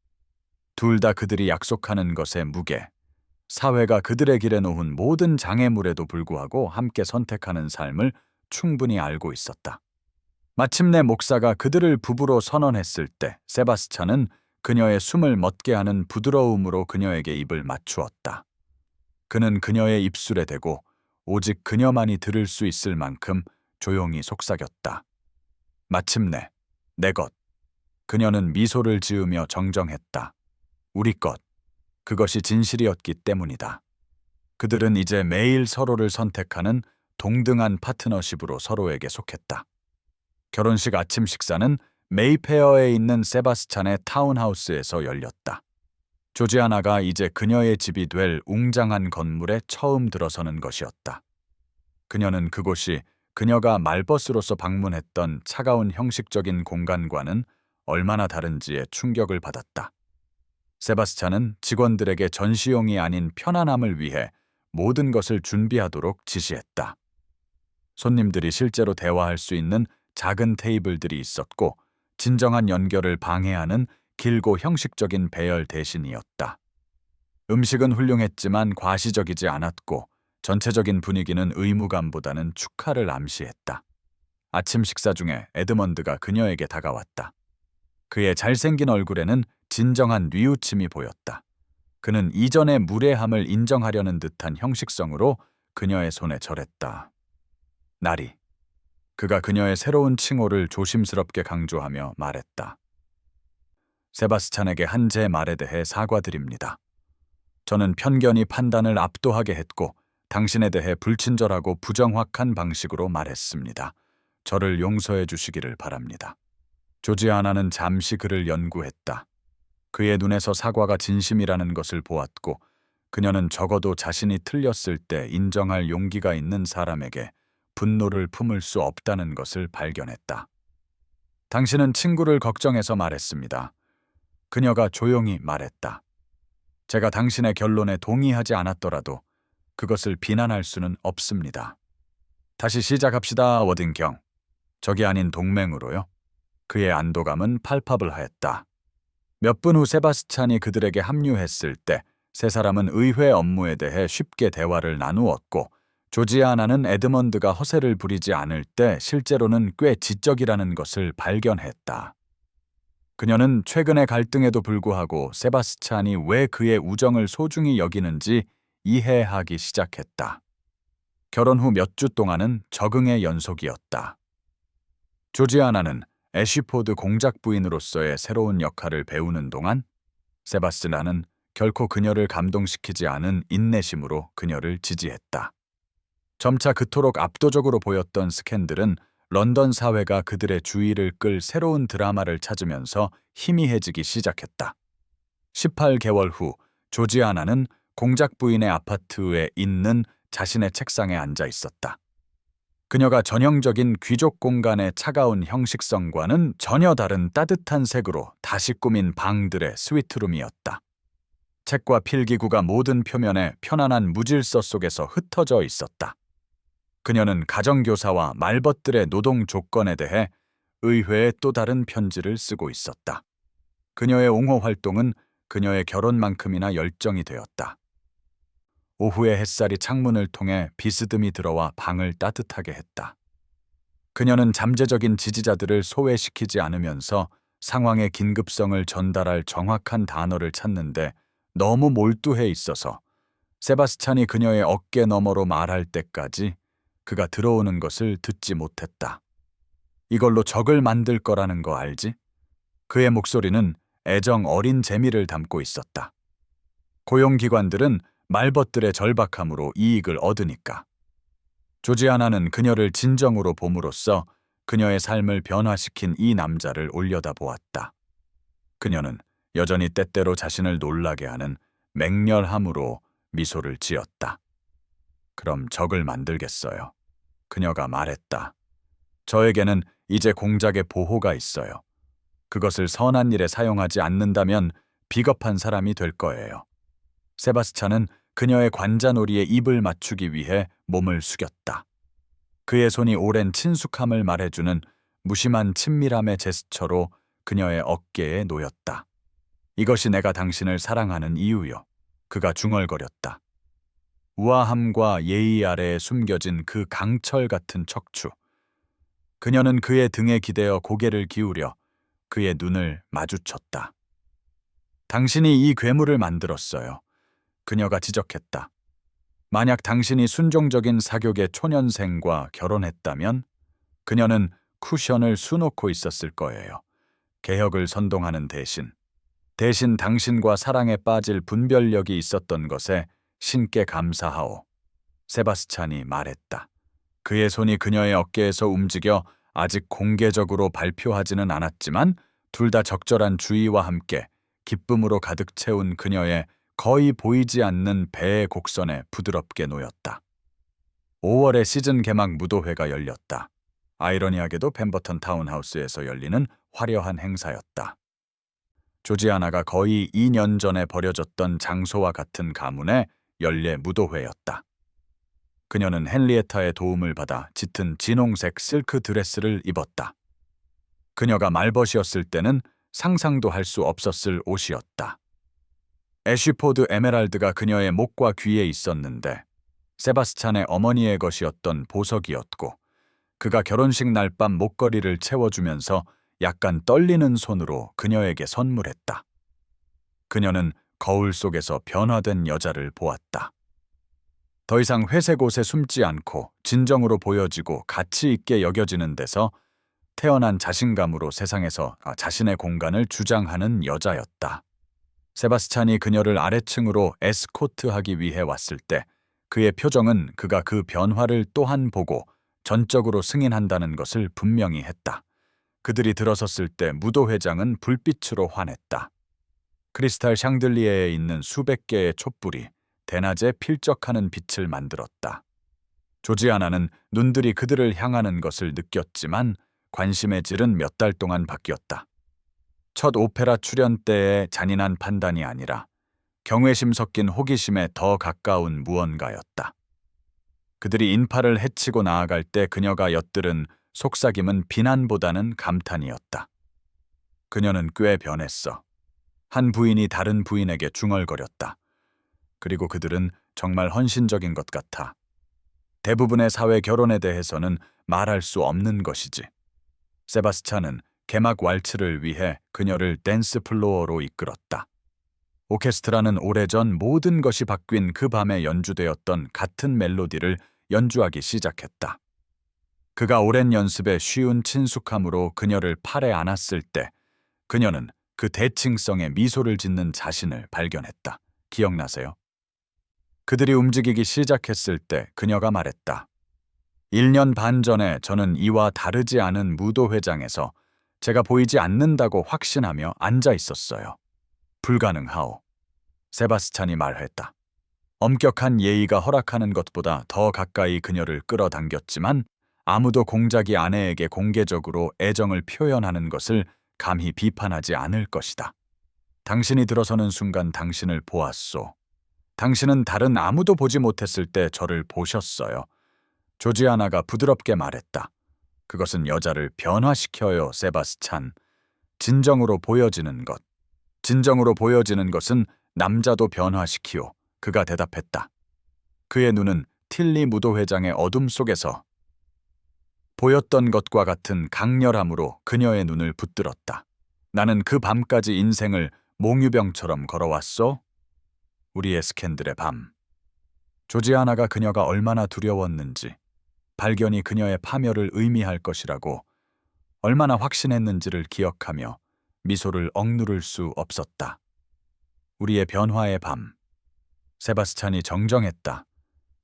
S1: 둘 다 그들이 약속하는 것의 무게, 사회가 그들의 길에 놓은 모든 장애물에도 불구하고 함께 선택하는 삶을 충분히 알고 있었다. 마침내 목사가 그들을 부부로 선언했을 때 세바스찬은 그녀의 숨을 멎게 하는 부드러움으로 그녀에게 입을 맞추었다. 그는 그녀의 입술에 대고 오직 그녀만이 들을 수 있을 만큼 조용히 속삭였다. 마침내 내 것. 그녀는 미소를 지으며 정정했다. 우리 것. 그것이 진실이었기 때문이다. 그들은 이제 매일 서로를 선택하는 동등한 파트너십으로 서로에게 속했다. 결혼식 아침 식사는 메이페어에 있는 세바스찬의 타운하우스에서 열렸다. 조지아나가 이제 그녀의 집이 될 웅장한 건물에 처음 들어서는 것이었다. 그녀는 그곳이 그녀가 말벗으로서 방문했던 차가운 형식적인 공간과는 얼마나 다른지에 충격을 받았다. 세바스찬은 직원들에게 전시용이 아닌 편안함을 위해 모든 것을 준비하도록 지시했다. 손님들이 실제로 대화할 수 있는 작은 테이블들이 있었고, 진정한 연결을 방해하는 길고 형식적인 배열 대신이었다. 음식은 훌륭했지만 과시적이지 않았고, 전체적인 분위기는 의무감보다는 축하를 암시했다. 아침 식사 중에 에드먼드가 그녀에게 다가왔다. 그의 잘생긴 얼굴에는 진정한 뉘우침이 보였다. 그는 이전의 무례함을 인정하려는 듯한 형식성으로 그녀의 손에 절했다. 나리. 그가 그녀의 새로운 칭호를 조심스럽게 강조하며 말했다. 세바스찬에게 한 제 말에 대해 사과드립니다. 저는 편견이 판단을 압도하게 했고 당신에 대해 불친절하고 부정확한 방식으로 말했습니다. 저를 용서해 주시기를 바랍니다. 조지아나는 잠시 그를 연구했다. 그의 눈에서 사과가 진심이라는 것을 보았고, 그녀는 적어도 자신이 틀렸을 때 인정할 용기가 있는 사람에게 분노를 품을 수 없다는 것을 발견했다. 당신은 친구를 걱정해서 말했습니다. 그녀가 조용히 말했다. 제가 당신의 결론에 동의하지 않았더라도 그것을 비난할 수는 없습니다. 다시 시작합시다, 워딩경. 적이 아닌 동맹으로요. 그의 안도감은 팔파블하였다. 몇 분 후 세바스찬이 그들에게 합류했을 때 세 사람은 의회 업무에 대해 쉽게 대화를 나누었고, 조지아나는 에드먼드가 허세를 부리지 않을 때 실제로는 꽤 지적이라는 것을 발견했다. 그녀는 최근의 갈등에도 불구하고 세바스찬이 왜 그의 우정을 소중히 여기는지 이해하기 시작했다. 결혼 후 몇 주 동안은 적응의 연속이었다. 조지아나는 애쉬포드 공작 부인으로서의 새로운 역할을 배우는 동안 세바스찬은 결코 그녀를 감동시키지 않은 인내심으로 그녀를 지지했다. 점차 그토록 압도적으로 보였던 스캔들은 런던 사회가 그들의 주의를 끌 새로운 드라마를 찾으면서 희미해지기 시작했다. 18개월 후 조지아나는 공작 부인의 아파트에 있는 자신의 책상에 앉아 있었다. 그녀가 전형적인 귀족 공간의 차가운 형식성과는 전혀 다른 따뜻한 색으로 다시 꾸민 방들의 스위트룸이었다. 책과 필기구가 모든 표면에 편안한 무질서 속에서 흩어져 있었다. 그녀는 가정교사와 말벗들의 노동 조건에 대해 의회에 또 다른 편지를 쓰고 있었다. 그녀의 옹호 활동은 그녀의 결혼만큼이나 열정이 되었다. 오후의 햇살이 창문을 통해 비스듬히 들어와 방을 따뜻하게 했다. 그녀는 잠재적인 지지자들을 소외시키지 않으면서 상황의 긴급성을 전달할 정확한 단어를 찾는데 너무 몰두해 있어서 세바스찬이 그녀의 어깨 너머로 말할 때까지 그가 들어오는 것을 듣지 못했다. 이걸로 적을 만들 거라는 거 알지? 그의 목소리는 애정 어린 재미를 담고 있었다. 고용기관들은 말벗들의 절박함으로 이익을 얻으니까. 조지아나는 그녀를 진정으로 봄으로써 그녀의 삶을 변화시킨 이 남자를 올려다보았다. 그녀는 여전히 때때로 자신을 놀라게 하는 맹렬함으로 미소를 지었다. 그럼 적을 만들겠어요. 그녀가 말했다. 저에게는 이제 공작의 보호가 있어요. 그것을 선한 일에 사용하지 않는다면 비겁한 사람이 될 거예요. 세바스찬은 그녀의 관자놀이에 입을 맞추기 위해 몸을 숙였다. 그의 손이 오랜 친숙함을 말해주는 무심한 친밀함의 제스처로 그녀의 어깨에 놓였다. 이것이 내가 당신을 사랑하는 이유요. 그가 중얼거렸다. 우아함과 예의 아래에 숨겨진 그 강철 같은 척추. 그녀는 그의 등에 기대어 고개를 기울여 그의 눈을 마주쳤다. 당신이 이 괴물을 만들었어요. 그녀가 지적했다. 만약 당신이 순종적인 사교계 초년생과 결혼했다면 그녀는 쿠션을 수놓고 있었을 거예요. 개혁을 선동하는 대신 당신과 사랑에 빠질 분별력이 있었던 것에 신께 감사하오. 세바스찬이 말했다. 그의 손이 그녀의 어깨에서 움직여 아직 공개적으로 발표하지는 않았지만 둘 다 적절한 주의와 함께 기쁨으로 가득 채운 그녀의 거의 보이지 않는 배의 곡선에 부드럽게 놓였다. 5월에 시즌 개막 무도회가 열렸다. 아이러니하게도 펜버턴 타운하우스에서 열리는 화려한 행사였다. 조지아나가 거의 2년 전에 버려졌던 장소와 같은 가문의 연례 무도회였다. 그녀는 헨리에타의 도움을 받아 짙은 진홍색 실크 드레스를 입었다. 그녀가 말벗이었을 때는 상상도 할 수 없었을 옷이었다. 애쉬포드 에메랄드가 그녀의 목과 귀에 있었는데 세바스찬의 어머니의 것이었던 보석이었고 그가 결혼식 날 밤 목걸이를 채워주면서 약간 떨리는 손으로 그녀에게 선물했다. 그녀는 거울 속에서 변화된 여자를 보았다. 더 이상 회색 옷에 숨지 않고 진정으로 보여지고 가치 있게 여겨지는 데서 태어난 자신감으로 세상에서 자신의 공간을 주장하는 여자였다. 세바스찬이 그녀를 아래층으로 에스코트하기 위해 왔을 때 그의 표정은 그가 그 변화를 또한 보고 전적으로 승인한다는 것을 분명히 했다. 그들이 들어섰을 때 무도회장은 불빛으로 환했다. 크리스탈 샹들리에에 있는 수백 개의 촛불이 대낮에 필적하는 빛을 만들었다. 조지아나는 눈들이 그들을 향하는 것을 느꼈지만 관심의 질은 몇 달 동안 바뀌었다. 첫 오페라 출연 때의 잔인한 판단이 아니라 경외심 섞인 호기심에 더 가까운 무언가였다. 그들이 인파를 헤치고 나아갈 때 그녀가 엿들은 속삭임은 비난보다는 감탄이었다. 그녀는 꽤 변했어. 한 부인이 다른 부인에게 중얼거렸다. 그리고 그들은 정말 헌신적인 것 같아. 대부분의 사회 결혼에 대해서는 말할 수 없는 것이지. 세바스찬은 개막 왈츠를 위해 그녀를 댄스 플로어로 이끌었다. 오케스트라는 오래전 모든 것이 바뀐 그 밤에 연주되었던 같은 멜로디를 연주하기 시작했다. 그가 오랜 연습에 쉬운 친숙함으로 그녀를 팔에 안았을 때 그녀는 그 대칭성에 미소를 짓는 자신을 발견했다. 기억나세요? 그들이 움직이기 시작했을 때 그녀가 말했다. 1년 반 전에 저는 이와 다르지 않은 무도회장에서 제가 보이지 않는다고 확신하며 앉아 있었어요. 불가능하오. 세바스찬이 말했다. 엄격한 예의가 허락하는 것보다 더 가까이 그녀를 끌어당겼지만 아무도 공작이 아내에게 공개적으로 애정을 표현하는 것을 감히 비판하지 않을 것이다. 당신이 들어서는 순간 당신을 보았소. 당신은 다른 아무도 보지 못했을 때 저를 보셨어요. 조지아나가 부드럽게 말했다. 그것은 여자를 변화시켜요, 세바스찬. 진정으로 보여지는 것. 진정으로 보여지는 것은 남자도 변화시키오. 그가 대답했다. 그의 눈은 틸리 무도회장의 어둠 속에서 보였던 것과 같은 강렬함으로 그녀의 눈을 붙들었다. 나는 그 밤까지 인생을 몽유병처럼 걸어왔소. 우리의 스캔들의 밤. 조지아나가 그녀가 얼마나 두려웠는지, 발견이 그녀의 파멸을 의미할 것이라고 얼마나 확신했는지를 기억하며 미소를 억누를 수 없었다. 우리의 변화의 밤. 세바스찬이 정정했다.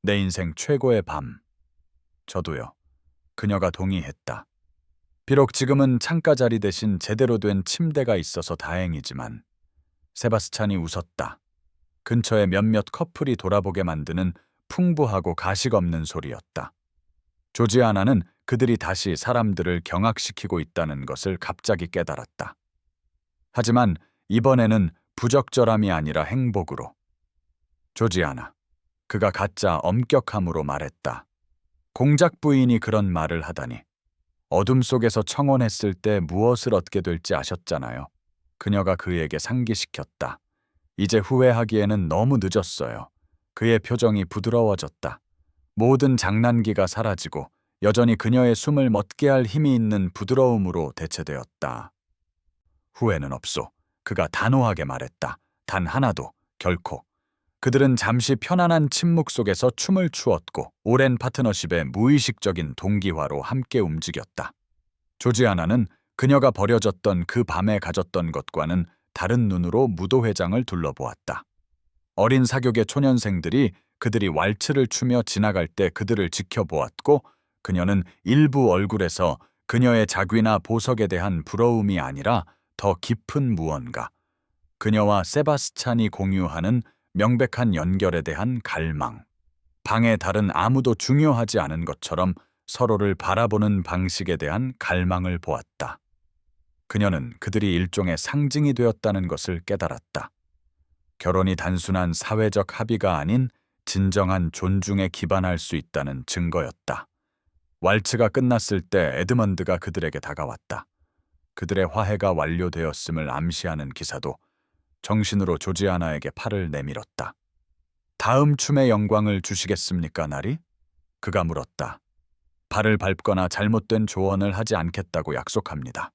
S1: 내 인생 최고의 밤. 저도요. 그녀가 동의했다. 비록 지금은 창가 자리 대신 제대로 된 침대가 있어서 다행이지만 세바스찬이 웃었다. 근처에 몇몇 커플이 돌아보게 만드는 풍부하고 가식 없는 소리였다. 조지아나는 그들이 다시 사람들을 경악시키고 있다는 것을 갑자기 깨달았다. 하지만 이번에는 부적절함이 아니라 행복으로. 조지아나, 그가 가짜 엄격함으로 말했다. 공작 부인이 그런 말을 하다니. 어둠 속에서 청혼했을 때 무엇을 얻게 될지 아셨잖아요. 그녀가 그에게 상기시켰다. 이제 후회하기에는 너무 늦었어요. 그의 표정이 부드러워졌다. 모든 장난기가 사라지고 여전히 그녀의 숨을 멎게 할 힘이 있는 부드러움으로 대체되었다. 후회는 없소. 그가 단호하게 말했다. 단 하나도, 결코. 그들은 잠시 편안한 침묵 속에서 춤을 추었고 오랜 파트너십의 무의식적인 동기화로 함께 움직였다. 조지아나는 그녀가 버려졌던 그 밤에 가졌던 것과는 다른 눈으로 무도회장을 둘러보았다. 어린 사교계 초년생들이 그들이 왈츠를 추며 지나갈 때 그들을 지켜보았고 그녀는 일부 얼굴에서 그녀의 자귀나 보석에 대한 부러움이 아니라 더 깊은 무언가, 그녀와 세바스찬이 공유하는 명백한 연결에 대한 갈망, 방에 다른 아무도 중요하지 않은 것처럼 서로를 바라보는 방식에 대한 갈망을 보았다. 그녀는 그들이 일종의 상징이 되었다는 것을 깨달았다. 결혼이 단순한 사회적 합의가 아닌 진정한 존중에 기반할 수 있다는 증거였다. 왈츠가 끝났을 때 에드먼드가 그들에게 다가왔다. 그들의 화해가 완료되었음을 암시하는 기사도 정신으로 조지아나에게 팔을 내밀었다. 다음 춤의 영광을 주시겠습니까, 나리? 그가 물었다. 발을 밟거나 잘못된 조언을 하지 않겠다고 약속합니다.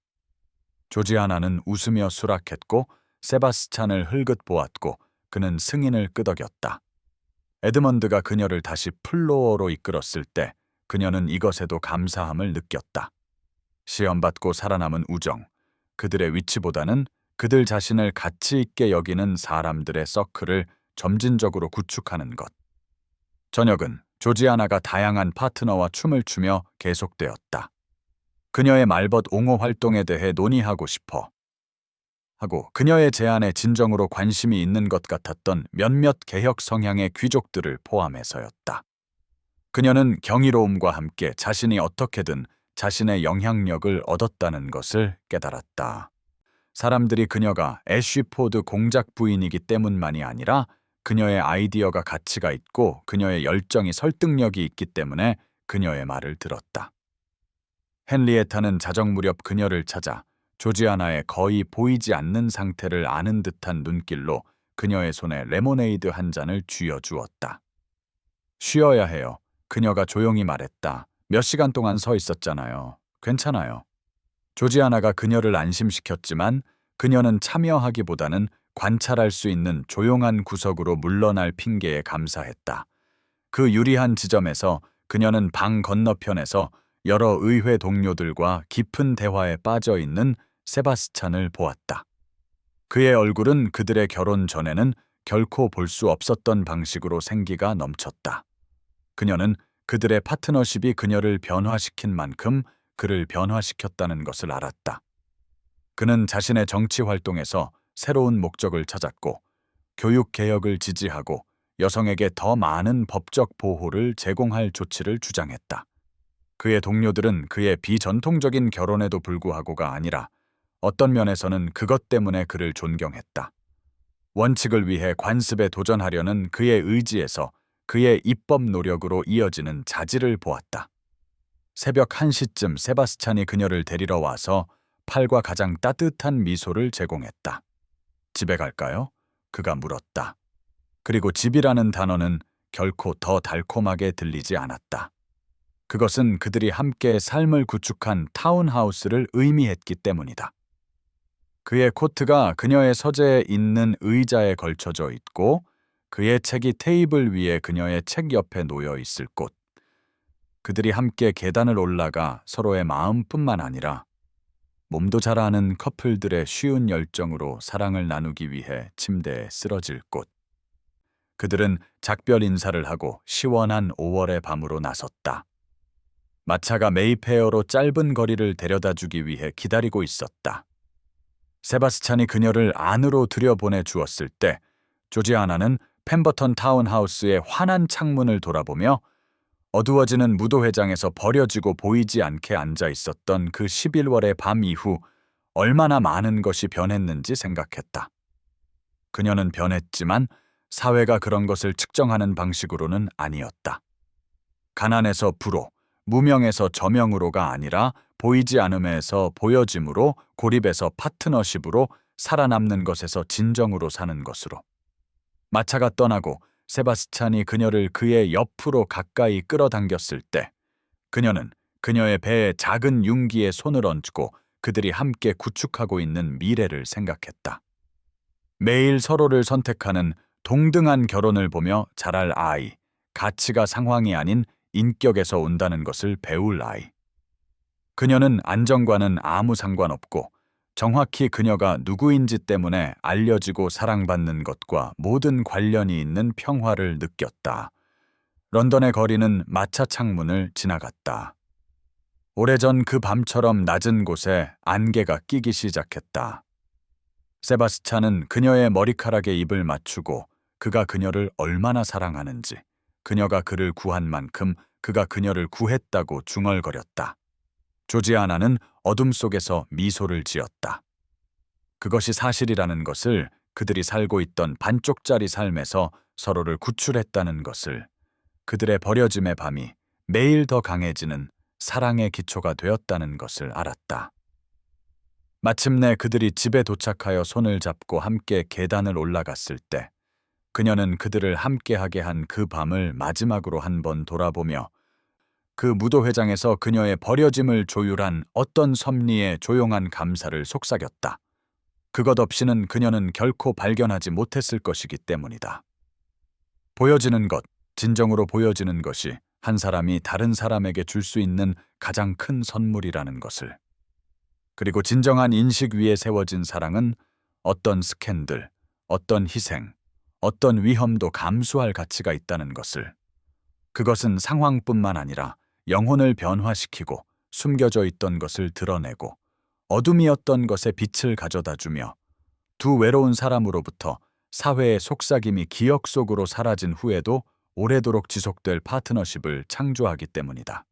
S1: 조지아나는 웃으며 수락했고 세바스찬을 흘긋 보았고 그는 승인을 끄덕였다. 에드먼드가 그녀를 다시 플로어로 이끌었을 때 그녀는 이것에도 감사함을 느꼈다. 시험받고 살아남은 우정, 그들의 위치보다는 그들 자신을 가치 있게 여기는 사람들의 서클을 점진적으로 구축하는 것. 저녁은 조지아나가 다양한 파트너와 춤을 추며 계속되었다. 그녀의 말벗 옹호 활동에 대해 논의하고 싶어 하고 그녀의 제안에 진정으로 관심이 있는 것 같았던 몇몇 개혁 성향의 귀족들을 포함해서였다. 그녀는 경이로움과 함께 자신이 어떻게든 자신의 영향력을 얻었다는 것을 깨달았다. 사람들이 그녀가 애쉬포드 공작 부인이기 때문만이 아니라 그녀의 아이디어가 가치가 있고 그녀의 열정이 설득력이 있기 때문에 그녀의 말을 들었다. 헨리에타는 자정 무렵 그녀를 찾아 조지아나의 거의 보이지 않는 상태를 아는 듯한 눈길로 그녀의 손에 레모네이드 한 잔을 쥐어주었다. 쉬어야 해요. 그녀가 조용히 말했다. 몇 시간 동안 서 있었잖아요. 괜찮아요. 조지아나가 그녀를 안심시켰지만 그녀는 참여하기보다는 관찰할 수 있는 조용한 구석으로 물러날 핑계에 감사했다. 그 유리한 지점에서 그녀는 방 건너편에서 여러 의회 동료들과 깊은 대화에 빠져 있는 세바스찬을 보았다. 그의 얼굴은 그들의 결혼 전에는 결코 볼 수 없었던 방식으로 생기가 넘쳤다. 그녀는 그들의 파트너십이 그녀를 변화시킨 만큼 그를 변화시켰다는 것을 알았다. 그는 자신의 정치 활동에서 새로운 목적을 찾았고 교육 개혁을 지지하고 여성에게 더 많은 법적 보호를 제공할 조치를 주장했다. 그의 동료들은 그의 비전통적인 결혼에도 불구하고가 아니라 어떤 면에서는 그것 때문에 그를 존경했다. 원칙을 위해 관습에 도전하려는 그의 의지에서 그의 입법 노력으로 이어지는 자질을 보았다. 새벽 1시쯤 세바스찬이 그녀를 데리러 와서 팔과 가장 따뜻한 미소를 제공했다. 집에 갈까요? 그가 물었다. 그리고 집이라는 단어는 결코 더 달콤하게 들리지 않았다. 그것은 그들이 함께 삶을 구축한 타운하우스를 의미했기 때문이다. 그의 코트가 그녀의 서재에 있는 의자에 걸쳐져 있고 그의 책이 테이블 위에 그녀의 책 옆에 놓여 있을 곳. 그들이 함께 계단을 올라가 서로의 마음뿐만 아니라 몸도 잘 아는 커플들의 쉬운 열정으로 사랑을 나누기 위해 침대에 쓰러질 곳. 그들은 작별 인사를 하고 시원한 5월의 밤으로 나섰다. 마차가 메이페어로 짧은 거리를 데려다주기 위해 기다리고 있었다. 세바스찬이 그녀를 안으로 들여보내 주었을 때 조지아나는 펜버턴 타운하우스의 환한 창문을 돌아보며 어두워지는 무도회장에서 버려지고 보이지 않게 앉아 있었던 그 11월의 밤 이후 얼마나 많은 것이 변했는지 생각했다. 그녀는 변했지만 사회가 그런 것을 측정하는 방식으로는 아니었다. 가난에서 부로, 무명에서 저명으로가 아니라 보이지 않음에서 보여짐으로, 고립에서 파트너십으로, 살아남는 것에서 진정으로 사는 것으로. 마차가 떠나고 세바스찬이 그녀를 그의 옆으로 가까이 끌어당겼을 때 그녀는 그녀의 배에 작은 융기에 손을 얹고 그들이 함께 구축하고 있는 미래를 생각했다. 매일 서로를 선택하는 동등한 결혼을 보며 자랄 아이, 가치가 상황이 아닌 인격에서 온다는 것을 배울 아이. 그녀는 안정과는 아무 상관없고 정확히 그녀가 누구인지 때문에 알려지고 사랑받는 것과 모든 관련이 있는 평화를 느꼈다. 런던의 거리는 마차 창문을 지나갔다. 오래전 그 밤처럼 낮은 곳에 안개가 끼기 시작했다. 세바스찬은 그녀의 머리카락에 입을 맞추고 그가 그녀를 얼마나 사랑하는지, 그녀가 그를 구한 만큼 그가 그녀를 구했다고 중얼거렸다. 조지아나는 어둠 속에서 미소를 지었다. 그것이 사실이라는 것을, 그들이 살고 있던 반쪽짜리 삶에서 서로를 구출했다는 것을, 그들의 버려짐의 밤이 매일 더 강해지는 사랑의 기초가 되었다는 것을 알았다. 마침내 그들이 집에 도착하여 손을 잡고 함께 계단을 올라갔을 때 그녀는 그들을 함께하게 한 그 밤을 마지막으로 한 번 돌아보며 그 무도회장에서 그녀의 버려짐을 조율한 어떤 섭리의 조용한 감사를 속삭였다. 그것 없이는 그녀는 결코 발견하지 못했을 것이기 때문이다. 보여지는 것, 진정으로 보여지는 것이 한 사람이 다른 사람에게 줄 수 있는 가장 큰 선물이라는 것을. 그리고 진정한 인식 위에 세워진 사랑은 어떤 스캔들, 어떤 희생, 어떤 위험도 감수할 가치가 있다는 것을. 그것은 상황뿐만 아니라 영혼을 변화시키고 숨겨져 있던 것을 드러내고 어둠이었던 것에 빛을 가져다 주며 두 외로운 사람으로부터 사회의 속삭임이 기억 속으로 사라진 후에도 오래도록 지속될 파트너십을 창조하기 때문이다.